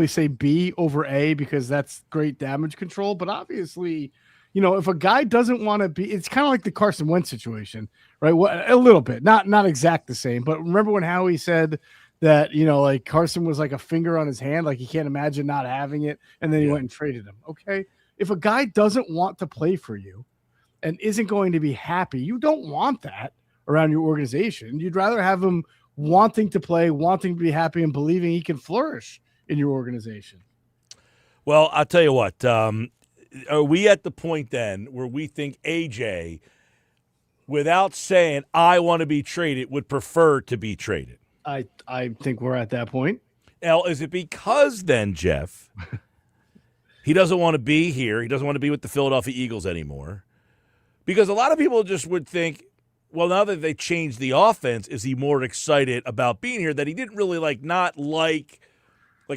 [SPEAKER 8] say B over A because that's great damage control. But obviously – if a guy doesn't want to be, it's kind of like the Carson Wentz situation, right? Well, a little bit, not exact the same, but remember when Howie said that, like Carson was like a finger on his hand, like he can't imagine not having it. And then he went and traded him. Okay. If a guy doesn't want to play for you and isn't going to be happy, you don't want that around your organization. You'd rather have him wanting to play, wanting to be happy, and believing he can flourish in your organization.
[SPEAKER 1] Well, I'll tell you what, are we at the point then where we think AJ, without saying I want to be traded, would prefer to be traded?
[SPEAKER 8] I think we're at that point.
[SPEAKER 1] Now, is it because then, Geoff, he doesn't want to be here, he doesn't want to be with the Philadelphia Eagles anymore? Because a lot of people just would think, well, now that they changed the offense, is he more excited about being here, that he didn't really like,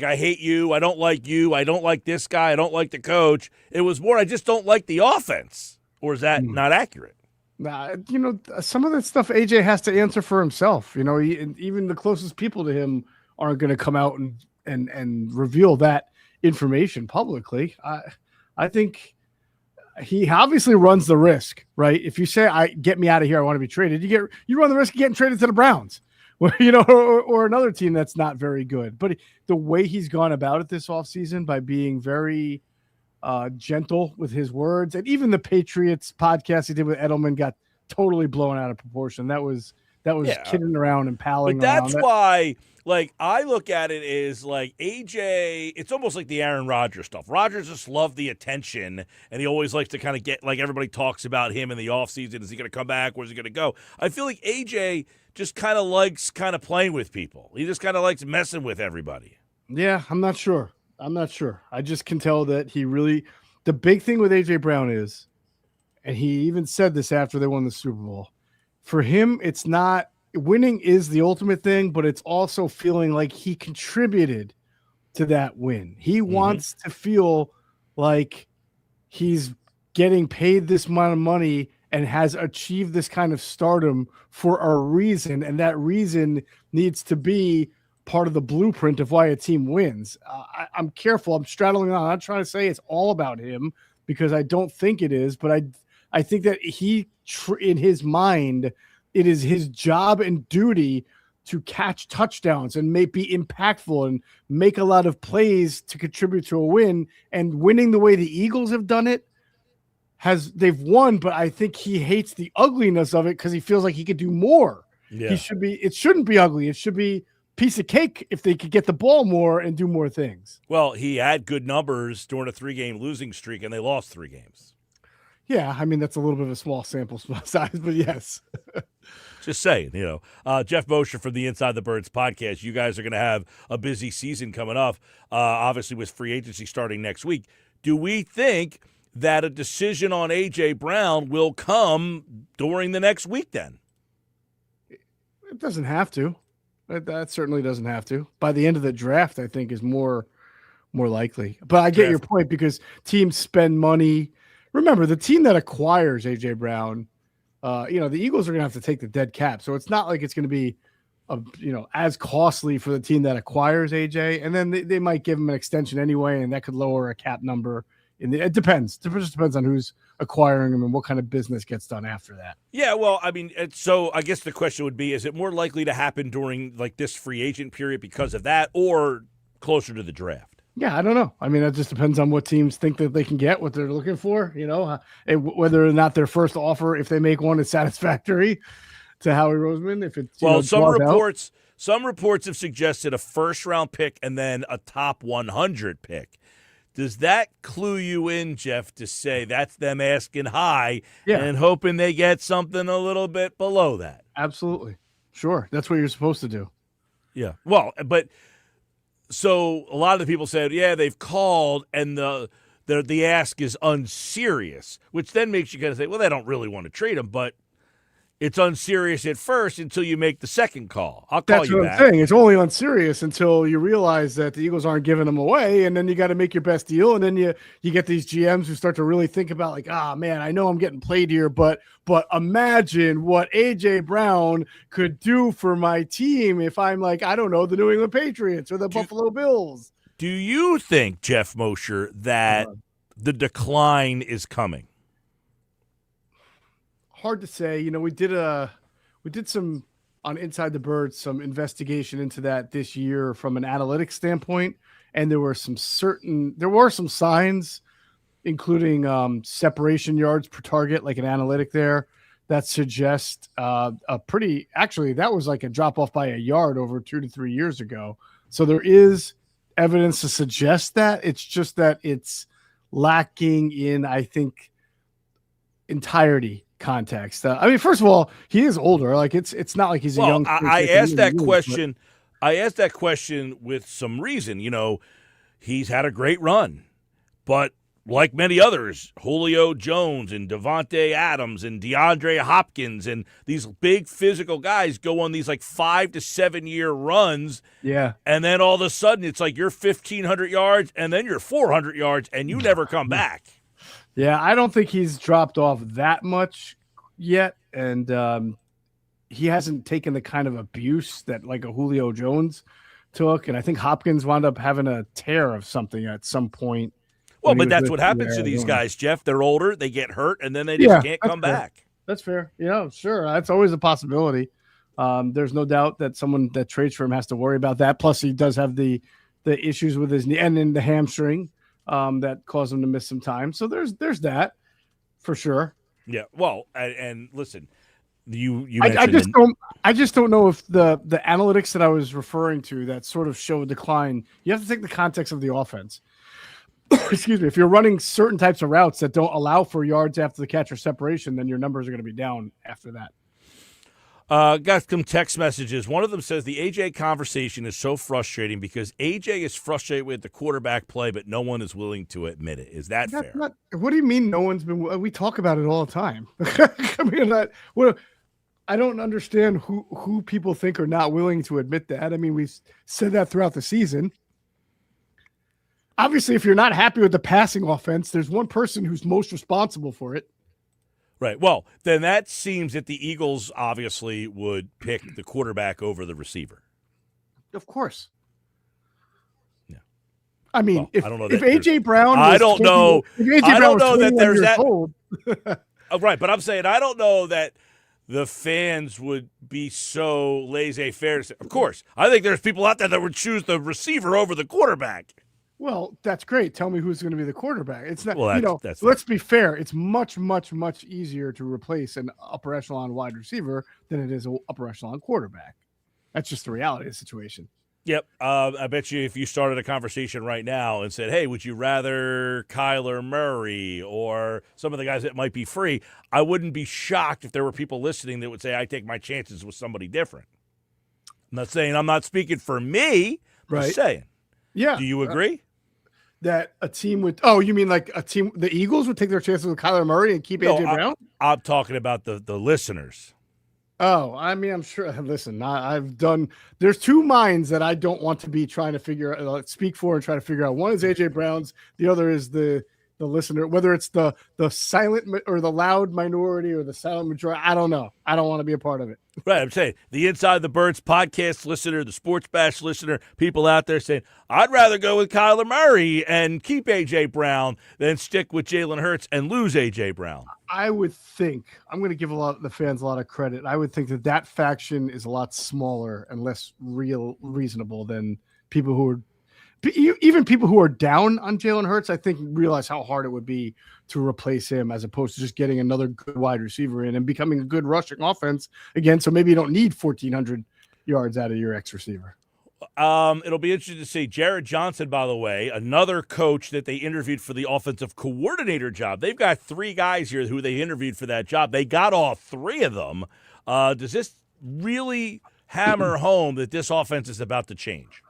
[SPEAKER 1] I hate you, I don't like this guy, I don't like the coach. It was more, I just don't like the offense. Or is that not accurate?
[SPEAKER 8] Some of that stuff AJ has to answer for himself. Even the closest people to him aren't going to come out and reveal that information publicly. I think he obviously runs the risk, right? If you say, get me out of here, I want to be traded, you run the risk of getting traded to the Browns. Or another team that's not very good. But the way he's gone about it this offseason by being very gentle with his words, and even the Patriots podcast he did with Edelman got totally blown out of proportion. That was kidding around and palling around.
[SPEAKER 1] But that's why, I look at it as AJ, it's almost like the Aaron Rodgers stuff. Rodgers just loved the attention, and he always likes to kind of get, everybody talks about him in the offseason. Is he going to come back? Where's he going to go? I feel like AJ just kind of likes playing with people. He just kind of likes messing with everybody.
[SPEAKER 8] Yeah, I'm not sure. I just can tell that the big thing with A.J. Brown is, and he even said this after they won the Super Bowl, for him, it's not, winning is the ultimate thing, but it's also feeling like he contributed to that win. He wants to feel like he's getting paid this amount of money and has achieved this kind of stardom for a reason, and that reason needs to be part of the blueprint of why a team wins. I'm careful. I'm straddling on. I'm not trying to say it's all about him because I don't think it is, but I think that in his mind, it is his job and duty to catch touchdowns and be impactful and make a lot of plays to contribute to a win. And winning the way the Eagles have done it, they've won, but I think he hates the ugliness of it because he feels like he could do more.
[SPEAKER 1] Yeah.
[SPEAKER 8] It shouldn't be ugly. It should be piece of cake if they could get the ball more and do more things.
[SPEAKER 1] Well, he had good numbers during a 3-game losing streak, and they lost 3 games.
[SPEAKER 8] Yeah, I mean, that's a little bit of a small sample size, but yes.
[SPEAKER 1] Just saying, Geoff Mosher from the Inside the Birds podcast. You guys are going to have a busy season coming up, obviously with free agency starting next week. Do we think that a decision on A.J. Brown will come during the next week then?
[SPEAKER 8] It doesn't have to. That certainly doesn't have to. By the end of the draft, I think is more likely. But I get your point because teams spend money. Remember, the team that acquires A.J. Brown, the Eagles are going to have to take the dead cap. So it's not like it's going to be, as costly for the team that acquires A.J. And then they might give him an extension anyway, and that could lower a cap number. It depends. It just depends on who's acquiring him and what kind of business gets done after that.
[SPEAKER 1] Yeah, well, I mean, so I guess the question would be, is it more likely to happen during like this free agent period because of that or closer to the draft?
[SPEAKER 8] Yeah, I don't know. I mean, it just depends on what teams think that they can get, what they're looking for, whether or not their first offer, if they make one, is satisfactory to Howie Roseman. If it's
[SPEAKER 1] some reports have suggested a first-round pick and then a top 100 pick. Does that clue you in, Jeff, to say that's them asking high and hoping they get something a little bit below that?
[SPEAKER 8] Absolutely. Sure. That's what you're supposed to do.
[SPEAKER 1] Yeah. Well, but so a lot of the people said, they've called and the ask is unserious, which then makes you kind of say, well, they don't really want to trade him, but it's unserious at first until you make the second call. I'll call you back.
[SPEAKER 8] That's what I'm saying. It's only unserious until you realize that the Eagles aren't giving them away, and then you got to make your best deal, and then you get these GMs who start to really think about like, man, I know I'm getting played here, but imagine what A.J. Brown could do for my team if I'm like, I don't know, the New England Patriots or the Buffalo Bills.
[SPEAKER 1] Do you think, Geoff Mosher, that the decline is coming?
[SPEAKER 8] Hard to say. We did some on Inside the Birds, some investigation into that this year from an analytics standpoint, and there were some signs, including separation yards per target, like an analytic there, that suggest that was like a drop off by a yard over 2 to 3 years ago. So there is evidence to suggest that. It's just that it's lacking in, I think, entirety. Context. First of all, he is older. Like it's not like he's a young.
[SPEAKER 1] I asked that question. I asked that question with some reason. He's had a great run, but like many others, Julio Jones and Devontae Adams and DeAndre Hopkins and these big physical guys go on these like 5 to 7 year runs.
[SPEAKER 8] Yeah,
[SPEAKER 1] and then all of a sudden it's like you're 1,500 yards and then you're 400 yards and you never come back.
[SPEAKER 8] Yeah, I don't think he's dropped off that much yet, and he hasn't taken the kind of abuse that like a Julio Jones took, and I think Hopkins wound up having a tear of something at some point.
[SPEAKER 1] Well, but that's what happens to these guys, Jeff. They're older, they get hurt, and then they just can't come back.
[SPEAKER 8] That's fair. Sure. That's always a possibility. There's no doubt that someone that trades for him has to worry about that. Plus, he does have the issues with his knee and then the hamstring. That caused him to miss some time. So there's that for sure.
[SPEAKER 1] Yeah. Well, and listen, you
[SPEAKER 8] I just don't know if the analytics that I was referring to that sort of show a decline. You have to take the context of the offense. Excuse me. If you're running certain types of routes that don't allow for yards after the catch or separation, then your numbers are going to be down after that.
[SPEAKER 1] Got some text messages. One of them says the A.J. conversation is so frustrating because A.J. is frustrated with the quarterback play, but no one is willing to admit it. Is that fair?
[SPEAKER 8] What do you mean no one's been – we talk about it all the time. I don't understand who people think are not willing to admit that. I mean, we've said that throughout the season. Obviously, if you're not happy with the passing offense, there's one person who's most responsible for it.
[SPEAKER 1] Right. Well, then that seems that the Eagles obviously would pick the quarterback over the receiver.
[SPEAKER 8] Of course.
[SPEAKER 1] Yeah.
[SPEAKER 8] I mean,
[SPEAKER 1] I don't know
[SPEAKER 8] if
[SPEAKER 1] that
[SPEAKER 8] AJ Brown,
[SPEAKER 1] I don't know. I don't know that there's that.
[SPEAKER 8] Old,
[SPEAKER 1] Oh, right, but I'm saying I don't know that the fans would be so laissez-faire to say, of course. I think there's people out there that would choose the receiver over the quarterback.
[SPEAKER 8] well, that's great. Tell me who's going to be the quarterback. It's not,
[SPEAKER 1] Well,
[SPEAKER 8] let's be fair. It's much, much, much easier to replace an upper echelon wide receiver than it is an upper echelon quarterback. That's just the reality of the situation.
[SPEAKER 1] Yep. I bet you if you started a conversation right now and said, hey, would you rather Kyler Murray or some of the guys that might be free, I wouldn't be shocked if there were people listening that would say, I take my chances with somebody different. I'm not saying I'm not speaking for me. I'm just saying.
[SPEAKER 8] Yeah.
[SPEAKER 1] Do you agree?
[SPEAKER 8] That a team would – oh, you mean like a team – the Eagles would take their chances with Kyler Murray and keep A.J. Brown?
[SPEAKER 1] I'm talking about the listeners.
[SPEAKER 8] Oh, I mean, I'm sure. Listen, I've done. There's two minds that I don't want to be trying to speak for and try to figure out. One is AJ Brown's. The other is the listener. Whether it's the silent or the loud minority or the silent majority, I don't know. I don't want to be a part of it.
[SPEAKER 1] Right, I'm saying the Inside the Birds podcast listener, the Sports Bash listener, people out there saying, I'd rather go with Kyler Murray and keep A.J. Brown than stick with Jalen Hurts and lose A.J. Brown.
[SPEAKER 8] I would think, I'm going to give the fans a lot of credit. I would think that faction is a lot smaller and less reasonable than people who are, even people who are down on Jalen Hurts, I think realize how hard it would be to replace him as opposed to just getting another good wide receiver in and becoming a good rushing offense again. So maybe you don't need 1,400 yards out of your ex receiver.
[SPEAKER 1] It'll be interesting to see. Jared Johnson, by the way, another coach that they interviewed for the offensive coordinator job. They've got 3 guys here who they interviewed for that job. They got all 3 of them. Does this really hammer home that this offense is about to change?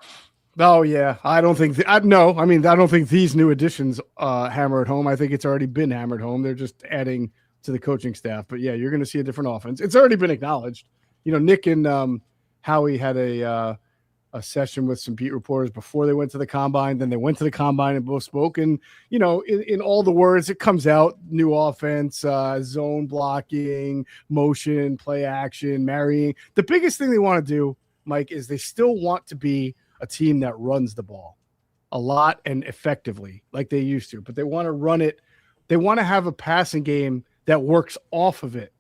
[SPEAKER 8] Oh, yeah. I don't think I don't think these new additions hammer it home. I think it's already been hammered home. They're just adding to the coaching staff. But, yeah, you're going to see a different offense. It's already been acknowledged. You know, Nick and Howie had a session with some beat reporters before they went to the combine. Then they went to the combine and both spoke. And, you know, in all the words, it comes out, new offense, zone blocking, motion, play action, marrying. The biggest thing they want to do, Mike, is they still want to be a team that runs the ball a lot and effectively like they used to, but they want to run it. They want to have a passing game that works off of it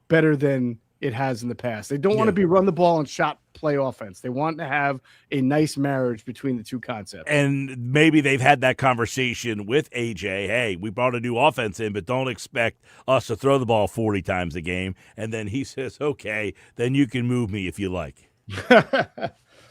[SPEAKER 8] better than it has in the past. They don't want to be run the ball and shot play offense. They want to have a nice marriage between the two concepts.
[SPEAKER 1] And maybe they've had that conversation with AJ. Hey, we brought a new offense in, but don't expect us to throw the ball 40 times a game. And then he says, okay, then you can move me if you like.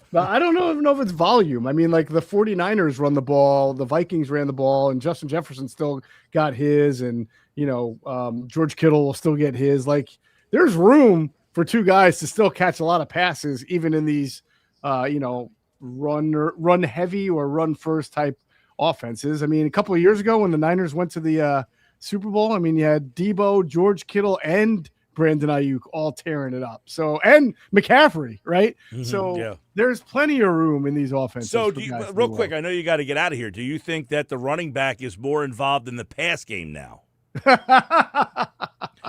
[SPEAKER 8] But I don't know if it's volume. I mean, like the 49ers run the ball, the Vikings ran the ball, and Justin Jefferson still got his, and, you know, George Kittle will still get his. Like, there's room for 2 guys to still catch a lot of passes, even in these, you know, run heavy or run first type offenses. I mean, a couple of years ago when the Niners went to the Super Bowl, I mean, you had Debo, George Kittle, and Brandon Ayuk all tearing it up. So, and McCaffrey, right? Mm-hmm, so there's plenty of room in these offenses.
[SPEAKER 1] So real quick, I know you got to get out of here. Do you think that the running back is more involved in the pass game now?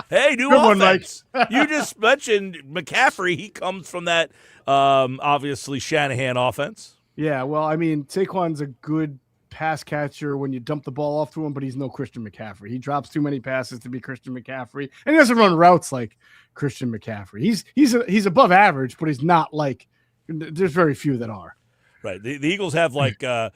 [SPEAKER 1] Hey, new offense. You just mentioned McCaffrey. He comes from that, obviously, Shanahan offense.
[SPEAKER 8] Yeah, well, I mean, Saquon's a good pass catcher when you dump the ball off to him, but he's no Christian McCaffrey. He drops too many passes to be Christian McCaffrey, and he doesn't run routes like Christian McCaffrey. He's above average, but he's not like – there's very few that are.
[SPEAKER 1] Right. The Eagles have 8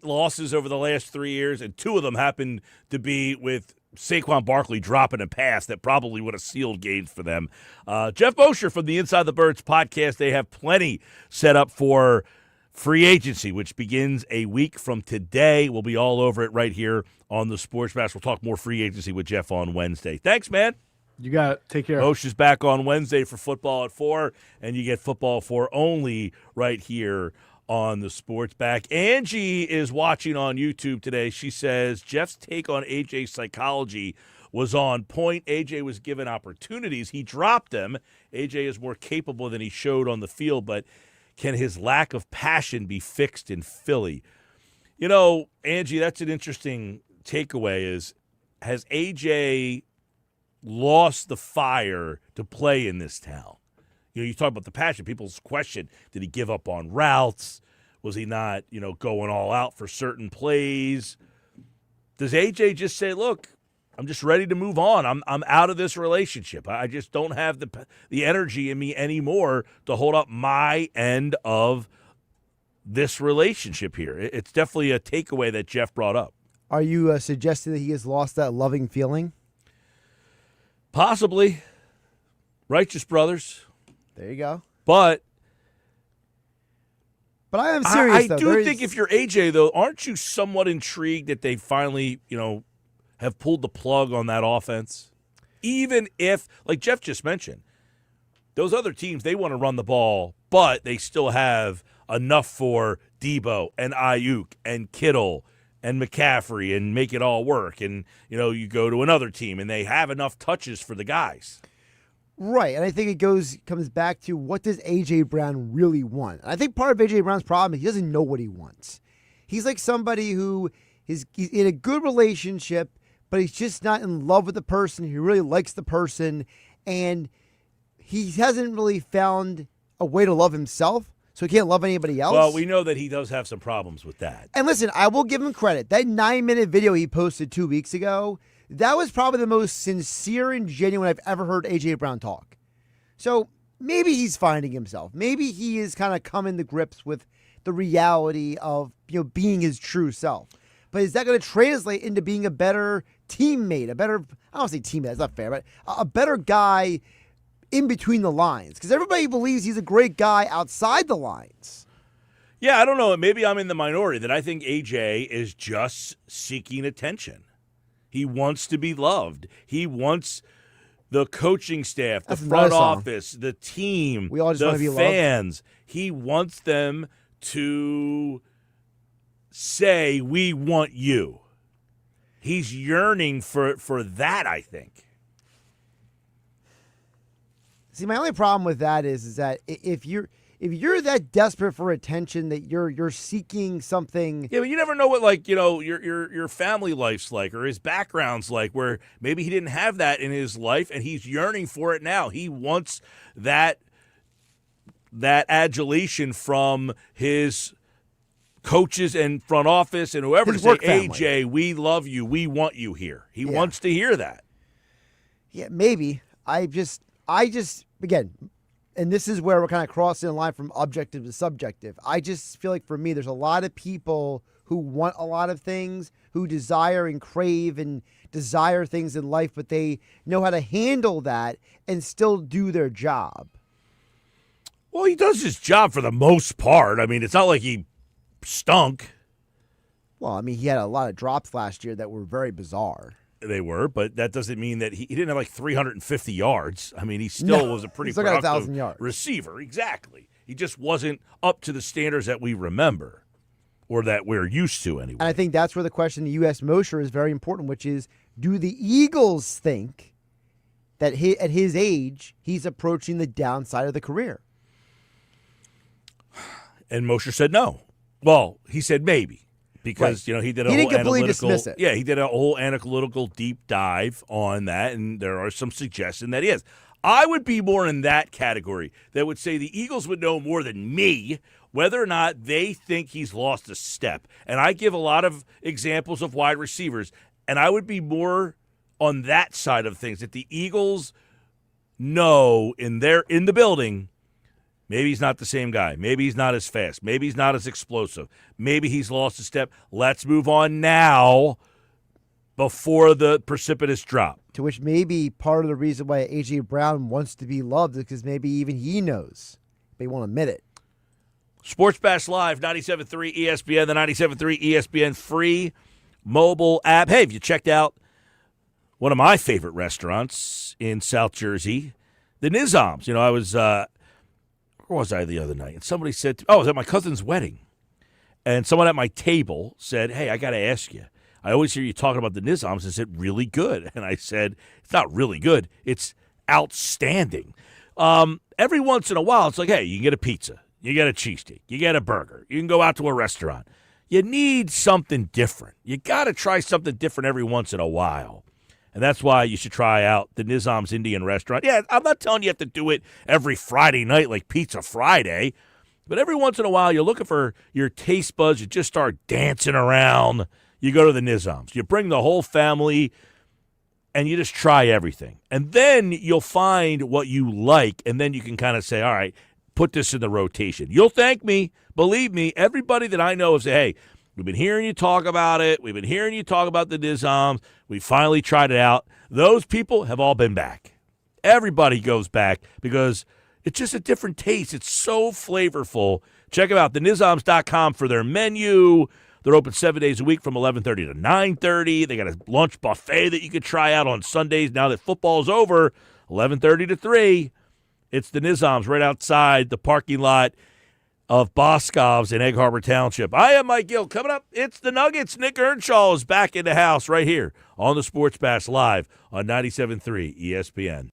[SPEAKER 1] losses over the last 3 years, and 2 of them happen to be with Saquon Barkley dropping a pass that probably would have sealed games for them. Geoff Mosher from the Inside the Birds podcast, they have plenty set up for free agency, which begins a week from today. We'll be all over it right here on the Sports Bash. We'll talk more free agency with Geoff on Wednesday. Thanks, man.
[SPEAKER 8] You got it. Take care.
[SPEAKER 1] Mosher's back on Wednesday for Football at 4, and you get Football 4 only right here on the Sports Back. Angie is watching on YouTube today. She says Jeff's take on AJ's psychology was on point. AJ was given opportunities. He dropped them. AJ is more capable than he showed on the field, but can his lack of passion be fixed in Philly? You know, Angie, that's an interesting takeaway is, has AJ lost the fire to play in this town? You know, you talk about the passion. People's question, did he give up on routes? Was he not, going all out for certain plays? Does AJ just say, look, I'm just ready to move on. I'm out of this relationship. I just don't have the energy in me anymore to hold up my end of this relationship here. It's definitely a takeaway that Geoff brought up.
[SPEAKER 2] Are you suggesting that he has lost that loving feeling?
[SPEAKER 1] Possibly. Righteous Brothers.
[SPEAKER 2] There you go.
[SPEAKER 1] But
[SPEAKER 2] I am serious,
[SPEAKER 1] I do think if you're AJ, though, aren't you somewhat intrigued that they finally, have pulled the plug on that offense? Even if, like Geoff just mentioned, those other teams, they want to run the ball, but they still have enough for Debo and Ayuk and Kittle and McCaffrey and make it all work. And, you go to another team and they have enough touches for the guys.
[SPEAKER 2] Right, and I think it comes back to what does A.J. Brown really want? And I think part of A.J. Brown's problem is he doesn't know what he wants. He's like somebody who he's in a good relationship, but he's just not in love with the person. He really likes the person, and he hasn't really found a way to love himself, so he can't love anybody else.
[SPEAKER 1] Well, we know that he does have some problems with that.
[SPEAKER 2] And listen, I will give him credit. That 9-minute video he posted 2 weeks ago, that was probably the most sincere and genuine I've ever heard A.J. Brown talk. So maybe he's finding himself. Maybe he is kind of coming to grips with the reality of being his true self. But is that going to translate into being a better teammate, I don't want to say teammate, that's not fair, but a better guy in between the lines? Because everybody believes he's a great guy outside the lines.
[SPEAKER 1] Yeah, I don't know. Maybe I'm in the minority that I think AJ is just seeking attention. He wants to be loved. He wants the coaching staff, the front office, the team,
[SPEAKER 2] we all just want to be
[SPEAKER 1] fans. He wants them to say, we want you. He's yearning for that, I think.
[SPEAKER 2] See, my only problem with that is that if you're that desperate for attention that you're seeking something.
[SPEAKER 1] Yeah, but you never know what your family life's like or his background's like, where maybe he didn't have that in his life and he's yearning for it now. He wants that adulation from his coaches and front office and whoever to say, AJ, we love you. We want you here. He wants to hear that.
[SPEAKER 2] Yeah, maybe. I just again, and this is where we're kind of crossing the line from objective to subjective. I just feel like for me, there's a lot of people who want a lot of things, who desire and crave and desire things in life, but they know how to handle that and still do their job.
[SPEAKER 1] Well, he does his job for the most part. I mean, it's not like he stunk.
[SPEAKER 2] Well, I mean, he had a lot of drops last year that were very bizarre.
[SPEAKER 1] They were, but that doesn't mean that he didn't have like 350 yards. I mean, he still was a pretty productive
[SPEAKER 2] 1,000 yards.
[SPEAKER 1] Receiver. Exactly. He just wasn't up to the standards that we remember or that we're used to anyway.
[SPEAKER 2] And I think that's where the question to U.S. Mosher is very important, which is, do the Eagles think that at his age, he's approaching the downside of the career?
[SPEAKER 1] And Mosher said no. Well, he said maybe. Because, he did a whole analytical
[SPEAKER 2] dismiss it.
[SPEAKER 1] Yeah, he did a whole analytical deep dive on that, and there are some suggestions that he is. I would be more in that category that would say the Eagles would know more than me whether or not they think he's lost a step. And I give a lot of examples of wide receivers, and I would be more on that side of things, that the Eagles know in the building, maybe he's not the same guy. Maybe he's not as fast. Maybe he's not as explosive. Maybe he's lost a step. Let's move on now before the precipitous drop.
[SPEAKER 2] To which maybe part of the reason why A.J. Brown wants to be loved is because maybe even he knows, but he won't admit it.
[SPEAKER 1] Sports Bash Live, 97.3 ESPN, the 97.3 ESPN free mobile app. Hey, have you checked out one of my favorite restaurants in South Jersey, the Nizams? I was... where was I the other night? And somebody said, I was at my cousin's wedding. And someone at my table said, hey, I got to ask you. I always hear you talking about the Nizams. Is it really good? And I said, it's not really good. It's outstanding. Every once in a while, it's like, hey, you can get a pizza. You get a cheesesteak. You get a burger. You can go out to a restaurant. you need something different. You got to try something different every once in a while. And that's why you should try out the Nizam's Indian Restaurant. Yeah, I'm not telling you have to do it every Friday night like Pizza Friday, but every once in a while you're looking for your taste buds. You just start dancing around. You go to the Nizam's. You bring the whole family, and you just try everything. And then you'll find what you like, and then you can kind of say, all right, put this in the rotation. You'll thank me. Believe me, everybody that I know will say, hey, we've been hearing you talk about it. We've been hearing you talk about the Nizams. We finally tried it out. Those people have all been back. Everybody goes back because it's just a different taste. It's so flavorful. Check them out, thenizams.com for their menu. They're open 7 days a week from 11:30 to 9:30. They got a lunch buffet that you could try out on Sundays now that football's over, 11:30 to 3. It's the Nizams right outside the parking lot of Boscov's in Egg Harbor Township. I am Mike Gill. Coming up, it's the Nuggets. Nick Earnshaw is back in the house right here on the Sports Bash live on 97.3 ESPN.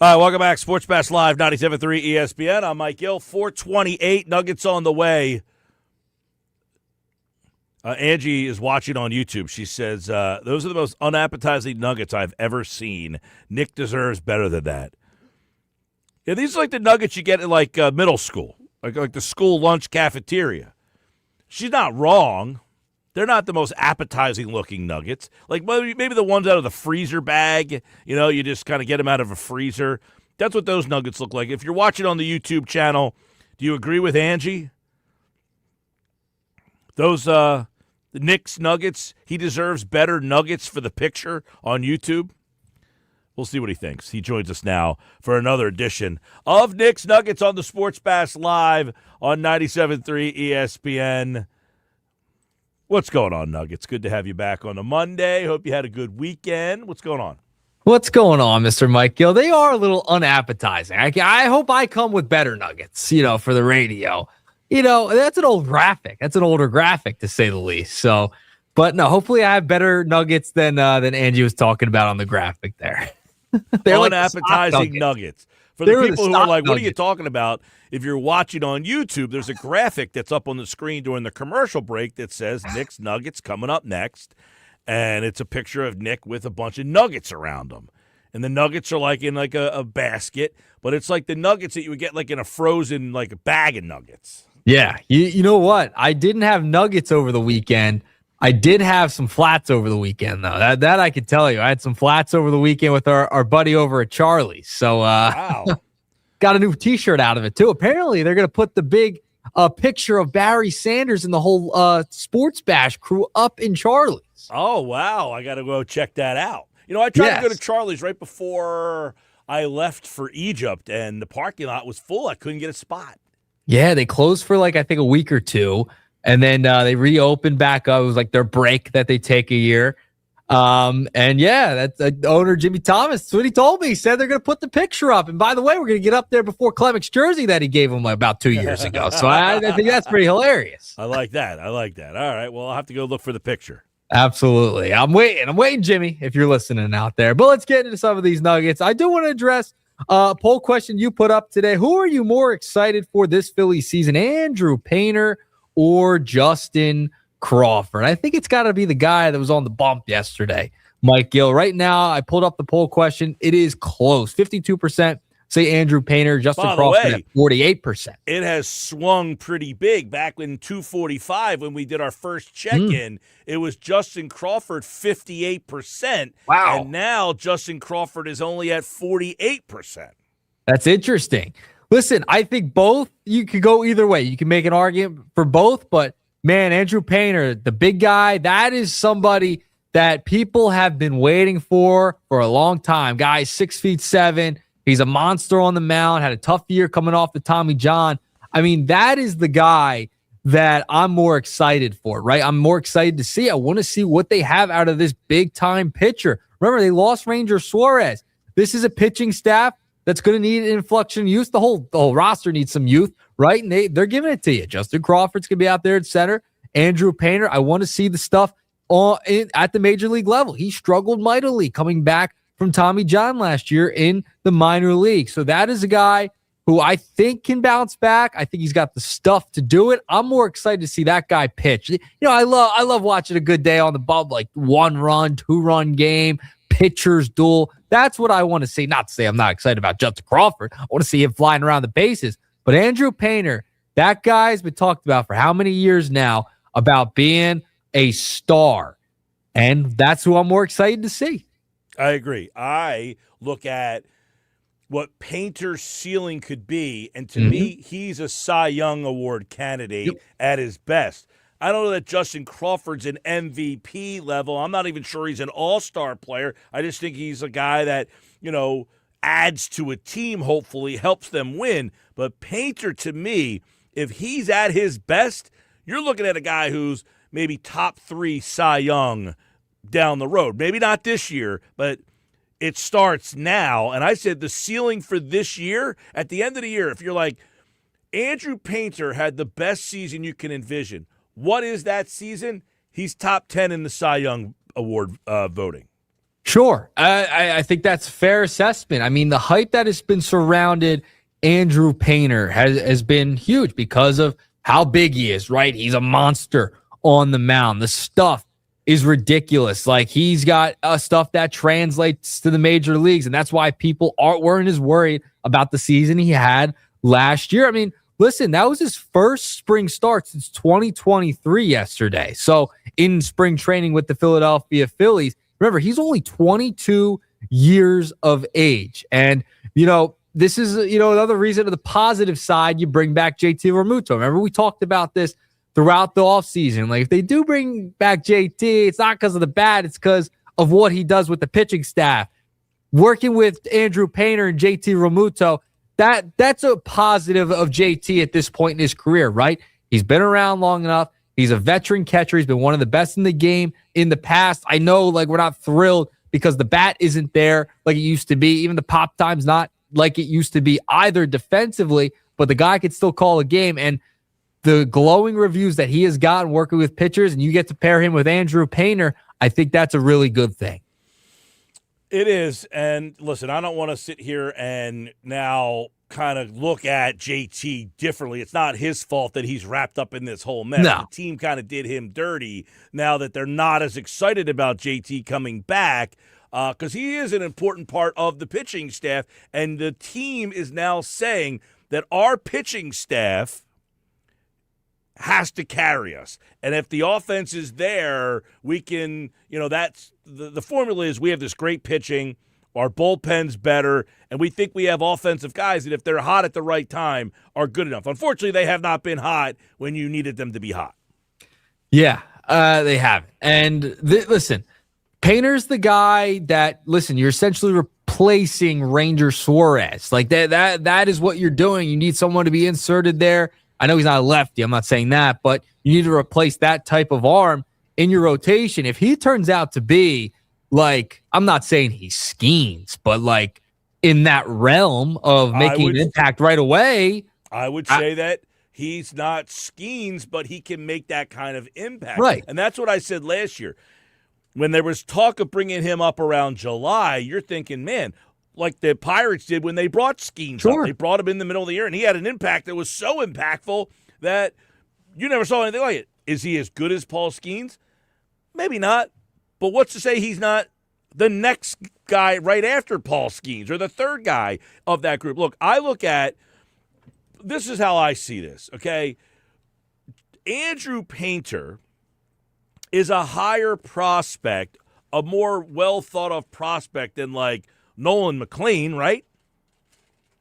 [SPEAKER 1] All right, welcome back. Sports Bash Live, 97.3 ESPN. I'm Mike Gill. 428 Nuggets on the way. Angie is watching on YouTube. She says, those are the most unappetizing nuggets I've ever seen. Nick deserves better than that. Yeah, these are like the nuggets you get in like middle school, like the school lunch cafeteria. She's not wrong. They're not the most appetizing looking nuggets. Like maybe the ones out of the freezer bag, you just kind of get them out of a freezer. That's what those nuggets look like. If you're watching on the YouTube channel, do you agree with Angie? Those the Knicks nuggets, he deserves better nuggets for the picture on YouTube. We'll see what he thinks. He joins us now for another edition of Knicks Nuggets on the Sports Bash Live on 97.3 ESPN. What's going on, Nuggets? Good to have you back on a Monday. Hope you had a good weekend. What's going on?
[SPEAKER 9] What's going on, Mr. Mike Gill? They are a little unappetizing. I hope I come with better nuggets, for the radio. That's an old graphic. That's an older graphic, to say the least. So, but no, hopefully I have better nuggets than Angie was talking about on the graphic there. They're
[SPEAKER 1] unappetizing nuggets. For the people who are like, what are you talking about? If you're watching on YouTube, there's a graphic that's up on the screen during the commercial break that says Nick's Nuggets coming up next. And it's a picture of Nick with a bunch of nuggets around him. And the nuggets are like in like a basket, but it's like the nuggets that you would get like in a frozen like a bag of nuggets.
[SPEAKER 9] Yeah. You know what? I didn't have nuggets over the weekend. I did have some flats over the weekend, though. That I could tell you. I had some flats over the weekend with our buddy over at Charlie's. So,
[SPEAKER 1] wow.
[SPEAKER 9] Got a new T-shirt out of it, too. Apparently, they're going to put the big picture of Barry Sanders and the whole Sports Bash crew up in Charlie's.
[SPEAKER 1] Oh, wow. I got to go check that out. I tried to go to Charlie's right before I left for Egypt, and the parking lot was full. I couldn't get a spot.
[SPEAKER 9] Yeah, they closed for I think a week or two. And then they reopened back up. It was like their break that they take a year. And yeah, that's owner Jimmy Thomas. That's what he told me. He said they're going to put the picture up. And by the way, we're going to get up there before Clemens jersey that he gave him about 2 years ago. So I think that's pretty hilarious.
[SPEAKER 1] I like that. All right. Well, I'll have to go look for the picture.
[SPEAKER 9] Absolutely. I'm waiting, Jimmy, if you're listening out there. But let's get into some of these nuggets. I do want to address a poll question you put up today. Who are you more excited for this Phillies season? Andrew Painter or Justin Crawford? I think it's got to be the guy that was on the bump yesterday, Mike Gill. Right now, I pulled up the poll question. It is close. 52% say Andrew Painter, Justin Crawford at 48%.
[SPEAKER 1] It has swung pretty big. Back in 245, when we did our first check-in, it was Justin Crawford 58%.
[SPEAKER 9] Wow.
[SPEAKER 1] And now Justin Crawford is only at 48%.
[SPEAKER 9] That's interesting. Listen, I think both, you could go either way. You can make an argument for both, but man, Andrew Painter, the big guy, that is somebody that people have been waiting for a long time. Guy's 6'7". He's a monster on the mound, had a tough year coming off the Tommy John. I mean, that is the guy that I'm more excited for, right? I'm more excited to see. I want to see what they have out of this big-time pitcher. Remember, they lost Ranger Suarez. This is a pitching staff that's going to need an influx in youth. The whole roster needs some youth, right? And they're giving it to you. Justin Crawford's going to be out there at center. Andrew Painter, I want to see the stuff at the major league level. He struggled mightily coming back from Tommy John last year in the minor league. So that is a guy who I think can bounce back. I think he's got the stuff to do it. I'm more excited to see that guy pitch. I love watching a good day on the bump, like 1-run, 2-run game, pitchers duel. That's what I want to see. Not to say I'm not excited about Justin Crawford. I want to see him flying around the bases. But Andrew Painter, that guy's been talked about for how many years now about being a star. And that's who I'm more excited to see.
[SPEAKER 1] I agree. I look at what Painter's ceiling could be, and to me, he's a Cy Young Award candidate at his best. I don't know that Justin Crawford's an MVP level. I'm not even sure he's an all-star player. I just think he's a guy that, adds to a team, hopefully, helps them win. But Painter, to me, if he's at his best, you're looking at a guy who's maybe top 3 Cy Young down the road. Maybe not this year, but it starts now. And I said the ceiling for this year, at the end of the year, if you're like, Andrew Painter had the best season you can envision. What is that season? He's top 10 in the Cy Young Award voting.
[SPEAKER 9] Sure. I think that's a fair assessment. I mean, the hype that has been surrounded Andrew Painter has been huge because of how big he is, right? He's a monster on the mound. The stuff is ridiculous. Like, he's got stuff that translates to the major leagues, and that's why people weren't as worried about the season he had last year. I mean, listen, that was his first spring start since 2023 yesterday. So in spring training with the Philadelphia Phillies, remember, he's only 22 years of age. And, this is, another reason to the positive side, you bring back JT Realmuto. Remember, we talked about this throughout the offseason. Like, if they do bring back JT, it's not because of the bat, it's because of what he does with the pitching staff. Working with Andrew Painter and JT Realmuto, that's a positive of JT at this point in his career, right? He's been around long enough. He's a veteran catcher. He's been one of the best in the game in the past. I know, we're not thrilled because the bat isn't there like it used to be. Even the pop time's not like it used to be either defensively, but the guy could still call a game. And the glowing reviews that he has gotten working with pitchers, and you get to pair him with Andrew Painter, I think that's a really good thing.
[SPEAKER 1] It is. And listen, I don't want to sit here and now kind of look at JT differently. It's not his fault that he's wrapped up in this whole mess.
[SPEAKER 9] No.
[SPEAKER 1] The team kind of did him dirty now that they're not as excited about JT coming back, because he is an important part of the pitching staff. And the team is now saying that our pitching staff has to carry us. And if the offense is there, we can, that's the formula is we have this great pitching, our bullpen's better, and we think we have offensive guys that if they're hot at the right time are good enough. Unfortunately, they have not been hot when you needed them to be hot.
[SPEAKER 9] Yeah, they haven't. And listen, Painter's the guy that, you're essentially replacing Ranger Suarez. Like that is what you're doing. You need someone to be inserted there. I know he's not a lefty. I'm not saying that, but you need to replace that type of arm in your rotation. If he turns out to be I'm not saying he schemes, but in that realm of making an impact right away.
[SPEAKER 1] I would say that he's not schemes, but he can make that kind of impact.
[SPEAKER 9] Right.
[SPEAKER 1] And that's what I said last year. When there was talk of bringing him up around July, you're thinking, man, like the Pirates did when they brought Skeens up. They brought him in the middle of the year, and he had an impact that was so impactful that you never saw anything like it. Is he as good as Paul Skeens? Maybe not. But what's to say he's not the next guy right after Paul Skeens or the third guy of that group? Look, I look at – this is how I see this, okay? Andrew Painter is a higher prospect, a more well-thought-of prospect than Nolan McLean, right?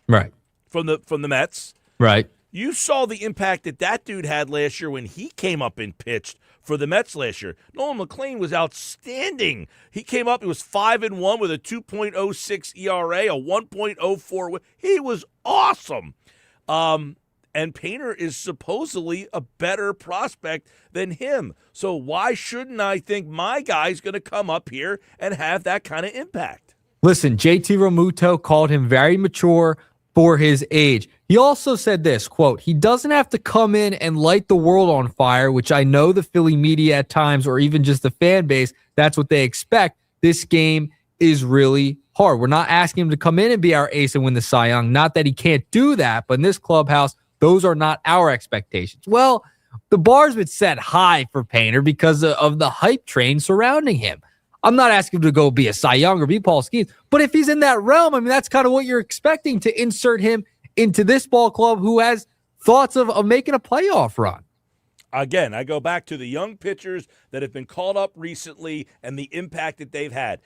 [SPEAKER 9] Right.
[SPEAKER 1] From the Mets.
[SPEAKER 9] Right.
[SPEAKER 1] You saw the impact that dude had last year when he came up and pitched for the Mets last year. Nolan McLean was outstanding. He came up, he was 5-1 with a 2.06 ERA, a 1.04. He was awesome. And Painter is supposedly a better prospect than him. So why shouldn't I think my guy's going to come up here and have that kind of impact?
[SPEAKER 9] Listen, JT Realmuto called him very mature for his age. He also said this, quote, he doesn't have to come in and light the world on fire, which I know the Philly media at times, or even just the fan base, that's what they expect. This game is really hard. We're not asking him to come in and be our ace and win the Cy Young. Not that he can't do that, but in this clubhouse, those are not our expectations. Well, the bar's been set high for Painter because of the hype train surrounding him. I'm not asking him to go be a Cy Young or be Paul Skeens, but if he's in that realm, I mean, that's kind of what you're expecting to insert him into this ball club who has thoughts of making a playoff run.
[SPEAKER 1] Again, I go back to the young pitchers that have been called up recently and the impact that they've had.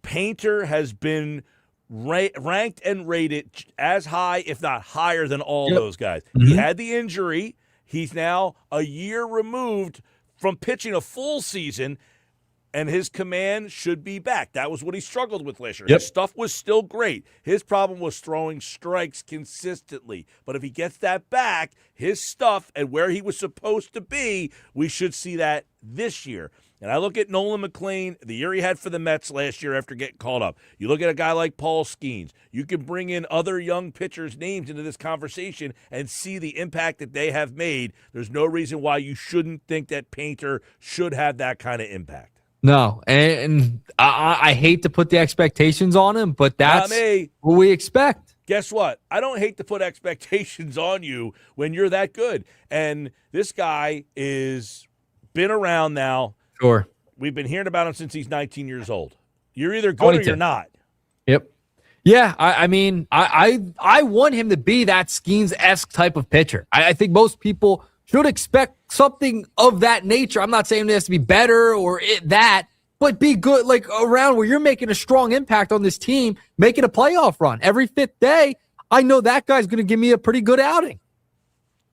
[SPEAKER 1] Painter has been ranked and rated as high, if not higher than all those guys. Mm-hmm. He had the injury. He's now a year removed from pitching a full season, and his command should be back. That was what he struggled with last year. His stuff was still great. His problem was throwing strikes consistently. But if he gets that back, his stuff and where he was supposed to be, we should see that this year. And I look at Nolan McLean, the year he had for the Mets last year after getting called up. You look at a guy like Paul Skeens. You can bring in other young pitchers' names into this conversation and see the impact that they have made. There's no reason why you shouldn't think that Painter should have that kind of impact.
[SPEAKER 9] No, and I hate to put the expectations on him, but that's what we expect.
[SPEAKER 1] Guess what? I don't hate to put expectations on you when you're that good. And this guy is been around now.
[SPEAKER 9] Sure.
[SPEAKER 1] We've been hearing about him since he's 19 years old. You're either good or you're not.
[SPEAKER 9] Yep. Yeah, I mean, I want him to be that Skeens-esque type of pitcher. I think most people should expect something of that nature. I'm not saying it has to be better or that, but be good, like around where you're making a strong impact on this team, making a playoff run every fifth day. I know that guy's going to give me a pretty good outing.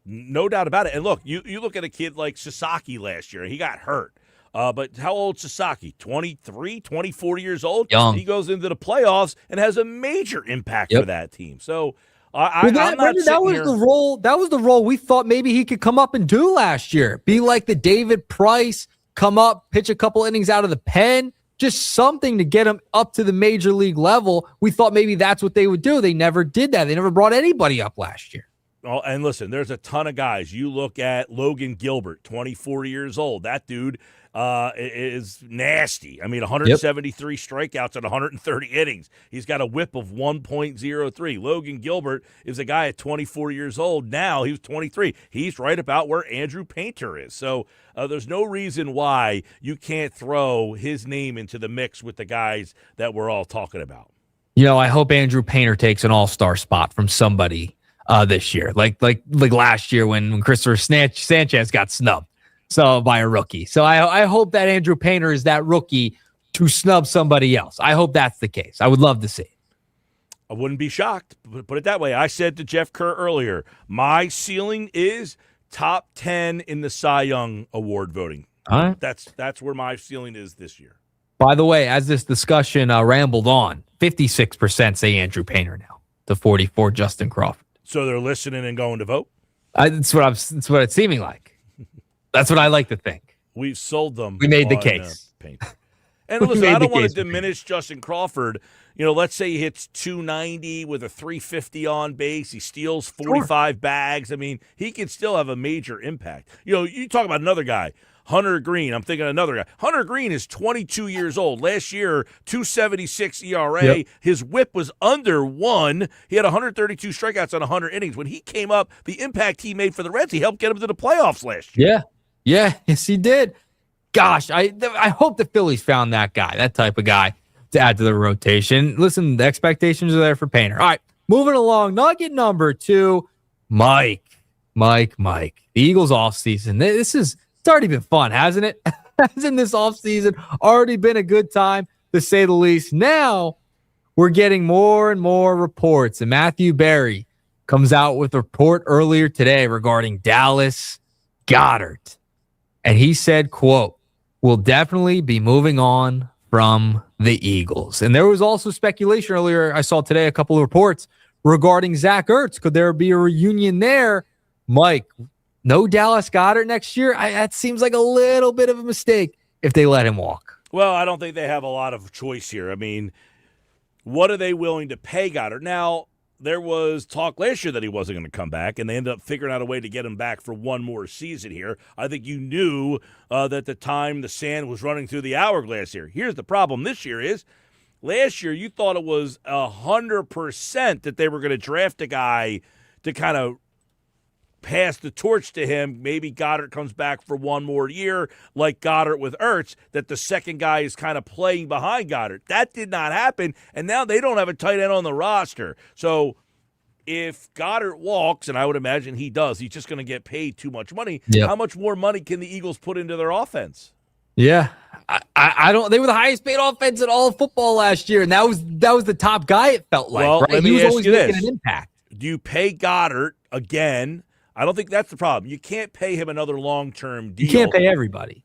[SPEAKER 1] No doubt about it. And look, you look at a kid like Sasaki last year. He got hurt. But how old Sasaki? 23, 24 years old?
[SPEAKER 9] Young.
[SPEAKER 1] He goes into the playoffs and has a major impact for that team. So
[SPEAKER 9] that was the role we thought maybe he could come up and do last year. Be like the David Price, come up, pitch a couple innings out of the pen, just something to get him up to the major league level. We thought maybe that's what they would do. They never did that. They never brought anybody up last year.
[SPEAKER 1] Oh, and listen, there's a ton of guys. You look at Logan Gilbert, 24 years old. That dude is nasty. I mean, 173 strikeouts and 130 innings. He's got a whip of 1.03. Logan Gilbert is a guy at 24 years old now. He was 23. He's right about where Andrew Painter is. So there's no reason why you can't throw his name into the mix with the guys that we're all talking about.
[SPEAKER 9] You know, I hope Andrew Painter takes an all-star spot from somebody this year, like last year when Christopher Sanchez got snubbed by a rookie. So I hope that Andrew Painter is that rookie to snub somebody else. I hope that's the case. I would love to see it.
[SPEAKER 1] I wouldn't be shocked. Put it that way. I said to Jeff Kerr earlier, my ceiling is top 10 in the Cy Young Award voting.
[SPEAKER 9] All right.
[SPEAKER 1] That's where my ceiling is this year.
[SPEAKER 9] By the way, as this discussion rambled on, 56% say Andrew Painter now to 44 Justin Crawford.
[SPEAKER 1] So they're listening and going to vote?
[SPEAKER 9] That's what it's seeming like. That's what I like to think.
[SPEAKER 1] We've sold them.
[SPEAKER 9] We made the case.
[SPEAKER 1] And listen, I don't want to diminish Justin Crawford. You know, let's say he hits 290 with a 350 on base. He steals 45 bags. I mean, he can still have a major impact. You know, you talk about another guy, Hunter Green. I'm thinking of another guy. Hunter Green is 22 years old. Last year, 2.76 ERA.
[SPEAKER 9] Yep.
[SPEAKER 1] His whip was under 1. He had 132 strikeouts on 100 innings. When he came up, the impact he made for the Reds, he helped get him to the playoffs last year.
[SPEAKER 9] Yeah, yes, he did. Gosh, I hope the Phillies found that guy, that type of guy, to add to the rotation. Listen, the expectations are there for Painter. All right, moving along. Nugget number 2, Mike. The Eagles offseason. It's already been fun, hasn't it? Hasn't this offseason already been a good time, to say the least? Now we're getting more and more reports, and Matthew Berry comes out with a report earlier today regarding Dallas Goedert. And he said, quote, "We'll definitely be moving on from the Eagles." And there was also speculation earlier. I saw today a couple of reports regarding Zach Ertz. Could there be a reunion there? Mike, no Dallas Goedert next year? That seems like a little bit of a mistake if they let him walk.
[SPEAKER 1] Well, I don't think they have a lot of choice here. I mean, what are they willing to pay Goedert? Now, there was talk last year that he wasn't going to come back, and they ended up figuring out a way to get him back for one more season here. I think you knew that the time the sand was running through the hourglass here. Here's the problem this year is, last year you thought it was 100% that they were going to draft a guy to kind of pass the torch to him. Maybe Goddard comes back for one more year, like Goddard with Ertz, that the second guy is kind of playing behind Goddard. That did not happen, and now they don't have a tight end on the roster. So if Goddard walks, and I would imagine he does, he's just going to get paid too much money.
[SPEAKER 9] Yep.
[SPEAKER 1] How much more money can the Eagles put into their offense?
[SPEAKER 9] Yeah. I don't. They were the highest paid offense in all of football last year, and that was the top guy, it felt like.
[SPEAKER 1] Well,
[SPEAKER 9] right?
[SPEAKER 1] let me
[SPEAKER 9] he was
[SPEAKER 1] ask
[SPEAKER 9] always
[SPEAKER 1] you
[SPEAKER 9] making
[SPEAKER 1] this.
[SPEAKER 9] an impact.
[SPEAKER 1] Do you pay Goddard again? I don't think that's the problem. You can't pay him another long-term deal.
[SPEAKER 9] You can't pay everybody.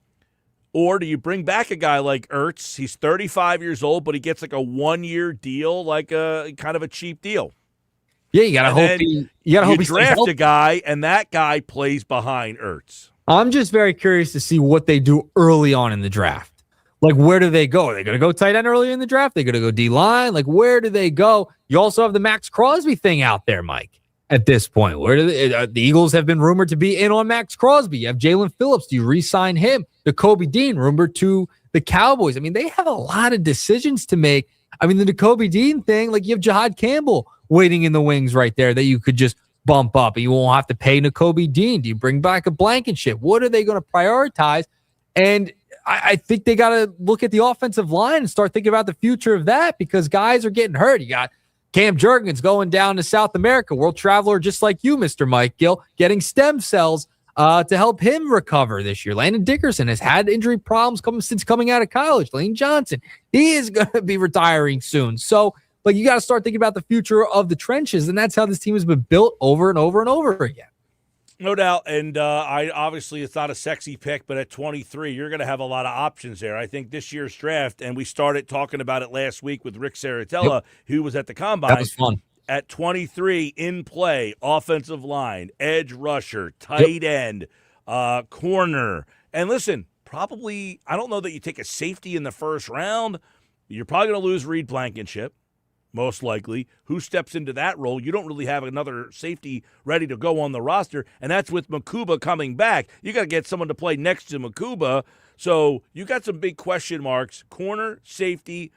[SPEAKER 1] Or do you bring back a guy like Ertz? He's 35 years old, but he gets like a one-year deal, like a kind of a cheap deal.
[SPEAKER 9] Yeah, you gotta hope.
[SPEAKER 1] You draft a guy, and that guy plays behind Ertz.
[SPEAKER 9] I'm just very curious to see what they do early on in the draft. Like, where do they go? Are they going to go tight end earlier in the draft? They're going to go D-line? Like, where do they go? You also have the Max Crosby thing out there, Mike, at this point. Where do the Eagles have been rumored to be in on Max Crosby. You have Jalen Phillips. Do you re-sign him? the Kobe Dean rumor to the Cowboys. I mean, they have a lot of decisions to make. I mean, the Kobe Dean thing, like you have Jahad Campbell waiting in the wings right there that you could just bump up and you won't have to pay Nakobe Dean. Do you bring back a Blankenship? What are they going to prioritize? And I think they got to look at the offensive line and start thinking about the future of that because guys are getting hurt. You got Cam Jurgens going down to South America, world traveler just like you, Mr. Mike Gill, getting stem cells to help him recover this year. Landon Dickerson has had injury problems since coming out of college. Lane Johnson, he is going to be retiring soon. So, like, you got to start thinking about the future of the trenches, and that's how this team has been built over and over and over again.
[SPEAKER 1] No doubt, and I obviously it's not a sexy pick, but at 23, you're going to have a lot of options there. I think this year's draft, and we started talking about it last week with Rick Saratella, who was at the Combine.
[SPEAKER 9] That was fun.
[SPEAKER 1] At 23, in play, offensive line, edge rusher, tight end, corner. And listen, probably, I don't know that you take a safety in the first round. You're probably going to lose Reed Blankenship. Most likely. Who steps into that role? You don't really have another safety ready to go on the roster, and that's with Makuba coming back. You got to get someone to play next to Makuba. So you got some big question marks. Corner, safety,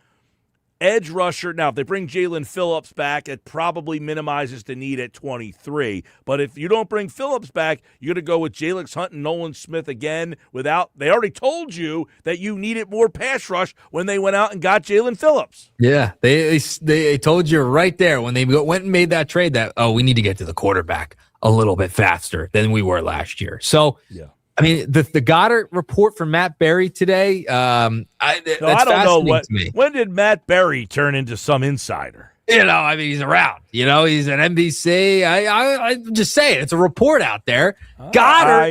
[SPEAKER 1] edge rusher. Now, if they bring Jalen Phillips back, it probably minimizes the need at 23. But if you don't bring Phillips back, you're going to go with Jalix Hunt and Nolan Smith again without – they already told you that you needed more pass rush when they went out and got Jalen Phillips.
[SPEAKER 9] Yeah, they told you right there when they went and made that trade that, we need to get to the quarterback a little bit faster than we were last year. So, yeah. I mean, the Goddard report from Matt Berry today, I
[SPEAKER 1] don't know when did Matt Berry turn into some insider?
[SPEAKER 9] I mean, he's around. He's an NBC. I'm just saying, it's a report out there. Goddard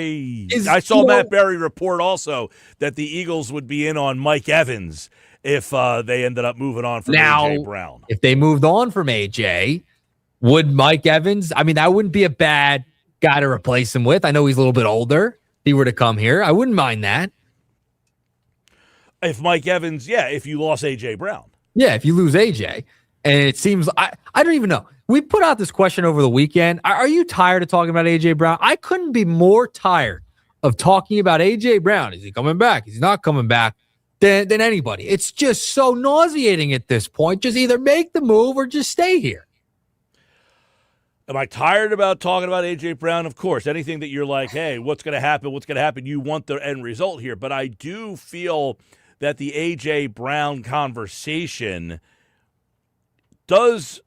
[SPEAKER 1] I saw Matt Berry report also that the Eagles would be in on Mike Evans if they ended up moving on from A.J. Brown.
[SPEAKER 9] If they moved on from A.J., would Mike Evans, I mean, that wouldn't be a bad guy to replace him with. I know he's a little bit older. He were to come here, I wouldn't mind that.
[SPEAKER 1] If Mike Evans, if you lost A.J. Brown.
[SPEAKER 9] Yeah, if you lose A.J. And it seems, I don't even know. We put out this question over the weekend. Are you tired of talking about A.J. Brown? I couldn't be more tired of talking about A.J. Brown. Is he coming back? Is he not coming back? Than anybody. It's just so nauseating at this point. Just either make the move or just stay here.
[SPEAKER 1] Am I tired about talking about A.J. Brown? Of course. Anything that you're like, hey, what's going to happen? What's going to happen? You want the end result here. But I do feel that the A.J. Brown conversation does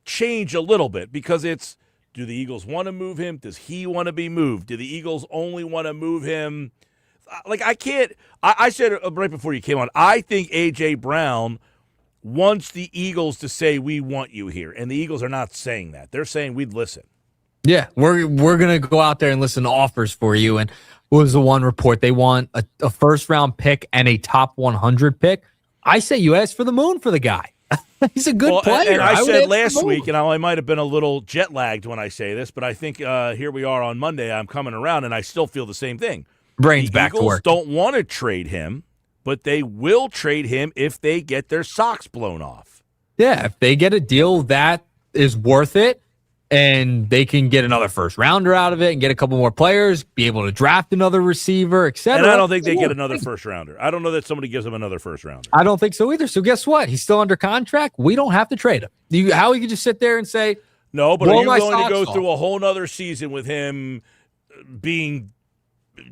[SPEAKER 1] change a little bit because it's, do the Eagles want to move him? Does he want to be moved? Do the Eagles only want to move him? Like, I said right before you came on, I think A.J. Brown wants the Eagles to say, we want you here. And the Eagles are not saying that. They're saying we'd listen.
[SPEAKER 9] Yeah, we're going to go out there and listen to offers for you. And what was the one report? They want a first-round pick and a top 100 pick. I say you ask for the moon for the guy. He's a good player.
[SPEAKER 1] And I said last week, and I might have been a little jet-lagged when I say this, but I think here we are on Monday. I'm coming around, and I still feel the same thing.
[SPEAKER 9] Brains back to work.
[SPEAKER 1] The Eagles don't want to trade him, but they will trade him if they get their socks blown off.
[SPEAKER 9] Yeah, if they get a deal that is worth it and they can get another first rounder out of it and get a couple more players, be able to draft another receiver, etc.
[SPEAKER 1] And I don't think they get another first rounder. I don't know that somebody gives them another first rounder.
[SPEAKER 9] I don't think so either. So guess what? He's still under contract. We don't have to trade him. How you can just sit there and say,
[SPEAKER 1] no, but are you willing to go through a whole nother season with him being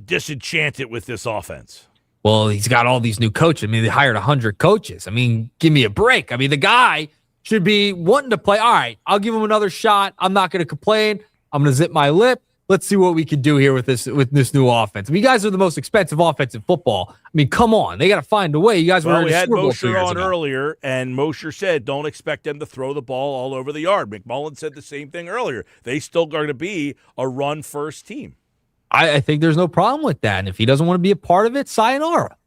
[SPEAKER 1] disenchanted with this offense?
[SPEAKER 9] Well, he's got all these new coaches. I mean, they hired 100 coaches. I mean, give me a break. I mean, the guy should be wanting to play. All right, I'll give him another shot. I'm not going to complain. I'm going to zip my lip. Let's see what we can do here with this new offense. I mean, you guys are the most expensive offense in football. I mean, come on. They got to find a way. You guys were in
[SPEAKER 1] we had
[SPEAKER 9] Super Bowl
[SPEAKER 1] Mosher on earlier, and Mosher said don't expect them to throw the ball all over the yard. McMullen said the same thing earlier. They still going to be a run-first team.
[SPEAKER 9] I think there's no problem with that. And if he doesn't want to be a part of it, sayonara.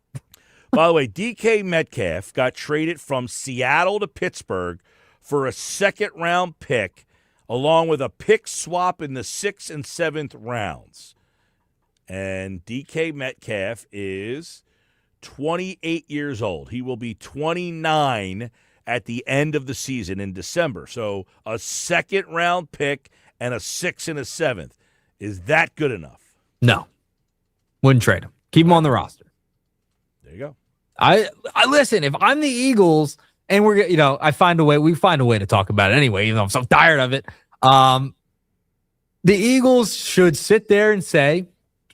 [SPEAKER 1] By the way, DK Metcalf got traded from Seattle to Pittsburgh for a second-round pick, along with a pick swap in the 6th and 7th rounds. And DK Metcalf is 28 years old. He will be 29 at the end of the season in December. So a second-round pick and a 6th and a 7th. Is that good enough?
[SPEAKER 9] No. Wouldn't trade him. Keep him on the roster.
[SPEAKER 1] There you go.
[SPEAKER 9] I listen, if I'm the Eagles and we find a way to talk about it anyway, even though I'm so tired of it. The Eagles should sit there and say,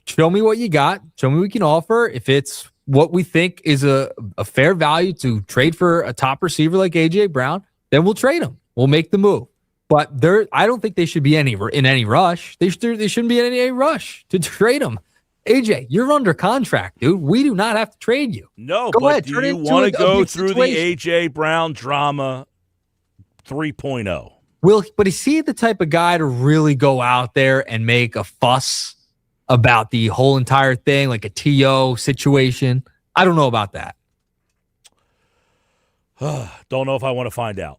[SPEAKER 9] show me what you got. Show me what we can offer. If it's what we think is a fair value to trade for a top receiver like A.J. Brown, then we'll trade him. We'll make the move. But I don't think they should be in any rush. They shouldn't be in any rush to trade him. AJ, you're under contract, dude. We do not have to trade you.
[SPEAKER 1] No,
[SPEAKER 9] go
[SPEAKER 1] but
[SPEAKER 9] ahead,
[SPEAKER 1] do you want to go through the A.J. Brown drama 3.0?
[SPEAKER 9] But is he the type of guy to really go out there and make a fuss about the whole entire thing, like a TO situation? I don't know about that.
[SPEAKER 1] Don't know if I want to find out.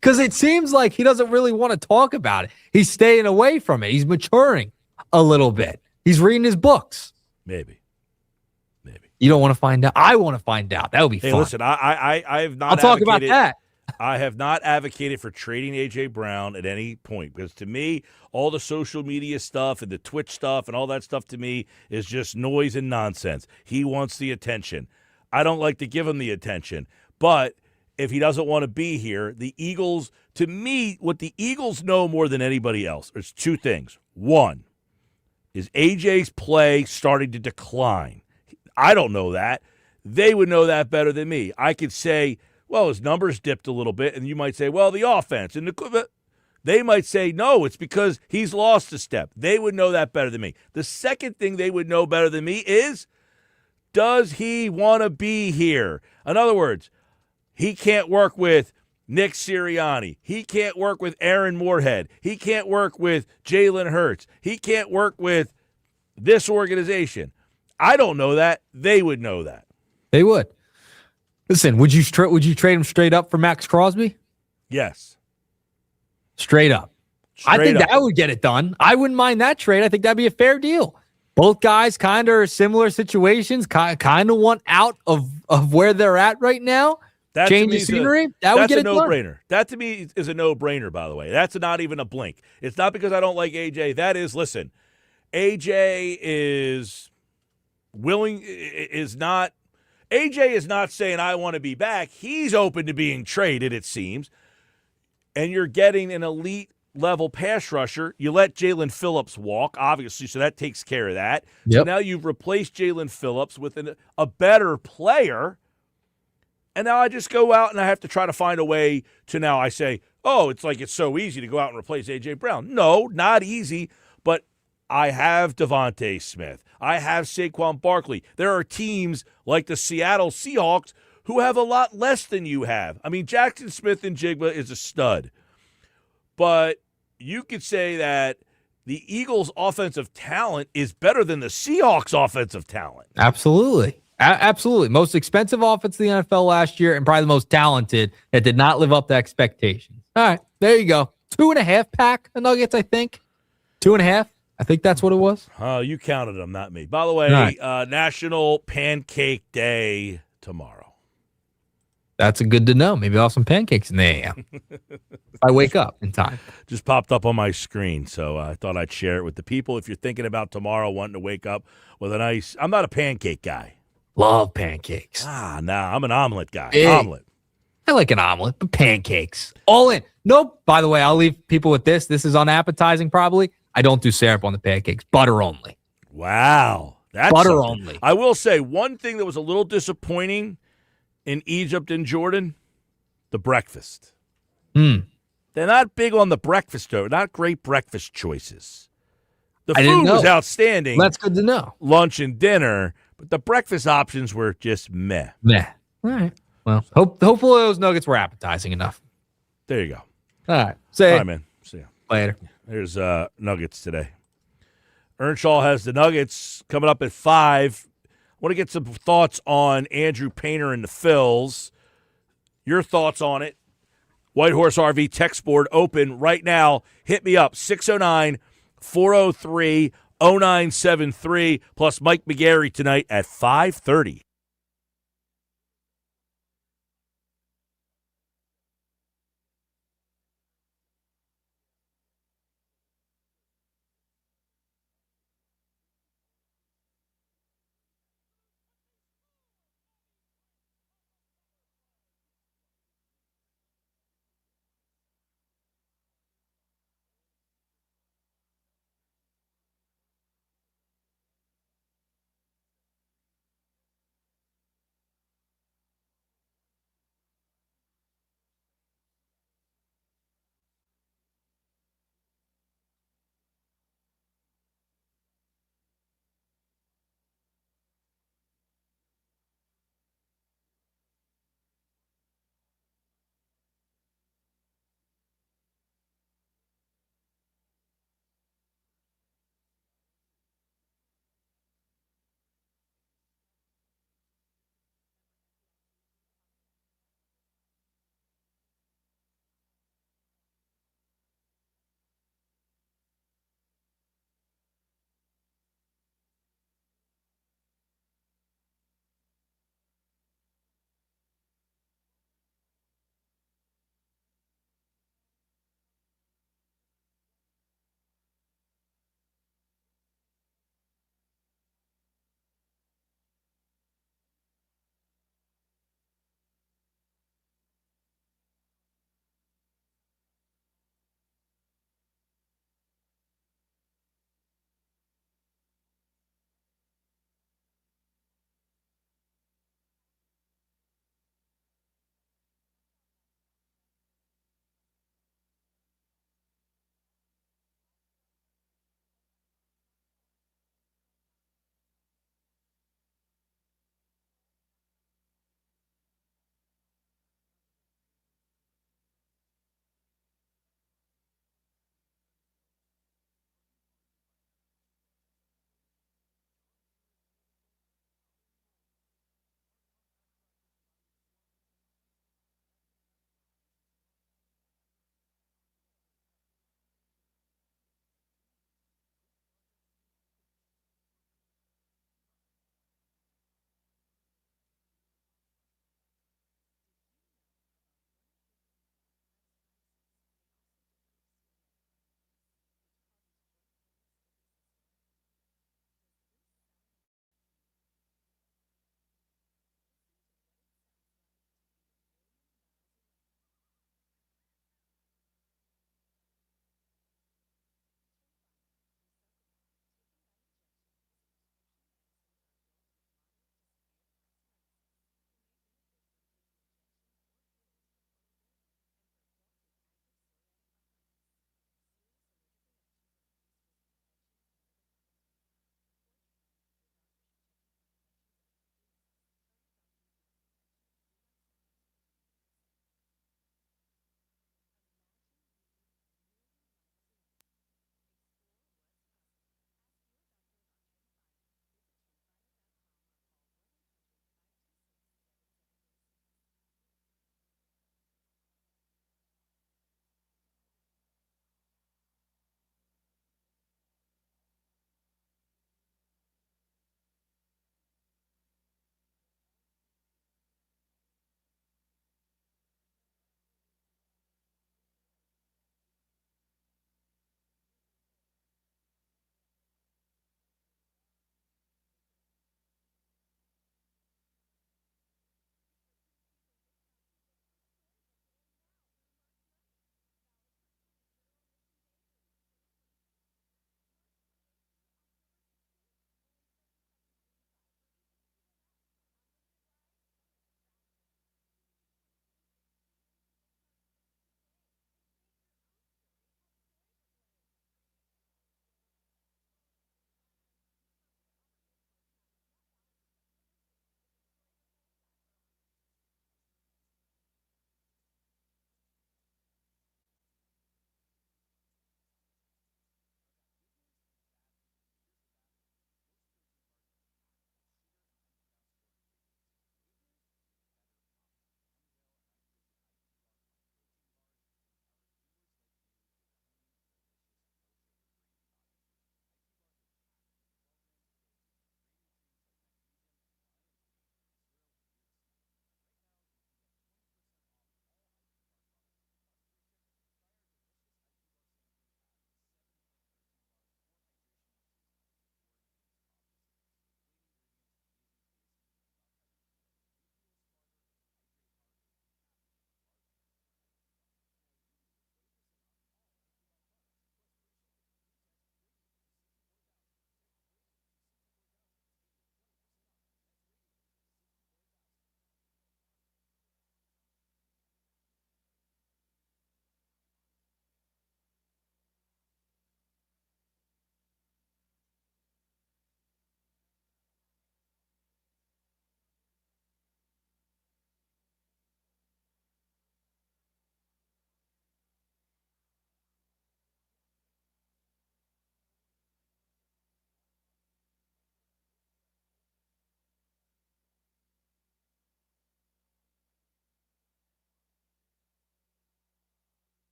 [SPEAKER 9] Because it seems like he doesn't really want to talk about it. He's staying away from it. He's maturing a little bit. He's reading his books. Maybe. You don't want to find out? I want to find out. That would be fun.
[SPEAKER 1] Hey, listen, I have not.
[SPEAKER 9] I'll talk about that.
[SPEAKER 1] I have not advocated for trading A.J. Brown at any point because to me, all the social media stuff and the Twitch stuff and all that stuff to me is just noise and nonsense. He wants the attention. I don't like to give him the attention. But if he doesn't want to be here, the Eagles, to me, what the Eagles know more than anybody else, there's two things. One, is A.J.'s play starting to decline? I don't know that. They would know that better than me. I could say, well, his numbers dipped a little bit, and you might say, well, the offense. And they might say, no, it's because he's lost a step. They would know that better than me. The second thing they would know better than me is, does he want to be here? In other words, he can't work with Nick Sirianni. He can't work with Aaron Moorhead. He can't work with Jalen Hurts. He can't work with this organization. I don't know that. They would know that.
[SPEAKER 9] They would. Listen, would you trade him straight up for Max Crosby?
[SPEAKER 1] Yes.
[SPEAKER 9] Straight up. I think that would get it done. I wouldn't mind that trade. I think that'd be a fair deal. Both guys kind of similar situations, kind of want out of where they're at right now.
[SPEAKER 1] That
[SPEAKER 9] change of scenery, that would get it done.
[SPEAKER 1] That's a no-brainer. That to me is a no-brainer, by the way. That's not even a blink. It's not because I don't like A.J. That is, listen, A.J. is not saying I want to be back. He's open to being traded, it seems. And you're getting an elite level pass rusher. You let Jalen Phillips walk, obviously, so that takes care of that.
[SPEAKER 9] Yep.
[SPEAKER 1] So now you've replaced Jalen Phillips with a better player. And now I just go out and I have to try to find a way to now I say, oh, it's like it's so easy to go out and replace A.J. Brown. No, not easy, but I have Devontae Smith. I have Saquon Barkley. There are teams like the Seattle Seahawks who have a lot less than you have. I mean, Jackson Smith-Njigba is a stud. But you could say that the Eagles' offensive talent is better than the Seahawks' offensive talent.
[SPEAKER 9] Absolutely. Absolutely. Most expensive offense in the NFL last year and probably the most talented that did not live up to expectations. All right, there you go. 2.5 pack of Nuggets, I think. 2.5. I think that's what it was.
[SPEAKER 1] Oh, you counted them, not me. By the way, National Pancake Day tomorrow.
[SPEAKER 9] That's a good to know. Maybe I'll have some pancakes in the AM. If I wake up in time.
[SPEAKER 1] Just popped up on my screen, so I thought I'd share it with the people. If you're thinking about tomorrow wanting to wake up with a nice – I'm not a pancake guy.
[SPEAKER 9] Love pancakes.
[SPEAKER 1] Nah, I'm an omelet guy.
[SPEAKER 9] Big.
[SPEAKER 1] Omelet.
[SPEAKER 9] I like an omelet, but pancakes. All in. Nope. By the way, I'll leave people with this. This is unappetizing probably. I don't do syrup on the pancakes. Butter only.
[SPEAKER 1] Wow. That's
[SPEAKER 9] butter
[SPEAKER 1] something.
[SPEAKER 9] only.
[SPEAKER 1] I will say one thing that was a little disappointing in Egypt and Jordan, the breakfast. They're not big on the breakfast, though. Not great breakfast choices. The food was outstanding.
[SPEAKER 9] That's good to know.
[SPEAKER 1] Lunch and dinner, but the breakfast options were just meh.
[SPEAKER 9] Meh. All right. Well, hopefully those nuggets were appetizing enough.
[SPEAKER 1] There you go.
[SPEAKER 9] All right.
[SPEAKER 1] All right, man. See ya.
[SPEAKER 9] Later.
[SPEAKER 1] There's Nuggets today. Earnshaw has the Nuggets coming up at 5. I want to get some thoughts on Andrew Painter and the Phils. Your thoughts on it. White Horse RV text board open right now. Hit me up, 609-403-0973, plus Mike McGarry tonight at 5:30.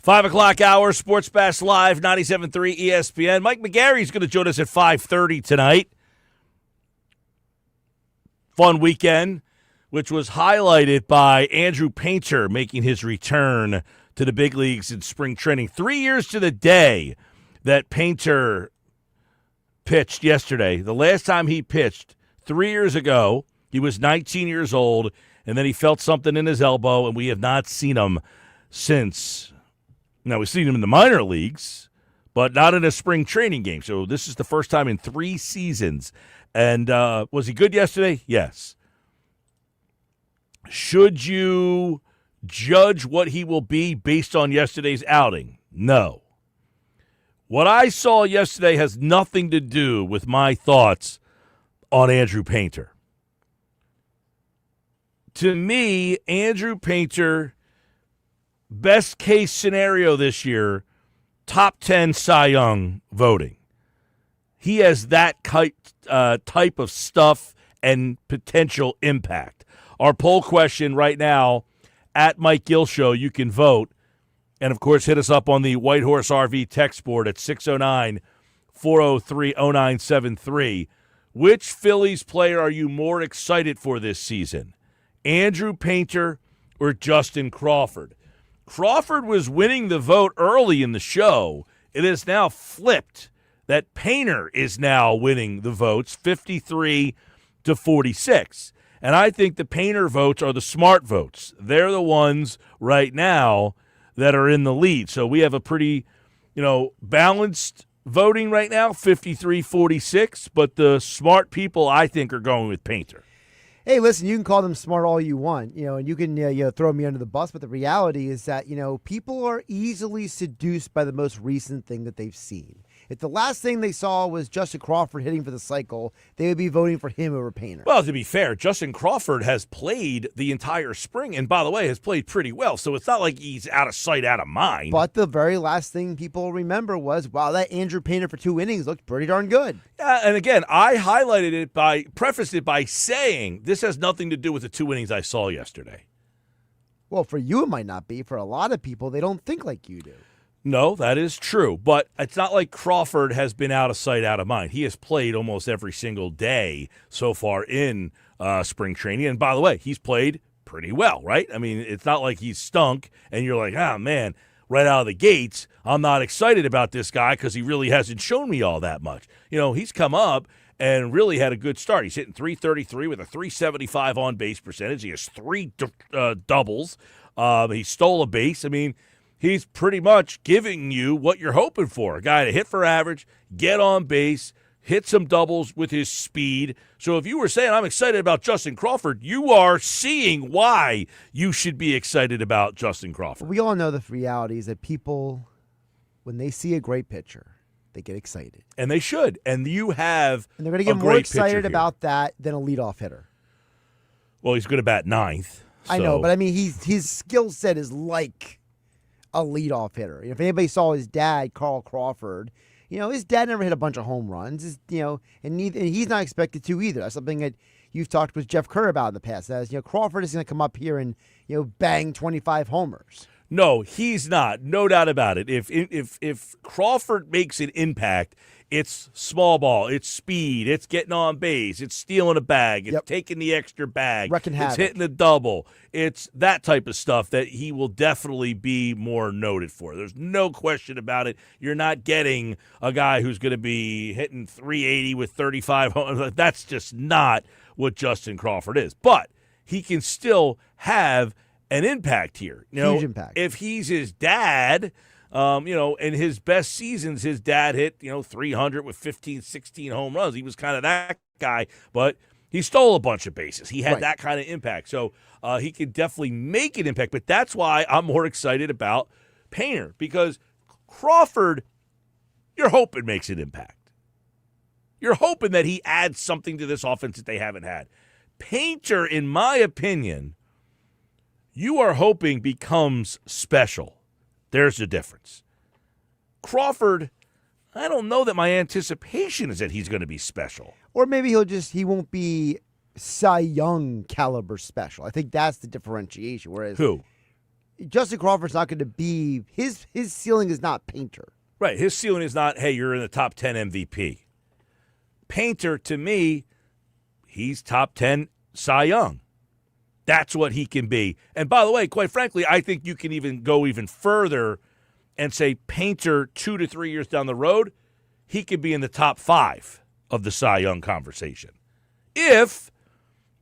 [SPEAKER 1] 5 o'clock hour, Sports Bash Live, 97.3 ESPN. Mike McGarry's going to join us at 5:30 tonight. Fun weekend, which was highlighted by Andrew Painter making his return to the big leagues in spring training. 3 years to the day that Painter pitched yesterday. The last time he pitched 3 years ago, he was 19 years old, and then he felt something in his elbow, and we have not seen him since. Now, we've seen him in the minor leagues, but not in a spring training game. So this is the first time in 3 seasons. And was he good yesterday? Yes. Should you judge what he will be based on yesterday's outing? No. What I saw yesterday has nothing to do with my thoughts on Andrew Painter. To me, Andrew Painter, best case scenario this year, top 10 Cy Young voting. He has that type of stuff and potential impact. Our poll question right now, at Mike Gill Show, you can vote. And, of course, hit us up on the White Horse RV text board at 609-403-0973. Which Phillies player are you more excited for this season? Andrew Painter or Justin Crawford? Crawford was winning the vote early in the show. It is now flipped that Painter is now winning the votes, 53-46. And I think the Painter votes are the smart votes. They're the ones right now that are in the lead. So we have a pretty, balanced voting right now, 53-46. But the smart people, I think, are going with Painter.
[SPEAKER 2] Hey, listen, you can call them smart all you want, and you can throw me under the bus, but the reality is that, people are easily seduced by the most recent thing that they've seen. If the last thing they saw was Justin Crawford hitting for the cycle, they would be voting for him over Painter.
[SPEAKER 1] Well, to be fair, Justin Crawford has played the entire spring, and by the way, has played pretty well, so it's not like he's out of sight, out of mind.
[SPEAKER 2] But the very last thing people remember was, wow, that Andrew Painter for 2 innings looked pretty darn good.
[SPEAKER 1] Yeah, and again, I highlighted it prefaced it by saying this has nothing to do with the 2 innings I saw yesterday.
[SPEAKER 2] Well, for you it might not be. For a lot of people, they don't think like you do.
[SPEAKER 1] No, that is true. But it's not like Crawford has been out of sight, out of mind. He has played almost every single day so far in spring training. And by the way, he's played pretty well, right? I mean, it's not like he's stunk and you're like, man, right out of the gates, I'm not excited about this guy because he really hasn't shown me all that much. He's come up and really had a good start. He's hitting .333 with a .375 on-base percentage. He has 3 doubles. He stole a base. I mean, he's pretty much giving you what you're hoping for. A guy to hit for average, get on base, hit some doubles with his speed. So if you were saying I'm excited about Justin Crawford, you are seeing why you should be excited about Justin Crawford.
[SPEAKER 2] We all know the reality is that people, when they see a great pitcher, they get excited.
[SPEAKER 1] And they should. And you have
[SPEAKER 2] And they're going to get more excited about that than a leadoff hitter.
[SPEAKER 1] Well, he's going to bat ninth.
[SPEAKER 2] I know, but I mean, his skill set is like a leadoff hitter. If anybody saw his dad, Carl Crawford, his dad never hit a bunch of home runs, and he's not expected to either. That's something that you've talked with Jeff Kerr about in the past. As Crawford is going to come up here and bang 25 homers.
[SPEAKER 1] No, he's not. No doubt about it. If Crawford makes an impact, it's small ball, it's speed, it's getting on base, it's stealing a bag, it's taking the extra bag,
[SPEAKER 2] wrecking havoc,
[SPEAKER 1] it's hitting a double. It's that type of stuff that he will definitely be more noted for. There's no question about it. You're not getting a guy who's going to be hitting .380 with 35 homers. That's just not what Justin Crawford is. But he can still have an impact here.
[SPEAKER 2] Huge impact.
[SPEAKER 1] If he's his dad, in his best seasons, his dad hit, 300 with 15, 16 home runs. He was kind of that guy, but he stole a bunch of bases. He had that kind of impact. So he could definitely make an impact, but that's why I'm more excited about Painter, because Crawford, you're hoping makes an impact. You're hoping that he adds something to this offense that they haven't had. Painter, in my opinion, you are hoping becomes special. There's the difference. Crawford, I don't know that my anticipation is that he's going to be special.
[SPEAKER 2] Or maybe he won't be Cy Young caliber special. I think that's the differentiation. Whereas
[SPEAKER 1] who?
[SPEAKER 2] Justin Crawford's not going to be his ceiling is not Painter.
[SPEAKER 1] Right. His ceiling is not, hey, you're in the top 10 MVP. Painter, to me, he's top 10 Cy Young. That's what he can be. And by the way, quite frankly, I think you can even go even further and say Painter 2 to 3 years down the road, he could be in the top 5 of the Cy Young conversation. If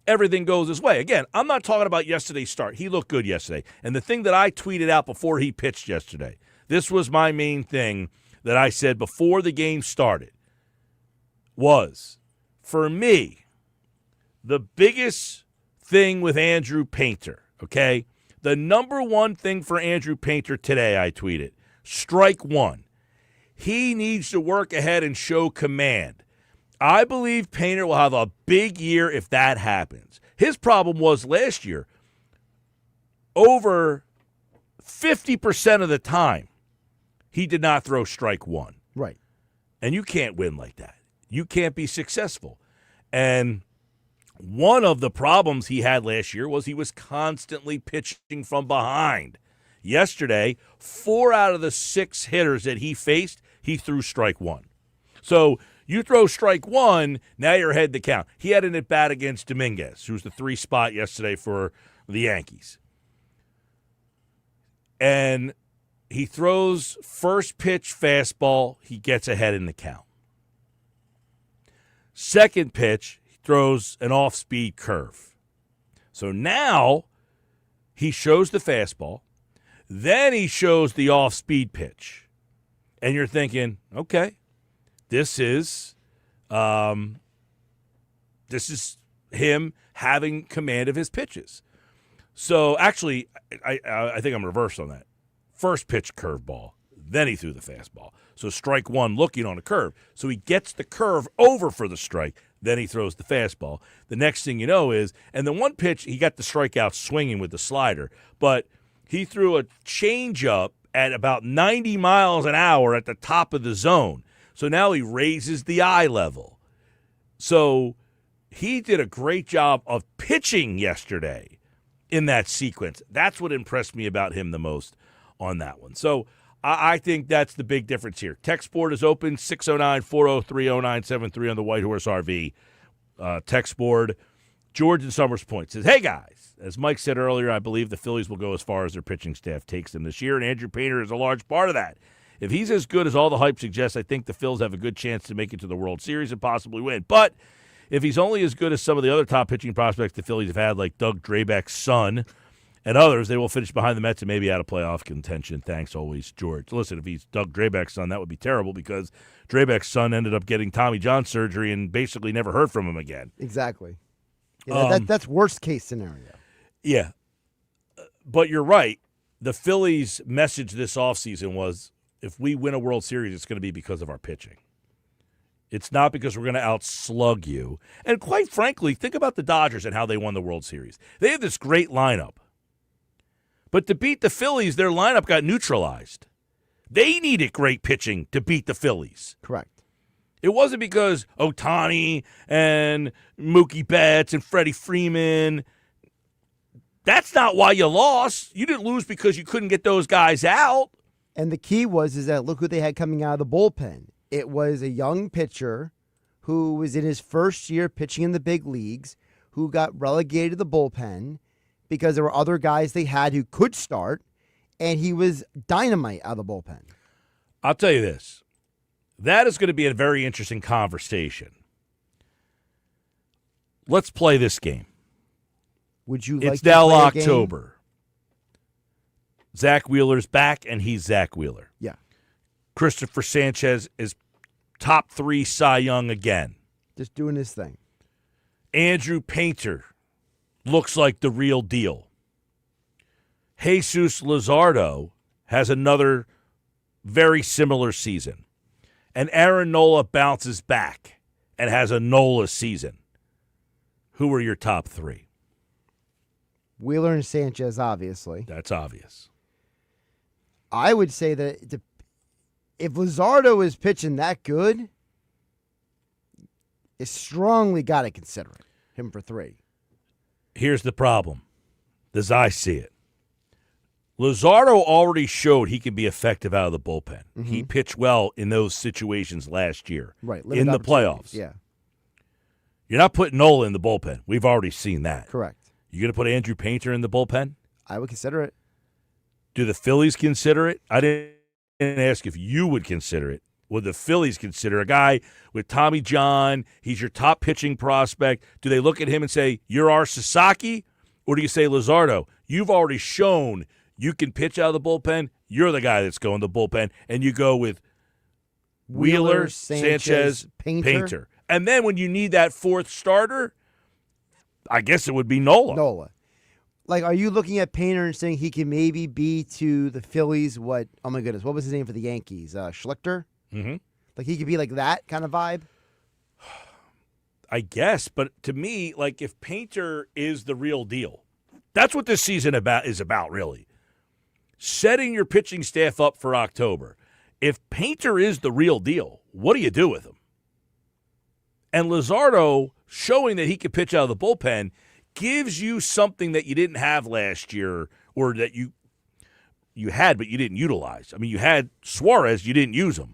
[SPEAKER 1] everything goes his way. Again, I'm not talking about yesterday's start. He looked good yesterday. And the thing that I tweeted out before he pitched yesterday, this was my main thing that I said before the game started, was, for me, the biggest thing with Andrew Painter, okay? The number one thing for Andrew Painter today, I tweeted, strike one. He needs to work ahead and show command. I believe Painter will have a big year if that happens. His problem was last year, over 50% of the time, he did not throw strike one.
[SPEAKER 2] Right.
[SPEAKER 1] And you can't win like that. You can't be successful. And one of the problems he had last year was he was constantly pitching from behind. Yesterday, 4 out of the 6 hitters that he faced, he threw strike one. So you throw strike one, now you're ahead to count. He had an at-bat against Dominguez, who's the 3 spot yesterday for the Yankees. And he throws first pitch fastball, he gets ahead in the count. Second pitch, he throws an off-speed curve. So now he shows the fastball, then he shows the off-speed pitch. And you're thinking, okay, this is him having command of his pitches. So actually, I think I'm reversed on that. First pitch curveball, then he threw the fastball. So strike one looking on a curve. So he gets the curve over for the strike, then he throws the fastball. The next thing you know is, and the one pitch, he got the strikeout swinging with the slider, but he threw a changeup at about 90 miles an hour at the top of the zone. So now he raises the eye level. So he did a great job of pitching yesterday in that sequence. That's what impressed me about him the most on that one. So I think that's the big difference here. Text board is open, 609-403-0973 on the White Horse RV text board. George in Summers Point says, hey, guys, as Mike said earlier, I believe the Phillies will go as far as their pitching staff takes them this year, and Andrew Painter is a large part of that. If he's as good as all the hype suggests, I think the Phils have a good chance to make it to the World Series and possibly win. But if he's only as good as some of the other top pitching prospects the Phillies have had, like Doug Drabeck's son and others, they will finish behind the Mets and maybe out of playoff contention. Thanks always, George. Listen, if he's Doug Drabeck's son, that would be terrible because Drabeck's son ended up getting Tommy John surgery and basically never heard from him again.
[SPEAKER 2] Exactly. Yeah, that's worst case scenario.
[SPEAKER 1] Yeah. But you're right. The Phillies' message this offseason was, if we win a World Series, it's going to be because of our pitching. It's not because we're going to outslug you. And quite frankly, think about the Dodgers and how they won the World Series. They have this great lineup. But to beat the Phillies, their lineup got neutralized. They needed great pitching to beat the Phillies.
[SPEAKER 2] Correct.
[SPEAKER 1] It wasn't because Ohtani and Mookie Betts and Freddie Freeman. That's not why you lost. You didn't lose because you couldn't get those guys out.
[SPEAKER 2] And the key is that look who they had coming out of the bullpen. It was a young pitcher who was in his first year pitching in the big leagues, who got relegated to the bullpen because there were other guys they had who could start, and he was dynamite out of the bullpen.
[SPEAKER 1] I'll tell you this. That is going to be a very interesting conversation. Let's play this game.
[SPEAKER 2] Would you like
[SPEAKER 1] it's
[SPEAKER 2] to
[SPEAKER 1] now
[SPEAKER 2] play a
[SPEAKER 1] October.
[SPEAKER 2] Game?
[SPEAKER 1] Zach Wheeler's back, and he's Zach Wheeler.
[SPEAKER 2] Yeah.
[SPEAKER 1] Christopher Sanchez is top 3 Cy Young again.
[SPEAKER 2] Just doing his thing.
[SPEAKER 1] Andrew Painter looks like the real deal. Jesus Luzardo has another very similar season. And Aaron Nola bounces back and has a Nola season. Who are your top 3?
[SPEAKER 2] Wheeler and Sanchez, obviously.
[SPEAKER 1] That's obvious.
[SPEAKER 2] I would say that if Luzardo is pitching that good, you strongly got to consider him for 3.
[SPEAKER 1] Here's the problem, as I see it. Luzardo already showed he can be effective out of the bullpen.
[SPEAKER 2] Mm-hmm.
[SPEAKER 1] He pitched well in those situations last year,
[SPEAKER 2] Right,
[SPEAKER 1] in the playoffs.
[SPEAKER 2] Yeah,
[SPEAKER 1] You're not putting Nola in the bullpen. We've already seen that.
[SPEAKER 2] correct.
[SPEAKER 1] You going to put Andrew Painter in the bullpen?
[SPEAKER 2] I would consider it.
[SPEAKER 1] Do the Phillies consider it? I didn't ask if you would consider it. Would the Phillies consider a guy with Tommy John? He's your top pitching prospect. Do they look at him and say, you're our Sasaki? Or do you say, Luzardo, you've already shown you can pitch out of the bullpen. You're the guy that's going to the bullpen. And you go with Wheeler, Sanchez, Painter. And then when you need that fourth starter, I guess it would be Nola.
[SPEAKER 2] Like, are you looking at Painter and saying he can maybe be to the Phillies what was his name for the Yankees? Schlichter?
[SPEAKER 1] Mm-hmm.
[SPEAKER 2] Like, he could be like that kind of vibe?
[SPEAKER 1] I guess, but to me, like, if Painter is the real deal, that's what this season is about, really. Setting your pitching staff up for October. If Painter is the real deal, what do you do with him? And Luzardo showing that he can pitch out of the bullpen gives you something that you didn't have last year, or that you had but you didn't utilize. I mean, you had Suarez, you didn't use him.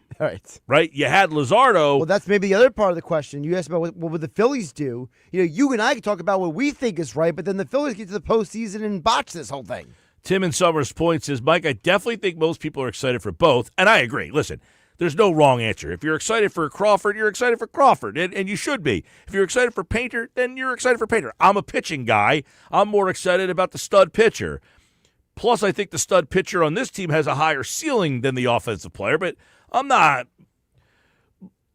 [SPEAKER 1] Right? You had Luzardo.
[SPEAKER 2] Well, that's maybe the other part of the question. You asked about what would the Phillies do. You and I can talk about what we think is right, but then the Phillies get to the postseason and botch this whole thing.
[SPEAKER 1] Tim in Summers Point says, Mike, I definitely think most people are excited for both, and I agree. Listen, there's no wrong answer. If you're excited for Crawford, you're excited for Crawford, and you should be. If you're excited for Painter, then you're excited for Painter. I'm a pitching guy. I'm more excited about the stud pitcher. Plus, I think the stud pitcher on this team has a higher ceiling than the offensive player, but I'm not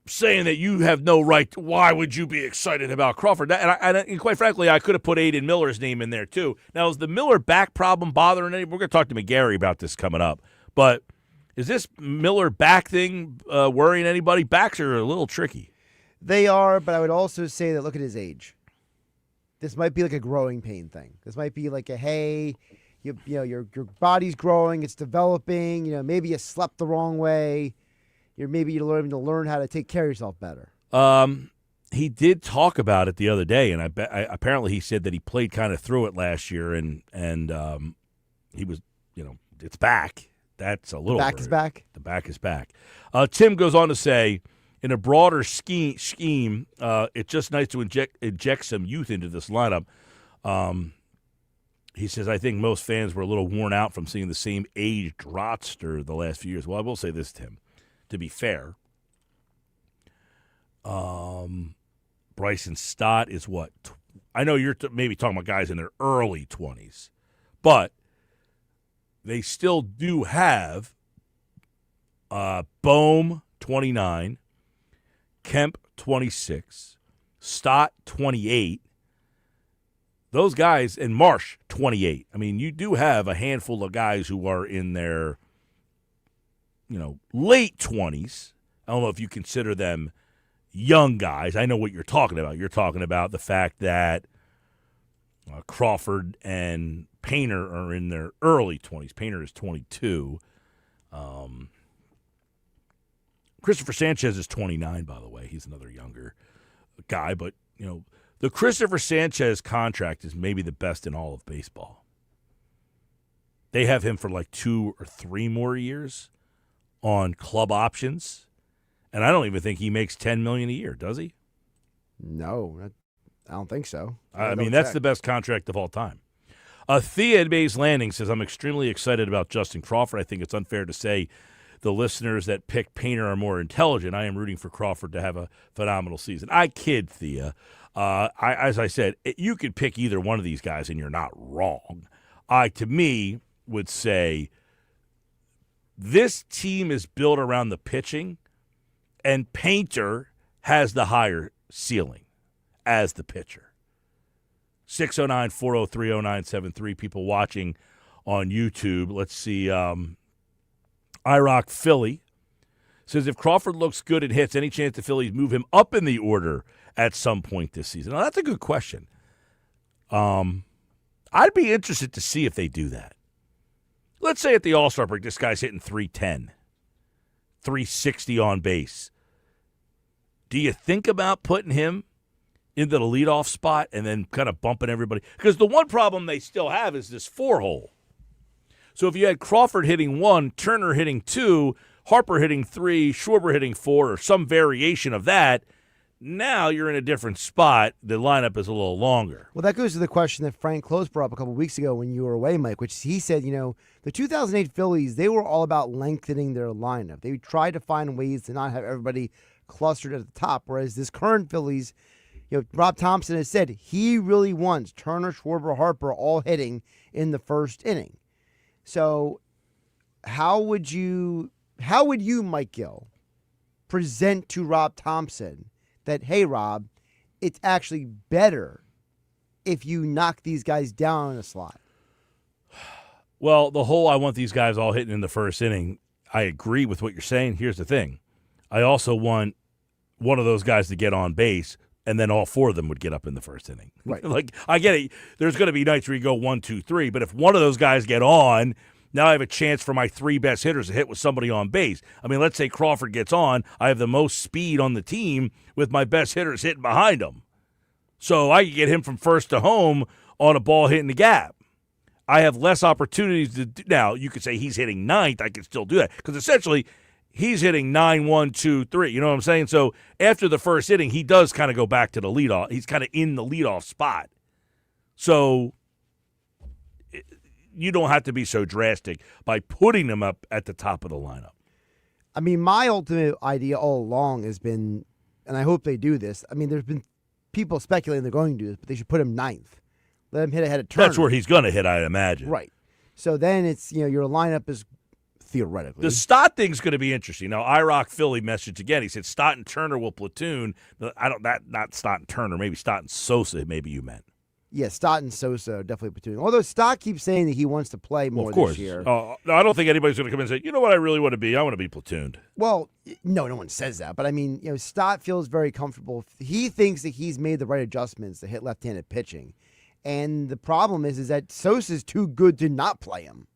[SPEAKER 1] saying that you have no right. Why would you be excited about Crawford? And quite frankly, I could have put Aiden Miller's name in there too. Now, is the Miller back problem bothering anybody? We're going to talk to McGarry about this coming up. But is this Miller back thing worrying anybody? Backs are a little tricky.
[SPEAKER 2] They are, but I would also say that look at his age. This might be like a growing pain thing. This might be like a, hey, your body's growing, it's developing. Maybe you slept the wrong way. You're learn how to take care of yourself better.
[SPEAKER 1] He did talk about it the other day, and apparently he said that he played kind of through it last year, and he was, it's back. That's a little.
[SPEAKER 2] The back is back.
[SPEAKER 1] The back is back. Tim goes on to say, in a broader scheme, it's just nice to inject some youth into this lineup. He says, I think most fans were a little worn out from seeing the same aged roster the last few years. Well, I will say this, Tim. To be fair, Bryson Stott is what? I know you're maybe talking about guys in their early 20s, but they still do have Bohm, 29, Kemp, 26, Stott, 28. Those guys, and Marsh, 28. I mean, you do have a handful of guys who are in their late 20s. I don't know if you consider them young guys. I know what you're talking about. You're talking about the fact that Crawford and Painter are in their early 20s. Painter is 22. Christopher Sanchez is 29, by the way. He's another younger guy. But, the Christopher Sanchez contract is maybe the best in all of baseball. They have him for like 2 or 3 more years on club options, and I don't even think he makes $10 million a year, does he?
[SPEAKER 2] No, I don't think so.
[SPEAKER 1] I mean, that's the best contract of all time. Thea at Mays Landing says, I'm extremely excited about Justin Crawford. I think it's unfair to say the listeners that pick Painter are more intelligent. I am rooting for Crawford to have a phenomenal season. I kid, Thea. As I said, you could pick either one of these guys, and you're not wrong. I, to me, would say this team is built around the pitching, and Painter has the higher ceiling as the pitcher. 609-403-0973. People watching on YouTube. Let's see. IROC Philly says, if Crawford looks good and hits, any chance the Phillies move him up in the order at some point this season? Now, that's a good question. I'd be interested to see if they do that. Let's say at the All-Star break, this guy's hitting 310, 360 on base. Do you think about putting him into the leadoff spot and then kind of bumping everybody? Because the one problem they still have is this 4-hole. So if you had Crawford hitting 1, Turner hitting 2, Harper hitting 3, Schwarber hitting 4, or some variation of that, now you're in a different spot. The lineup is a little longer.
[SPEAKER 2] Well, that goes to the question that Frank Close brought up a couple of weeks ago when you were away, Mike, which he said, the 2008 Phillies, they were all about lengthening their lineup. They tried to find ways to not have everybody clustered at the top, whereas this current Phillies, Rob Thompson has said he really wants Turner, Schwarber, Harper all hitting in the first inning. So how would you, Mike Gill, present to Rob Thompson that, hey, Rob, it's actually better if you knock these guys down in a slot?
[SPEAKER 1] Well, the whole I want these guys all hitting in the first inning, I agree with what you're saying. Here's the thing. I also want one of those guys to get on base, and then all 4 of them would get up in the first inning.
[SPEAKER 2] Right.
[SPEAKER 1] Like, I get it. There's going to be nights where you go 1, 2, 3, but if one of those guys get on, now I have a chance for my 3 best hitters to hit with somebody on base. I mean, let's say Crawford gets on. I have the most speed on the team with my best hitters hitting behind him. So I can get him from first to home on a ball hitting the gap. I have less opportunities to do. Now, you could say he's hitting 9th. I can still do that because essentially he's hitting 9, 1, 2, 3. You know what I'm saying? So after the first inning, he does kind of go back to the leadoff. He's kind of in the leadoff spot. So you don't have to be so drastic by putting them up at the top of the lineup.
[SPEAKER 2] I mean, my ultimate idea all along has been, and I hope they do this, I mean, there's been people speculating they're going to do this, but they should put him 9th. Let him hit ahead of Turner.
[SPEAKER 1] That's where he's going to hit, I'd imagine.
[SPEAKER 2] Right. So then it's, your lineup is theoretically.
[SPEAKER 1] The Stott thing's going to be interesting. Now, IROC Philly messaged again. He said Stott and Turner will platoon. Not Stott and Turner, maybe Stott and Sosa, maybe you meant.
[SPEAKER 2] Yeah, Stott and Sosa are definitely platoon. Although Stott keeps saying that he wants to play more this year.
[SPEAKER 1] No, I don't think anybody's going to come in and say, you know what I really want to be? I want to be platooned.
[SPEAKER 2] Well, no one says that. But, I mean, Stott feels very comfortable. He thinks that he's made the right adjustments to hit left-handed pitching. And the problem is that Sosa's too good to not play him.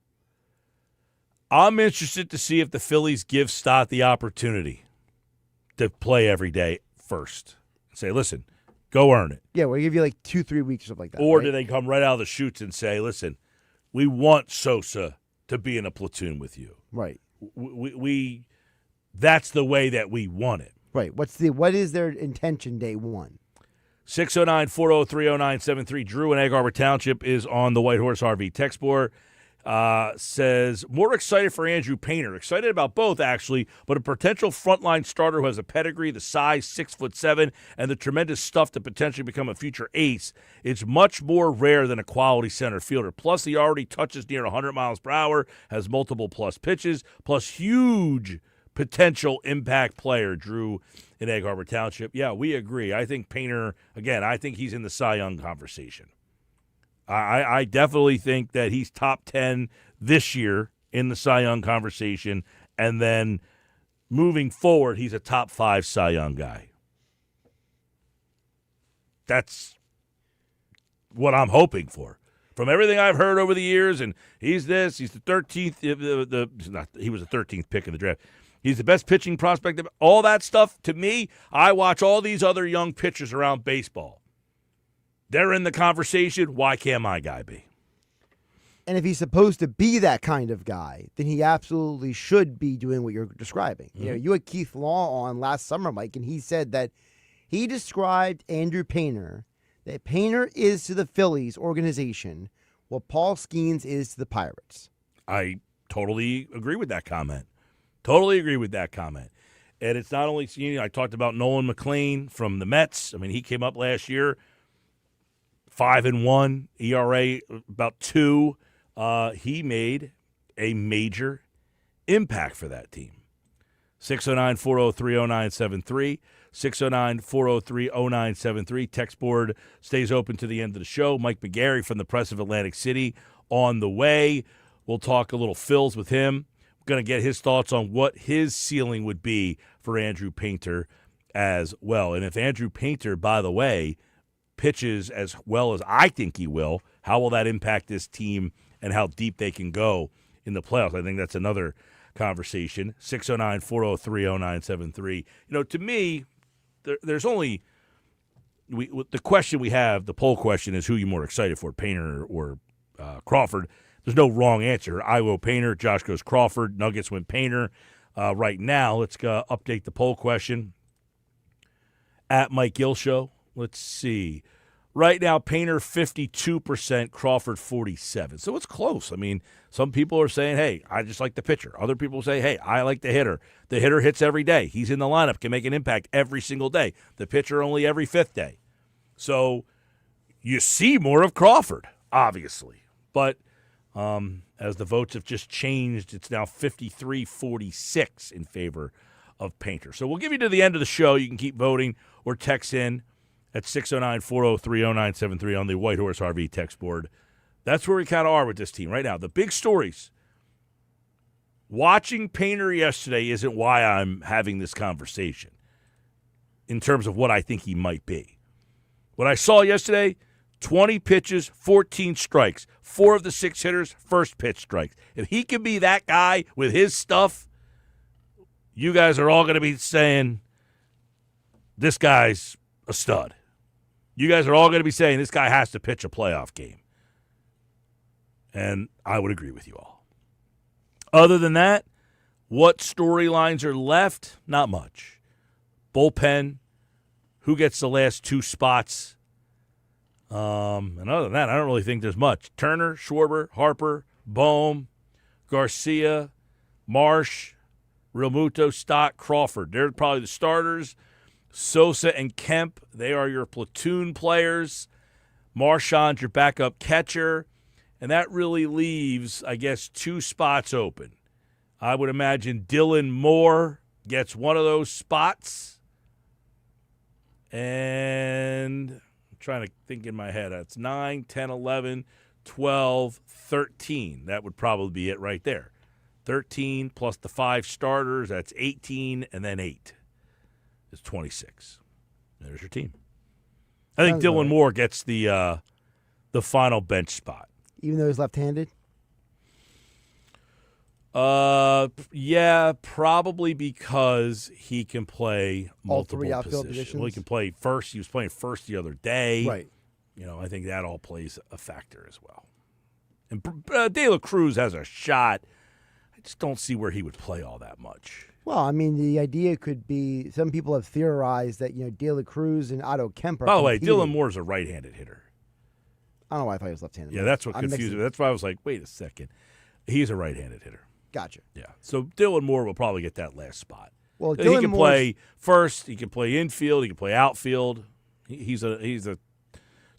[SPEAKER 1] I'm interested to see if the Phillies give Stott the opportunity to play every day first. Say, listen, go earn it.
[SPEAKER 2] Yeah, we'll give you like 2-3 weeks or something like that.
[SPEAKER 1] Or
[SPEAKER 2] right?
[SPEAKER 1] do they come right out of the chutes and say, listen, we want Sosa to be in a platoon with you.
[SPEAKER 2] Right.
[SPEAKER 1] We that's the way that we want it.
[SPEAKER 2] Right. What is their intention day one?
[SPEAKER 1] 609-403-0973. Drew in Egg Harbor Township is on the White Horse RV text board. Says, more excited for Andrew Painter. Excited about both, actually, but a potential frontline starter who has a pedigree, the size, 6'7", and the tremendous stuff to potentially become a future ace. It's much more rare than a quality center fielder. Plus, he already touches near 100 miles per hour, has multiple plus pitches, plus huge potential impact player, Drew in Egg Harbor Township. Yeah, we agree. I think Painter, again, I think he's in the Cy Young conversation. I definitely think that he's top 10 this year in the Cy Young conversation, and then moving forward, he's a top 5 Cy Young guy. That's what I'm hoping for. From everything I've heard over the years, and he's the 13th, he was the 13th pick in the draft. He's the best pitching prospect. All that stuff, to me, I watch all these other young pitchers around baseball. They're in the conversation. Why can't my guy be?
[SPEAKER 2] And if he's supposed to be that kind of guy, then he absolutely should be doing what you're describing. Mm-hmm. You had Keith Law on last summer, Mike, and he said that he described Andrew Painter, that Painter is to the Phillies organization what Paul Skeens is to the Pirates.
[SPEAKER 1] I totally agree with that comment. And it's not only, I talked about Nolan McLean from the Mets. I mean, he came up last year. 5-1 ERA, about 2. He made a major impact for that team. 609-403-0973. 609-403-0973. Text board stays open to the end of the show. Mike McGarry from the Press of Atlantic City on the way. We'll talk a little Phils with him. We're going to get his thoughts on what his ceiling would be for Andrew Painter as well. And if Andrew Painter, by the way, pitches as well as I think he will, how will that impact this team and how deep they can go in the playoffs? I think that's another conversation. 609-403-0973. To me, there's only the question we have, the poll question is who you more excited for, Painter or Crawford. there's no wrong answer. I go Painter, Josh goes Crawford, Nuggets win Painter. Right now, let's go update the poll question. At Mike Gill Show, let's see. Right now, Painter 52%, Crawford 47%. So it's close. I mean, some people are saying, hey, I just like the pitcher. Other people say, hey, I like the hitter. The hitter hits every day. He's in the lineup, can make an impact every single day. The pitcher only every fifth day. So you see more of Crawford, obviously. But as the votes have just changed, it's now 53-46 in favor of Painter. So we'll give you to the end of the show. You can keep voting or text in at 609-403-0973 on the White Horse RV text board. That's where we kind of are with this team right now. The big stories. Watching Painter yesterday isn't why I'm having this conversation in terms of what I think he might be. What I saw yesterday, 20 pitches, 14 strikes. 4 of the 6 hitters, first pitch strikes. If he can be that guy with his stuff, you guys are all going to be saying, this guy's a stud. You guys are all going to be saying this guy has to pitch a playoff game. And I would agree with you all. Other than that, what storylines are left? Not much. Bullpen, who gets the last 2 spots? And other than that, I don't really think there's much. Turner, Schwarber, Harper, Bohm, Garcia, Marsh, Realmuto, Stott, Crawford. They're probably the starters. Sosa and Kemp, they are your platoon players. Marchand's your backup catcher. And that really leaves, I guess, 2 spots open. I would imagine Dylan Moore gets one of those spots. And I'm trying to think in my head. That's 9, 10, 11, 12, 13. That would probably be it right there. 13 plus the 5 starters, that's 18, and then 8. It's 26. There's your team. I think Dylan Moore gets the final bench spot.
[SPEAKER 2] Even though he's left-handed?
[SPEAKER 1] Yeah, probably because he can play multiple
[SPEAKER 2] all 3 outfield positions.
[SPEAKER 1] Well, he can play first. He was playing first the other day.
[SPEAKER 2] Right.
[SPEAKER 1] I think that all plays a factor as well. And De La Cruz has a shot. I just don't see where he would play all that much.
[SPEAKER 2] Well, I mean, the idea could be some people have theorized that, De La Cruz and Otto Kemp are
[SPEAKER 1] By the way,
[SPEAKER 2] competing.
[SPEAKER 1] Dylan Moore's a right-handed hitter.
[SPEAKER 2] I don't know why I thought he was left-handed.
[SPEAKER 1] Yeah, that's what confused me. That's why I was like, wait a second. He's a right-handed hitter.
[SPEAKER 2] Gotcha.
[SPEAKER 1] Yeah. So Dylan Moore will probably get that last spot.
[SPEAKER 2] Well,
[SPEAKER 1] he can play first. He can play infield. He can play outfield. He's a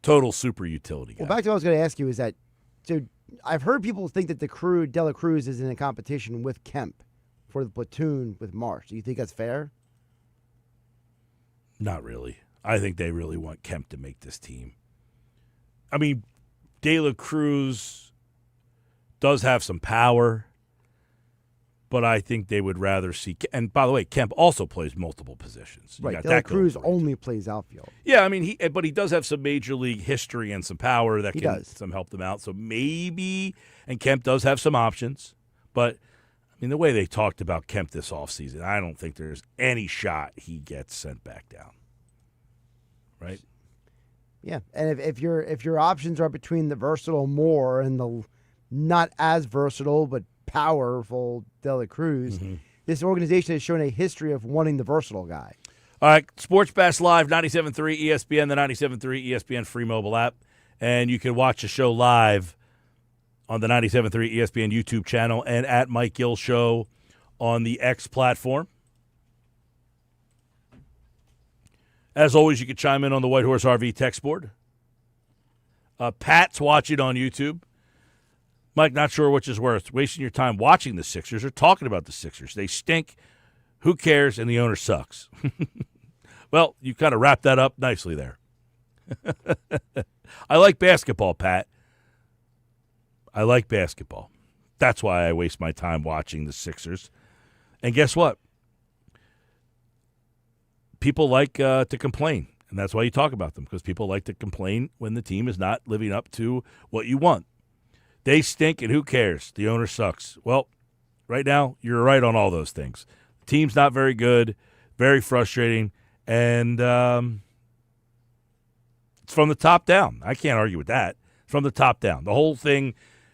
[SPEAKER 1] total super utility guy.
[SPEAKER 2] Well, back to what I was going to ask you is that, so I've heard people think that De La Cruz is in a competition with Kemp for the platoon with Marsh. Do you think that's fair?
[SPEAKER 1] Not really. I think they really want Kemp to make this team. I mean, De La Cruz does have some power, but I think they would rather see. And by the way, Kemp also plays multiple positions.
[SPEAKER 2] Right. De La Cruz only plays outfield.
[SPEAKER 1] Yeah, I mean, but he does have some major league history and some power that can some help them out. So maybe, and Kemp does have some options, but I mean, the way they talked about Kemp this offseason, I don't think there's any shot he gets sent back down. Right?
[SPEAKER 2] Yeah, and if your options are between the versatile Moore and the not as versatile but powerful De La Cruz, this organization has shown a history of wanting the versatile guy.
[SPEAKER 1] All right, Sports Bash Live, 97.3 ESPN, the 97.3 ESPN free mobile app, and you can watch the show live on the 97.3 ESPN YouTube channel and at Mike Gill Show on the X platform. As always, you can chime in on the White Horse RV text board. Pat's watching on YouTube. Mike, not sure which is worse, wasting your time watching the Sixers or talking about the Sixers. They stink. Who cares? And the owner sucks. Well, you kind of wrapped that up nicely there. I like basketball, Pat. I like basketball. That's why I waste my time watching the Sixers. And guess what? People like to complain, and that's why you talk about them, because people like to complain when the team is not living up to what you want. They stink, and who cares? The owner sucks. Well, right now, you're right on all those things. The team's not very good, very frustrating, and it's from the top down. I can't argue with that. It's from the top down. The whole thing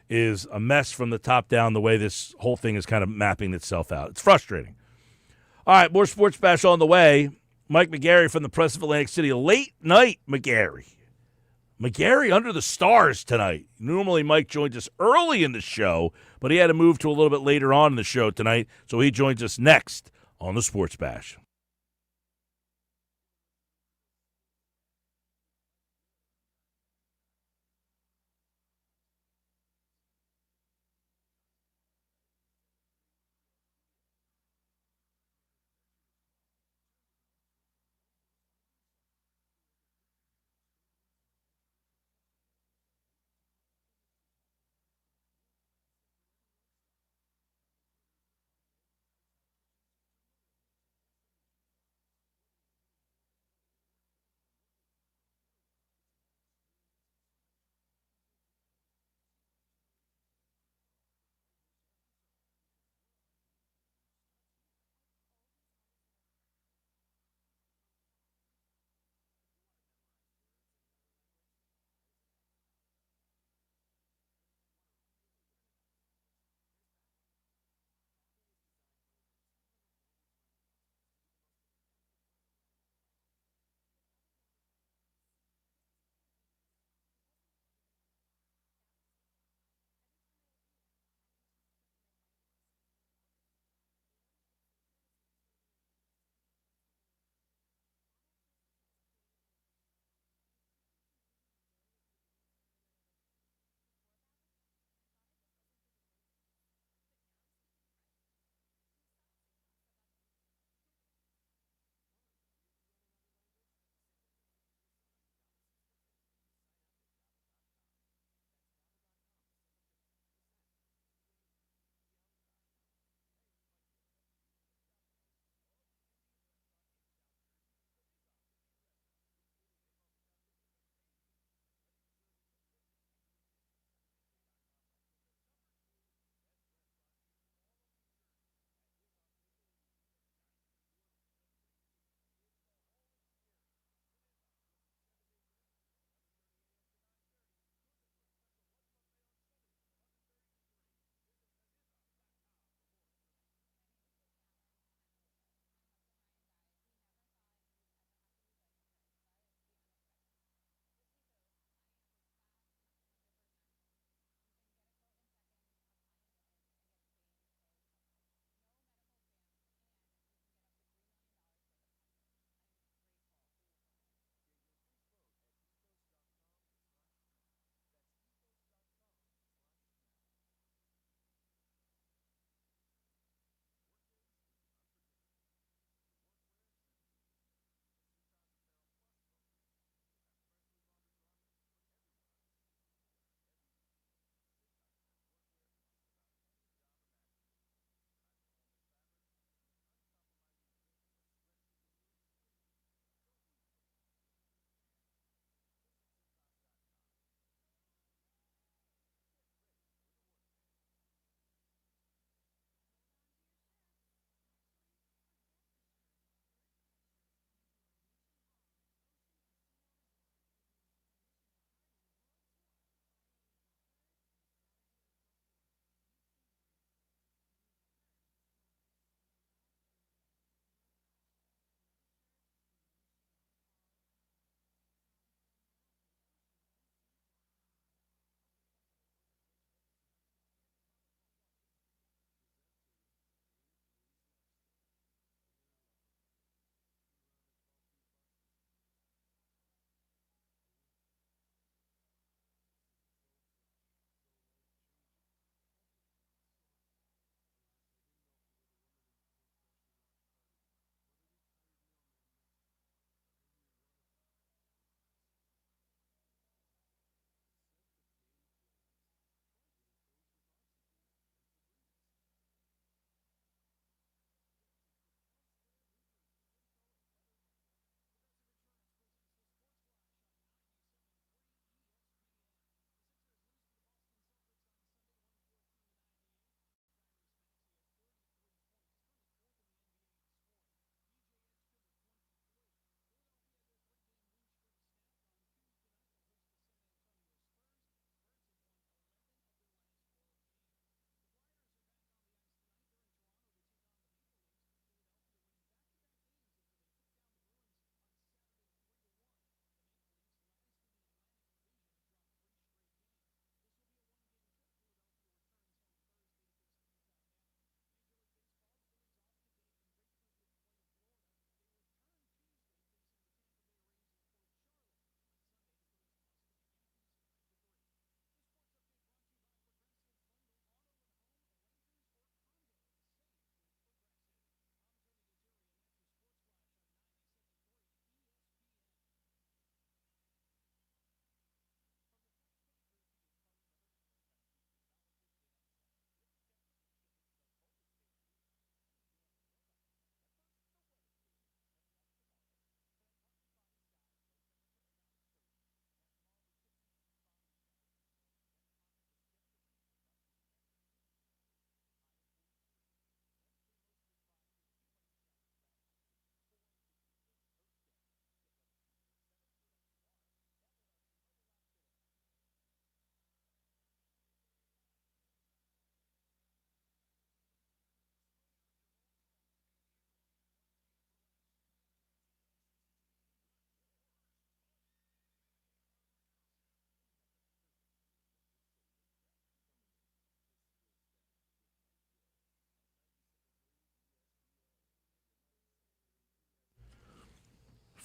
[SPEAKER 1] is a mess from the top down, the way this whole thing is kind of mapping itself out. It's frustrating. All right, more Sports Bash on the way. Mike McGarry from the Press of Atlantic City. Late night McGarry. McGarry under the stars tonight. Normally Mike joins us early in the show, but he had to move to a little bit later on in the show tonight, so he joins us next on the Sports Bash.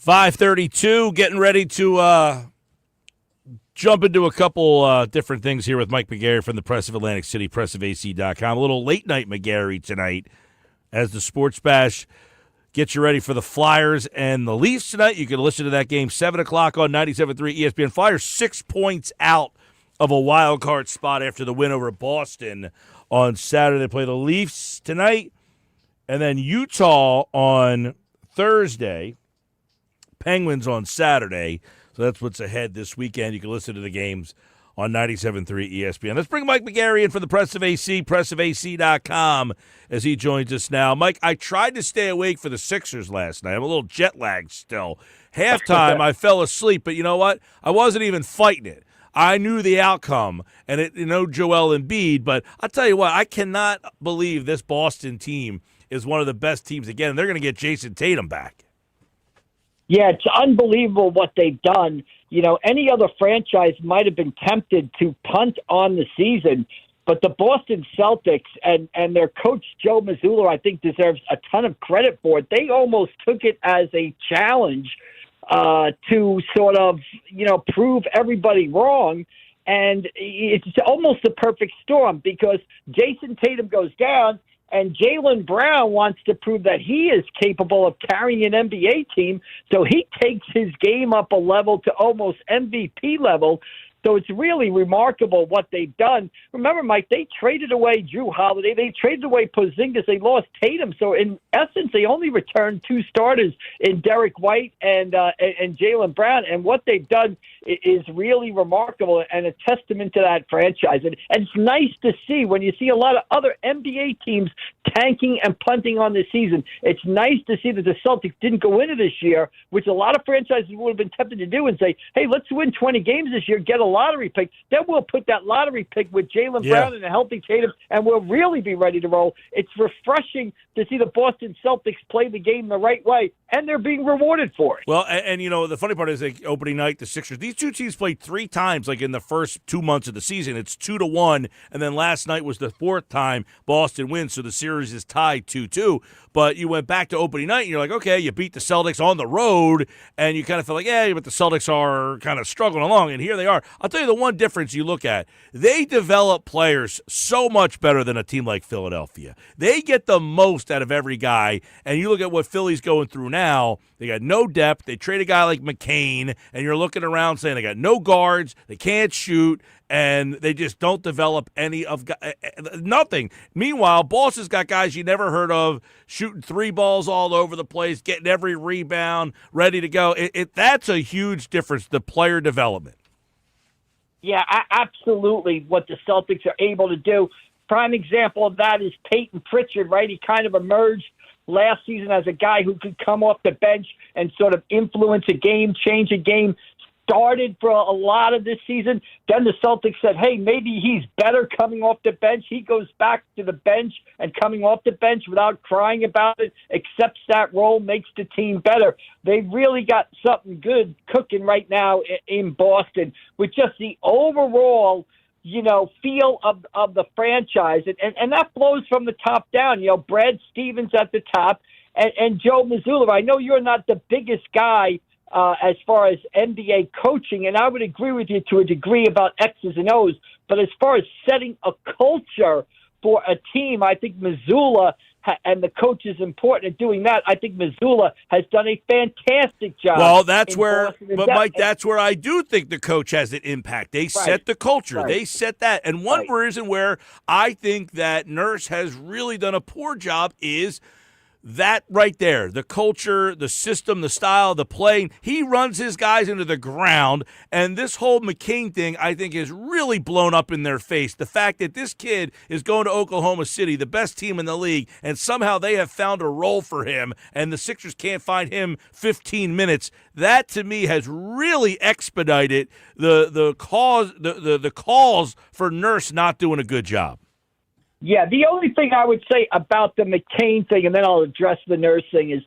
[SPEAKER 1] 5:32, getting ready to jump into a couple different things here with Mike McGarry from the Press of Atlantic City, pressofac.com. A little late-night McGarry tonight as the Sports Bash gets you ready for the Flyers and the Leafs tonight. You can listen to that game 7 o'clock on 97.3 ESPN. Flyers 6 points out of a wild card spot after the win over Boston on Saturday. They play the Leafs tonight, and then Utah on Thursday. Penguins on Saturday. So that's what's ahead this weekend. You can listen to the games on 97.3 ESPN. Let's bring Mike McGarry in for the Press of AC, pressofac.com, as he joins us now. Mike, I tried to stay awake for the Sixers last night. I'm a little jet lagged still. Halftime, I fell asleep, but you know what? I wasn't even fighting it. I knew the outcome, and Joel Embiid, but I'll tell you what, I cannot believe this Boston team is one of the best teams again, and they're going to get Jason Tatum back.
[SPEAKER 10] Yeah, it's unbelievable what they've done. Any other franchise might have been tempted to punt on the season, but the Boston Celtics and their coach, Joe Mazzulla, I think deserves a ton of credit for it. They almost took it as a challenge to sort of, prove everybody wrong. And it's almost the perfect storm because Jason Tatum goes down, and Jaylen Brown wants to prove that he is capable of carrying an NBA team, so he takes his game up a level to almost MVP level. So it's really remarkable what they've done. Remember, Mike, they traded away Drew Holiday. They traded away Porzingis. They lost Tatum. So in essence, they only returned 2 starters in Derek White and Jaylen Brown. And what they've done is really remarkable and a testament to that franchise. And it's nice to see when you see a lot of other NBA teams tanking and punting on the season. It's nice to see that the Celtics didn't go into this year, which a lot of franchises would have been tempted to do, and say, hey, let's win 20 games this year, get a lottery pick. Then we'll put that lottery pick with Jaylen Brown and a healthy Tatum, and we'll really be ready to roll. It's refreshing to see the Boston Celtics play the game the right way, and they're being rewarded for it.
[SPEAKER 1] Well, and the funny part is, opening night, the Sixers, these two teams played 3 times, in the first 2 months of the season. It's 2-1, and then last night was the 4th time Boston wins, so the series is tied 2-2. But you went back to opening night, and you're like, okay, you beat the Celtics on the road, and you kind of feel like, yeah, but the Celtics are kind of struggling along, and here they are. I'll tell you the one difference you look at, they develop players so much better than a team like Philadelphia. They get the most out of every guy, and you look at what Philly's going through now. They got no depth. They trade a guy like McCain, and you're looking around saying they got no guards, they can't shoot, and they just don't develop any of nothing. Meanwhile, Boston's got guys you never heard of, shooting 3 balls all over the place, getting every rebound, ready to go. That's a huge difference, the player development.
[SPEAKER 10] Yeah, absolutely, what the Celtics are able to do. Prime example of that is Peyton Pritchard, right? He kind of emerged last season as a guy who could come off the bench and sort of influence a game, change a game. Started for a lot of this season. Then the Celtics said, hey, maybe he's better coming off the bench. He goes back to the bench and coming off the bench without crying about it, accepts that role, makes the team better. They really got something good cooking right now in Boston with just the overall feel of the franchise. And that flows from the top down. Brad Stevens at the top and Joe Mazzulla. I know you're not the biggest guy as far as NBA coaching, and I would agree with you to a degree about X's and O's, but as far as setting a culture for a team, I think Mazzulla and the coach is important at doing that. I think Mazzulla has done a fantastic job.
[SPEAKER 1] Well, that's where, but Mike, that's where I do think the coach has an impact. They set the culture. Right. They set that. And one reason where I think that Nurse has really done a poor job is that right there, the culture, the system, the style, the playing. He runs his guys into the ground, and this whole McCain thing, I think, is really blown up in their face. The fact that this kid is going to Oklahoma City, the best team in the league, and somehow they have found a role for him, and the Sixers can't find him 15 minutes. That, to me, has really expedited the calls for Nurse not doing a good job.
[SPEAKER 10] Yeah, the only thing I would say about the McCain thing, and then I'll address the Nurse thing, is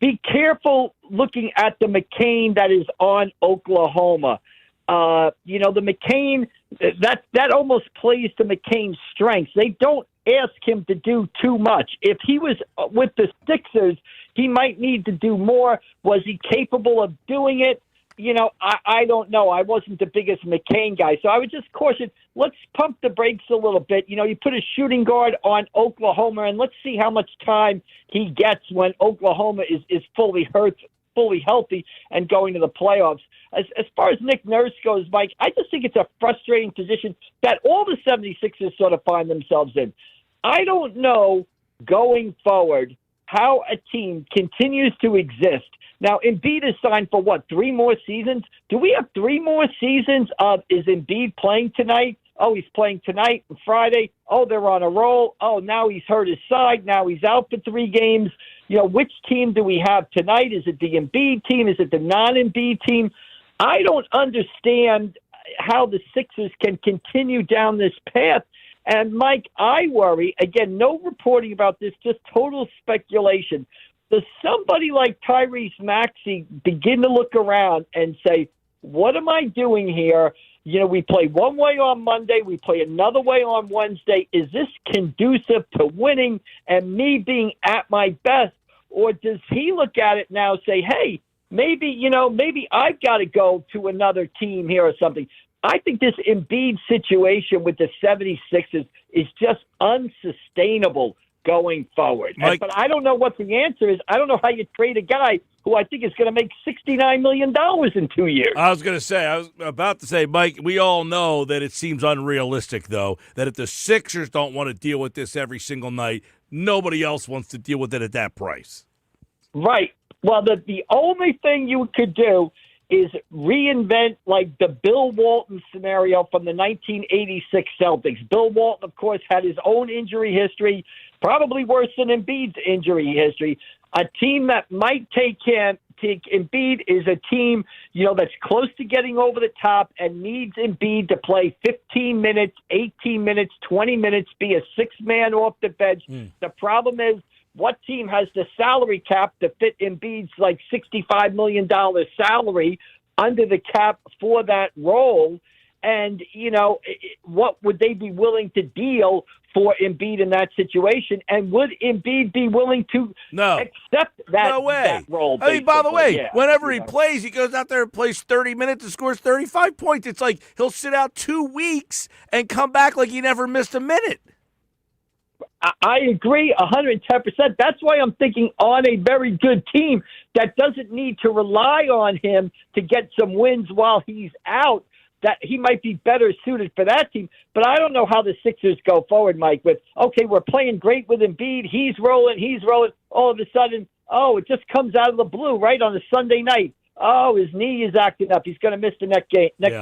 [SPEAKER 10] be careful looking at the McCain that is on Oklahoma. The McCain, that almost plays to McCain's strengths. They don't ask him to do too much. If he was with the Sixers, he might need to do more. Was he capable of doing it? I don't know. I wasn't the biggest McCain guy, so I would just caution, let's pump the brakes a little bit. You put a shooting guard on Oklahoma, and let's see how much time he gets when Oklahoma is fully healthy and going to the playoffs. As far as Nick Nurse goes, Mike, I just think it's a frustrating position that all the 76ers sort of find themselves in. I don't know going forward how a team continues to exist. Now, Embiid is signed for, 3 more seasons? Do we have 3 more seasons of, is Embiid playing tonight? Oh, he's playing tonight and Friday. Oh, they're on a roll. Oh, now he's hurt his side. Now he's out for 3 games. Which team do we have tonight? Is it the Embiid team? Is it the non-Embiid team? I don't understand how the Sixers can continue down this path. And, Mike, I worry, again, no reporting about this, just total speculation. Does somebody like Tyrese Maxey begin to look around and say, what am I doing here? We play one way on Monday. We play another way on Wednesday. Is this conducive to winning and me being at my best? Or does he look at it now and say, hey, maybe I've got to go to another team here or something? I think this Embiid situation with the 76ers is just unsustainable going forward. But I don't know what the answer is. I don't know how you trade a guy who I think is going to make $69 million in 2 years.
[SPEAKER 1] I was about to say, Mike, we all know that it seems unrealistic, though, that if the Sixers don't want to deal with this every single night, nobody else wants to deal with it at that price.
[SPEAKER 10] Right. Well, the only thing you could do is reinvent like the Bill Walton scenario from the 1986 Celtics. Bill Walton, of course, had his own injury history, probably worse than Embiid's injury history. A team that might take Embiid is a team, that's close to getting over the top and needs Embiid to play 15 minutes, 18 minutes, 20 minutes, be a 6-man off the bench. The problem is, what team has the salary cap to fit Embiid's like $65 million salary under the cap for that role? And, what would they be willing to deal for Embiid in that situation? And would Embiid be willing to accept that,
[SPEAKER 1] no way.
[SPEAKER 10] That role?
[SPEAKER 1] I mean, by the way, whenever he plays, he goes out there and plays 30 minutes and scores 35 points. It's like he'll sit out 2 weeks and come back like he never missed a minute.
[SPEAKER 10] I agree 110%. That's why I'm thinking on a very good team that doesn't need to rely on him to get some wins while he's out, that he might be better suited for that team. But I don't know how the Sixers go forward, Mike, with, okay, we're playing great with Embiid. He's rolling. All of a sudden, it just comes out of the blue right on a Sunday night. Oh, his knee is acting up. He's going to miss the next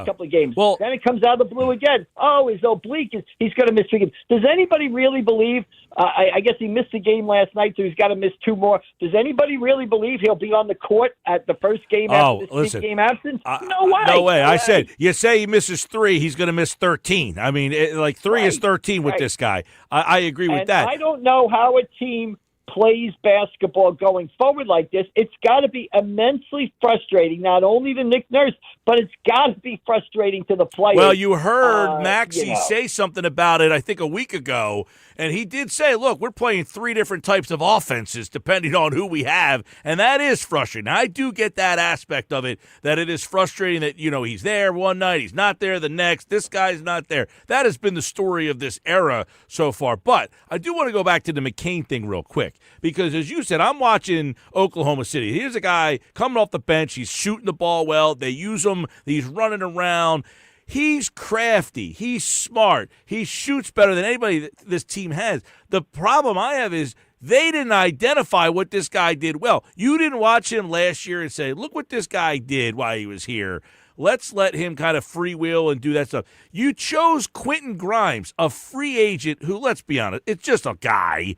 [SPEAKER 10] couple of games.
[SPEAKER 1] Well,
[SPEAKER 10] then it comes out of the blue again. Oh, his oblique he's going to miss 3 games. Does anybody really believe? I guess he missed a game last night, so he's got to miss 2 more. Does anybody really believe he'll be on the court at the first game after this 3-game absence? No way.
[SPEAKER 1] No way. I said, you say he misses 3, he's going to miss 13. I mean, 3 is 13 with this guy. I agree with that.
[SPEAKER 10] I don't know how a team plays basketball going forward like this. It's got to be immensely frustrating, not only to Nick Nurse, but it's got to be frustrating to the players.
[SPEAKER 1] Well, you heard Maxey say something about it, I think, a week ago, and he did say, look, we're playing 3 different types of offenses depending on who we have, and that is frustrating. Now, I do get that aspect of it, that it is frustrating that, he's there one night, he's not there the next, this guy's not there. That has been the story of this era so far. But I do want to go back to the McCain thing real quick, because as you said, I'm watching Oklahoma City. Here's a guy coming off the bench, he's shooting the ball well, they use him, he's running around. He's crafty. He's smart. He shoots better than anybody that this team has. The problem I have is they didn't identify what this guy did well. You didn't watch him last year and say, look what this guy did while he was here. Let's let him kind of freewheel and do that stuff. You chose Quentin Grimes, a free agent who, let's be honest, it's just a guy,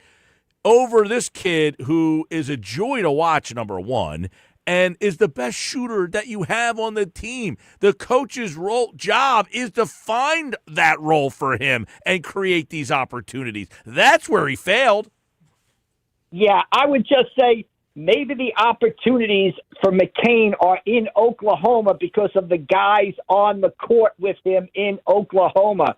[SPEAKER 1] over this kid who is a joy to watch, number one, and is the best shooter that you have on the team. The coach's job is to find that role for him and create these opportunities. That's where he failed.
[SPEAKER 10] Yeah, I would just say maybe the opportunities for McCain are in Oklahoma because of the guys on the court with him in Oklahoma.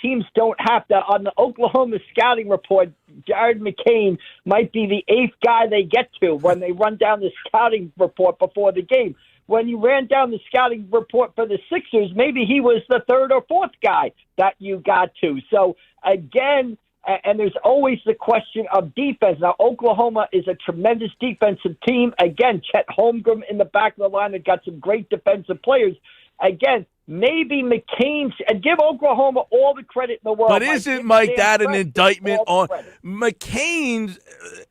[SPEAKER 10] teams don't have to. On the Oklahoma scouting report, Jared McCain might be the 8th guy they get to when they run down the scouting report before the game. When you ran down the scouting report for the Sixers, maybe he was the 3rd or 4th guy that you got to. So, again, and there's always the question of defense. Now, Oklahoma is a tremendous defensive team. Again, Chet Holmgren in the back of the line that got some great defensive players. Again, maybe McCain, and give Oklahoma all the credit in the world.
[SPEAKER 1] But isn't, Mike, that an indictment on McCain's,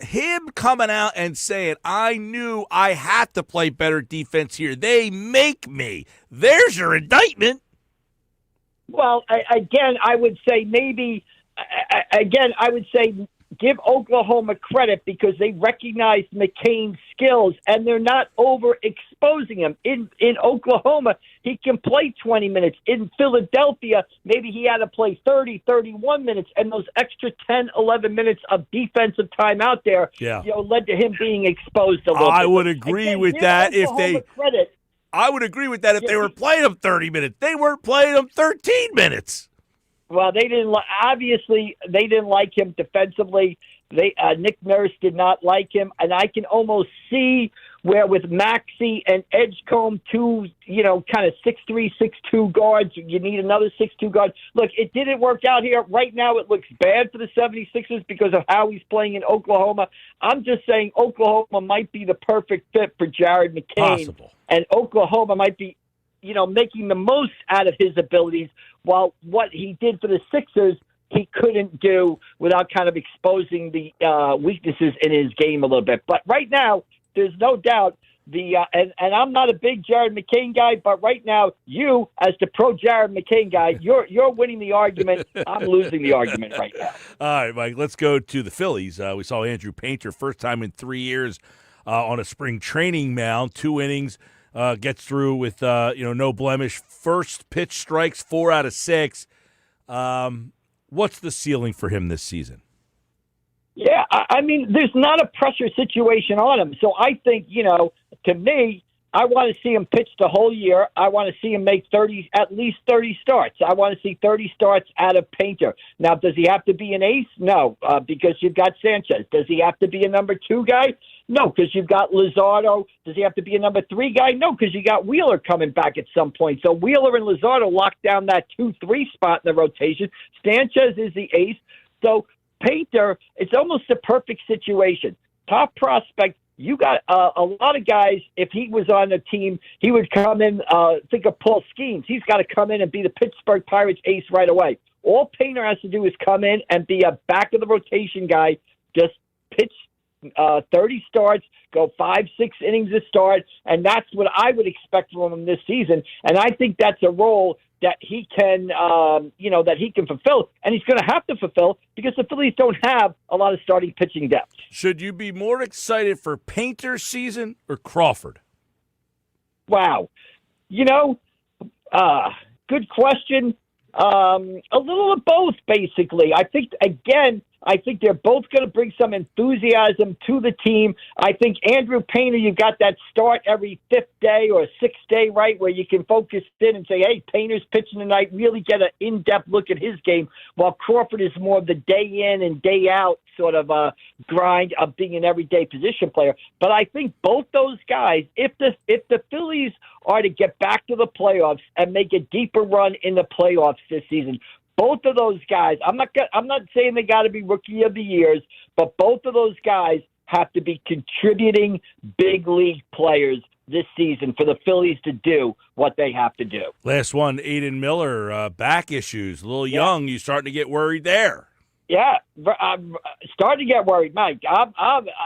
[SPEAKER 1] him coming out and saying, I knew I had to play better defense here. They make me. There's your indictment.
[SPEAKER 10] Well, again, I would say maybe, give Oklahoma credit because they recognize McCain's skills and they're not overexposing him. In Oklahoma, he can play 20 minutes. In Philadelphia, maybe he had to play 30, 31 minutes, and those extra 10, 11 minutes of defensive time out there led to him being exposed a little bit.
[SPEAKER 1] I would agree with that if they were playing him 30 minutes. They weren't playing him 13 minutes.
[SPEAKER 10] Well, they didn't like him defensively. Nick Nurse did not like him, and I can almost see where with Maxey and Edgecombe, two kind of 6'3", 6'2" guards, you need another 6'2" guard. Look, it didn't work out here. Right now, it looks bad for the 76ers because of how he's playing in Oklahoma. I'm just saying Oklahoma might be the perfect fit for Jared McCain, and Oklahoma might be making the most out of his abilities, while what he did for the Sixers, he couldn't do without kind of exposing the weaknesses in his game a little bit. But right now, there's no doubt and I'm not a big Jared McCain guy, but right now, you, as the pro Jared McCain guy, you're winning the argument. I'm losing the argument right now.
[SPEAKER 1] All right, Mike, let's go to the Phillies. We saw Andrew Painter, first time in 3 years on a spring training mound, 2 innings. Gets through with no blemish. First pitch strikes 4 out of 6. What's the ceiling for him this season?
[SPEAKER 10] Yeah, I mean, there's not a pressure situation on him. So I think, to me, I want to see him pitch the whole year. I want to see him make at least 30 starts. I want to see 30 starts out of Painter. Now, does he have to be an ace? No, because you've got Sanchez. Does he have to be a number 2 guy? No, because you've got Luzardo. Does he have to be a number 3 guy? No, because you got Wheeler coming back at some point. So Wheeler and Luzardo lock down that 2-3 spot in the rotation. Sanchez is the ace. So Painter, it's almost a perfect situation. Top prospect. You got a lot of guys, if he was on the team, he would come in, think of Paul Skeens. He's got to come in and be the Pittsburgh Pirates ace right away. All Painter has to do is come in and be a back-of-the-rotation guy, just pitch 30 starts, go 5-6 innings a start, and that's what I would expect from him this season. And I think that's a role that he can, fulfill, and he's going to have to fulfill because the Phillies don't have a lot of starting pitching depth.
[SPEAKER 1] Should you be more excited for Painter's season or Crawford?
[SPEAKER 10] Wow. Good question. A little of both, basically. I think they're both going to bring some enthusiasm to the team. I think Andrew Painter, you've got that start every 5th day or 6th day, right, where you can focus in and say, hey, Painter's pitching tonight, really get an in-depth look at his game, while Crawford is more of the day in and day out sort of grind of being an everyday position player. But I think both those guys, if the Phillies are to get back to the playoffs and make a deeper run in the playoffs this season, both of those guys, I'm not saying they got to be rookie of the years, but both of those guys have to be contributing big league players this season for the Phillies to do what they have to do.
[SPEAKER 1] Last one, Aiden Miller, back issues, a little young. You starting to get worried there?
[SPEAKER 10] Yeah, I'm starting to get worried, Mike.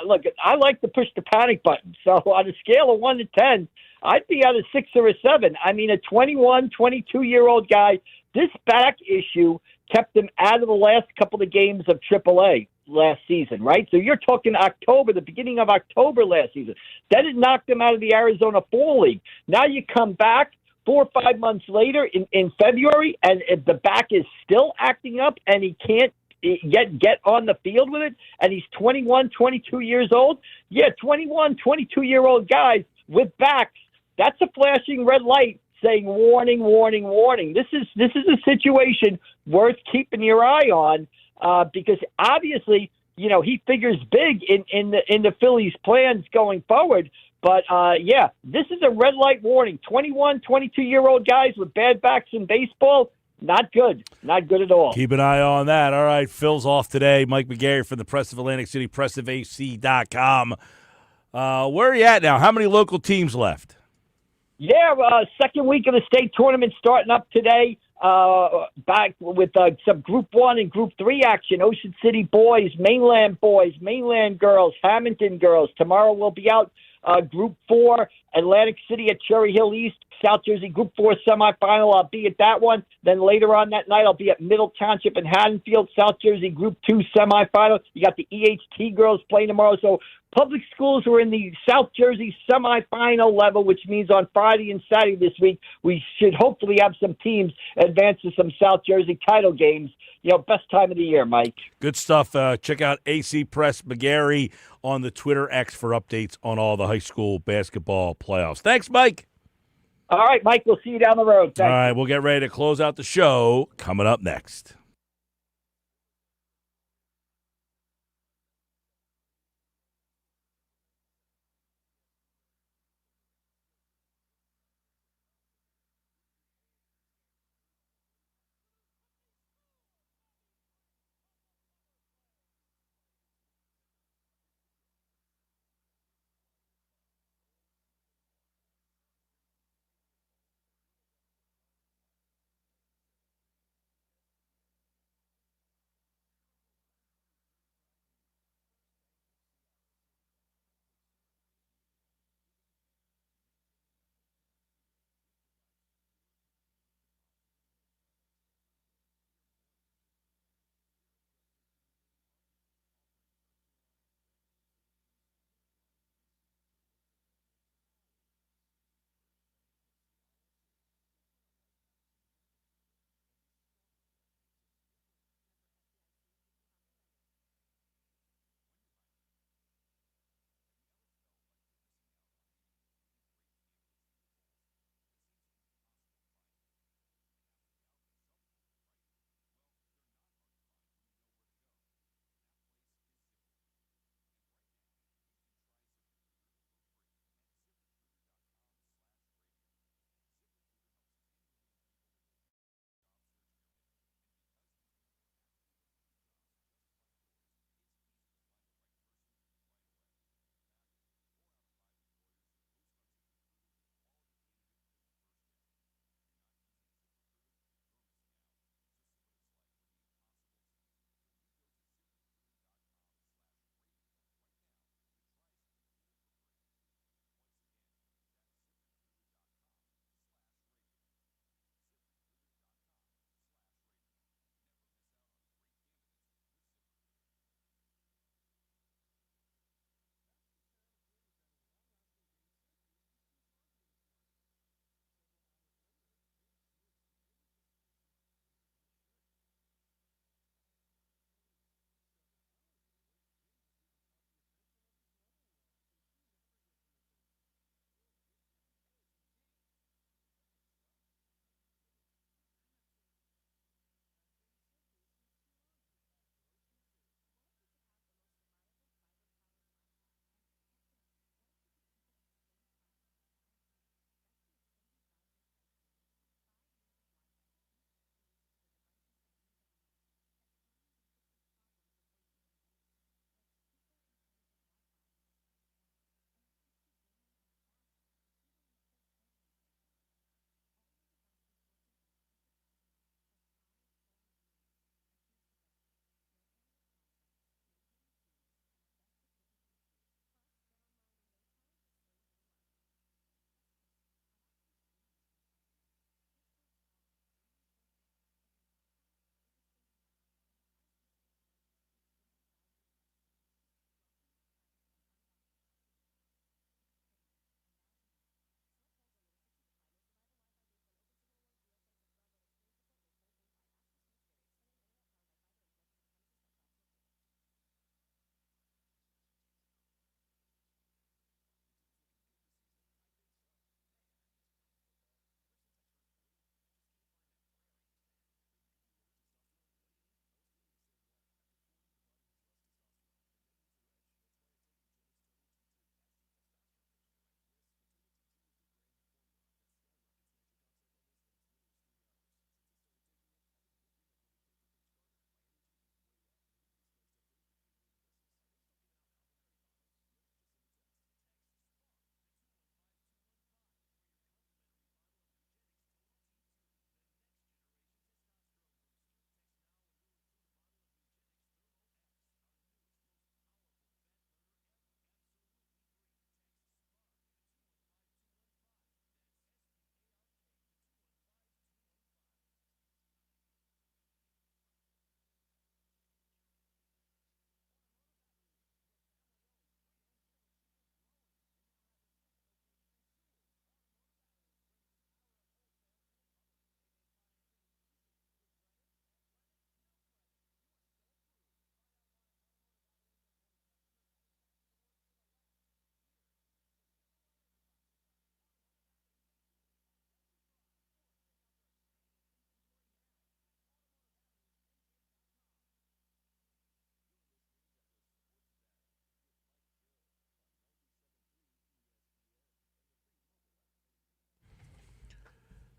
[SPEAKER 10] Look, I like to push the panic button. So on a scale of 1 to 10, I'd be at a 6 or a 7. I mean, a 21, 22-year-old guy, this back issue kept him out of the last couple of games of AAA last season, right? So you're talking October, the beginning of October last season. Then it knocked him out of the Arizona Fall League. Now you come back 4 or 5 months later in February, and the back is still acting up, and he can't get on the field with it, and he's 21, 22 years old. Yeah, 21, 22-year-old guys with backs, that's a flashing red light saying warning, warning, warning. This is a situation worth keeping your eye on because obviously, he figures big in the Phillies' plans going forward. But, this is a red light warning. 21, 22-year-old guys with bad backs in baseball, not good. Not good at all.
[SPEAKER 1] Keep an eye on that. All right, Phil's off today. Mike McGarry from the Press of Atlantic City, pressofac.com. Where are you at now? How many local teams left?
[SPEAKER 10] Yeah, second week of the state tournament starting up today. Back with some Group 1 and Group 3 action. Ocean City boys, mainland girls, Hamilton girls. Tomorrow we'll be out Group 4, Atlantic City at Cherry Hill East, South Jersey Group 4 semifinal. I'll be at that one. Then later on that night, I'll be at Middle Township in Haddonfield, South Jersey Group 2 semifinal. You got the EHT girls playing tomorrow. So public schools are in the South Jersey semifinal level, which means on Friday and Saturday this week, we should hopefully have some teams advance to some South Jersey title games. Best time of the year, Mike.
[SPEAKER 1] Good stuff. Check out AC Press McGarry on the Twitter X for updates on all the high school basketball playoffs. Thanks, Mike.
[SPEAKER 10] All right, Mike, we'll see you down the road. Thanks.
[SPEAKER 1] All right, we'll get ready to close out the show coming up next.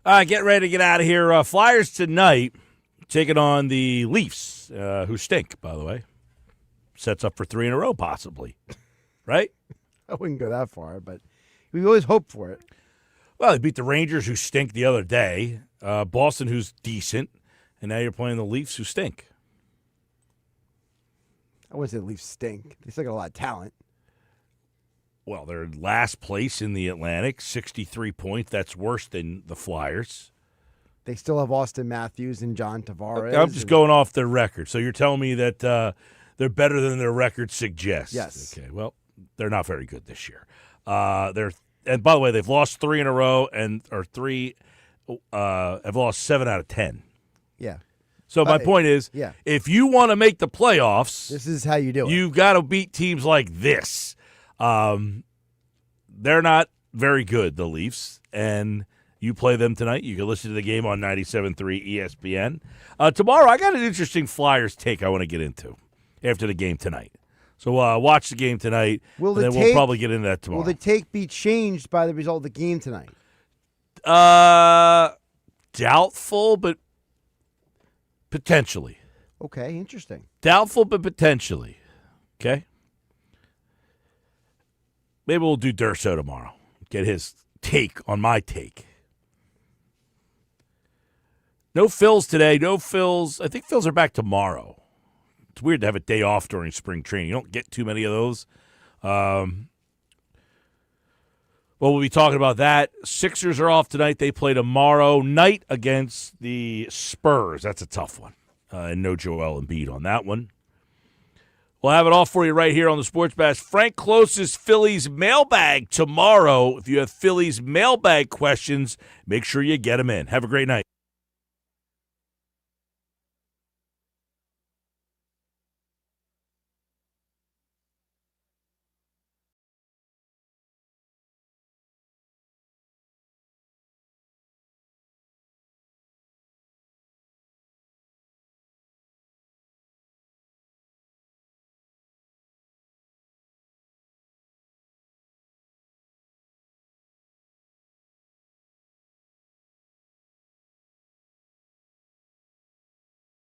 [SPEAKER 1] All right, get ready to get out of here. Flyers tonight taking on the Leafs, who stink, by the way. Sets up for 3 in a row, possibly. Right?
[SPEAKER 2] I wouldn't go that far, but we always hope for it.
[SPEAKER 1] Well, they beat the Rangers, who stink the other day. Boston, who's decent. And now you're playing the Leafs, who stink.
[SPEAKER 2] I wouldn't say the Leafs stink. They still got a lot of talent.
[SPEAKER 1] Well, they're last place in the Atlantic, 63 points. That's worse than the Flyers.
[SPEAKER 2] They still have Austin Matthews and John Tavares.
[SPEAKER 1] I'm just going off their record. So you're telling me that they're better than their record suggests?
[SPEAKER 2] Yes.
[SPEAKER 1] Okay, well, they're not very good this year. And by the way, they've lost 3 in a row have lost 7 out of 10.
[SPEAKER 2] Yeah.
[SPEAKER 1] So my point is, if you want to make the playoffs,
[SPEAKER 2] this is how you do it.
[SPEAKER 1] You've got to beat teams like this. They're not very good, the Leafs, and you play them tonight. You can listen to the game on 97.3 ESPN. Tomorrow, I got an interesting Flyers take I want to get into after the game tonight. So watch the game tonight, and then we'll probably get into that tomorrow.
[SPEAKER 2] Will the take be changed by the result of the game tonight?
[SPEAKER 1] Doubtful, but potentially.
[SPEAKER 2] Okay, interesting.
[SPEAKER 1] Doubtful, but potentially. Okay? Maybe we'll do Durso tomorrow. Get his take on my take. No Phils today. No Phils. I think Phils are back tomorrow. It's weird to have a day off during spring training. You don't get too many of those. Well, we'll be talking about that. Sixers are off tonight. They play tomorrow night against the Spurs. That's a tough one. And no Joel Embiid on that one. We'll have it all for you right here on the Sports Bash. Frank Close's Phillies mailbag tomorrow. If you have Phillies mailbag questions, make sure you get them in. Have a great night.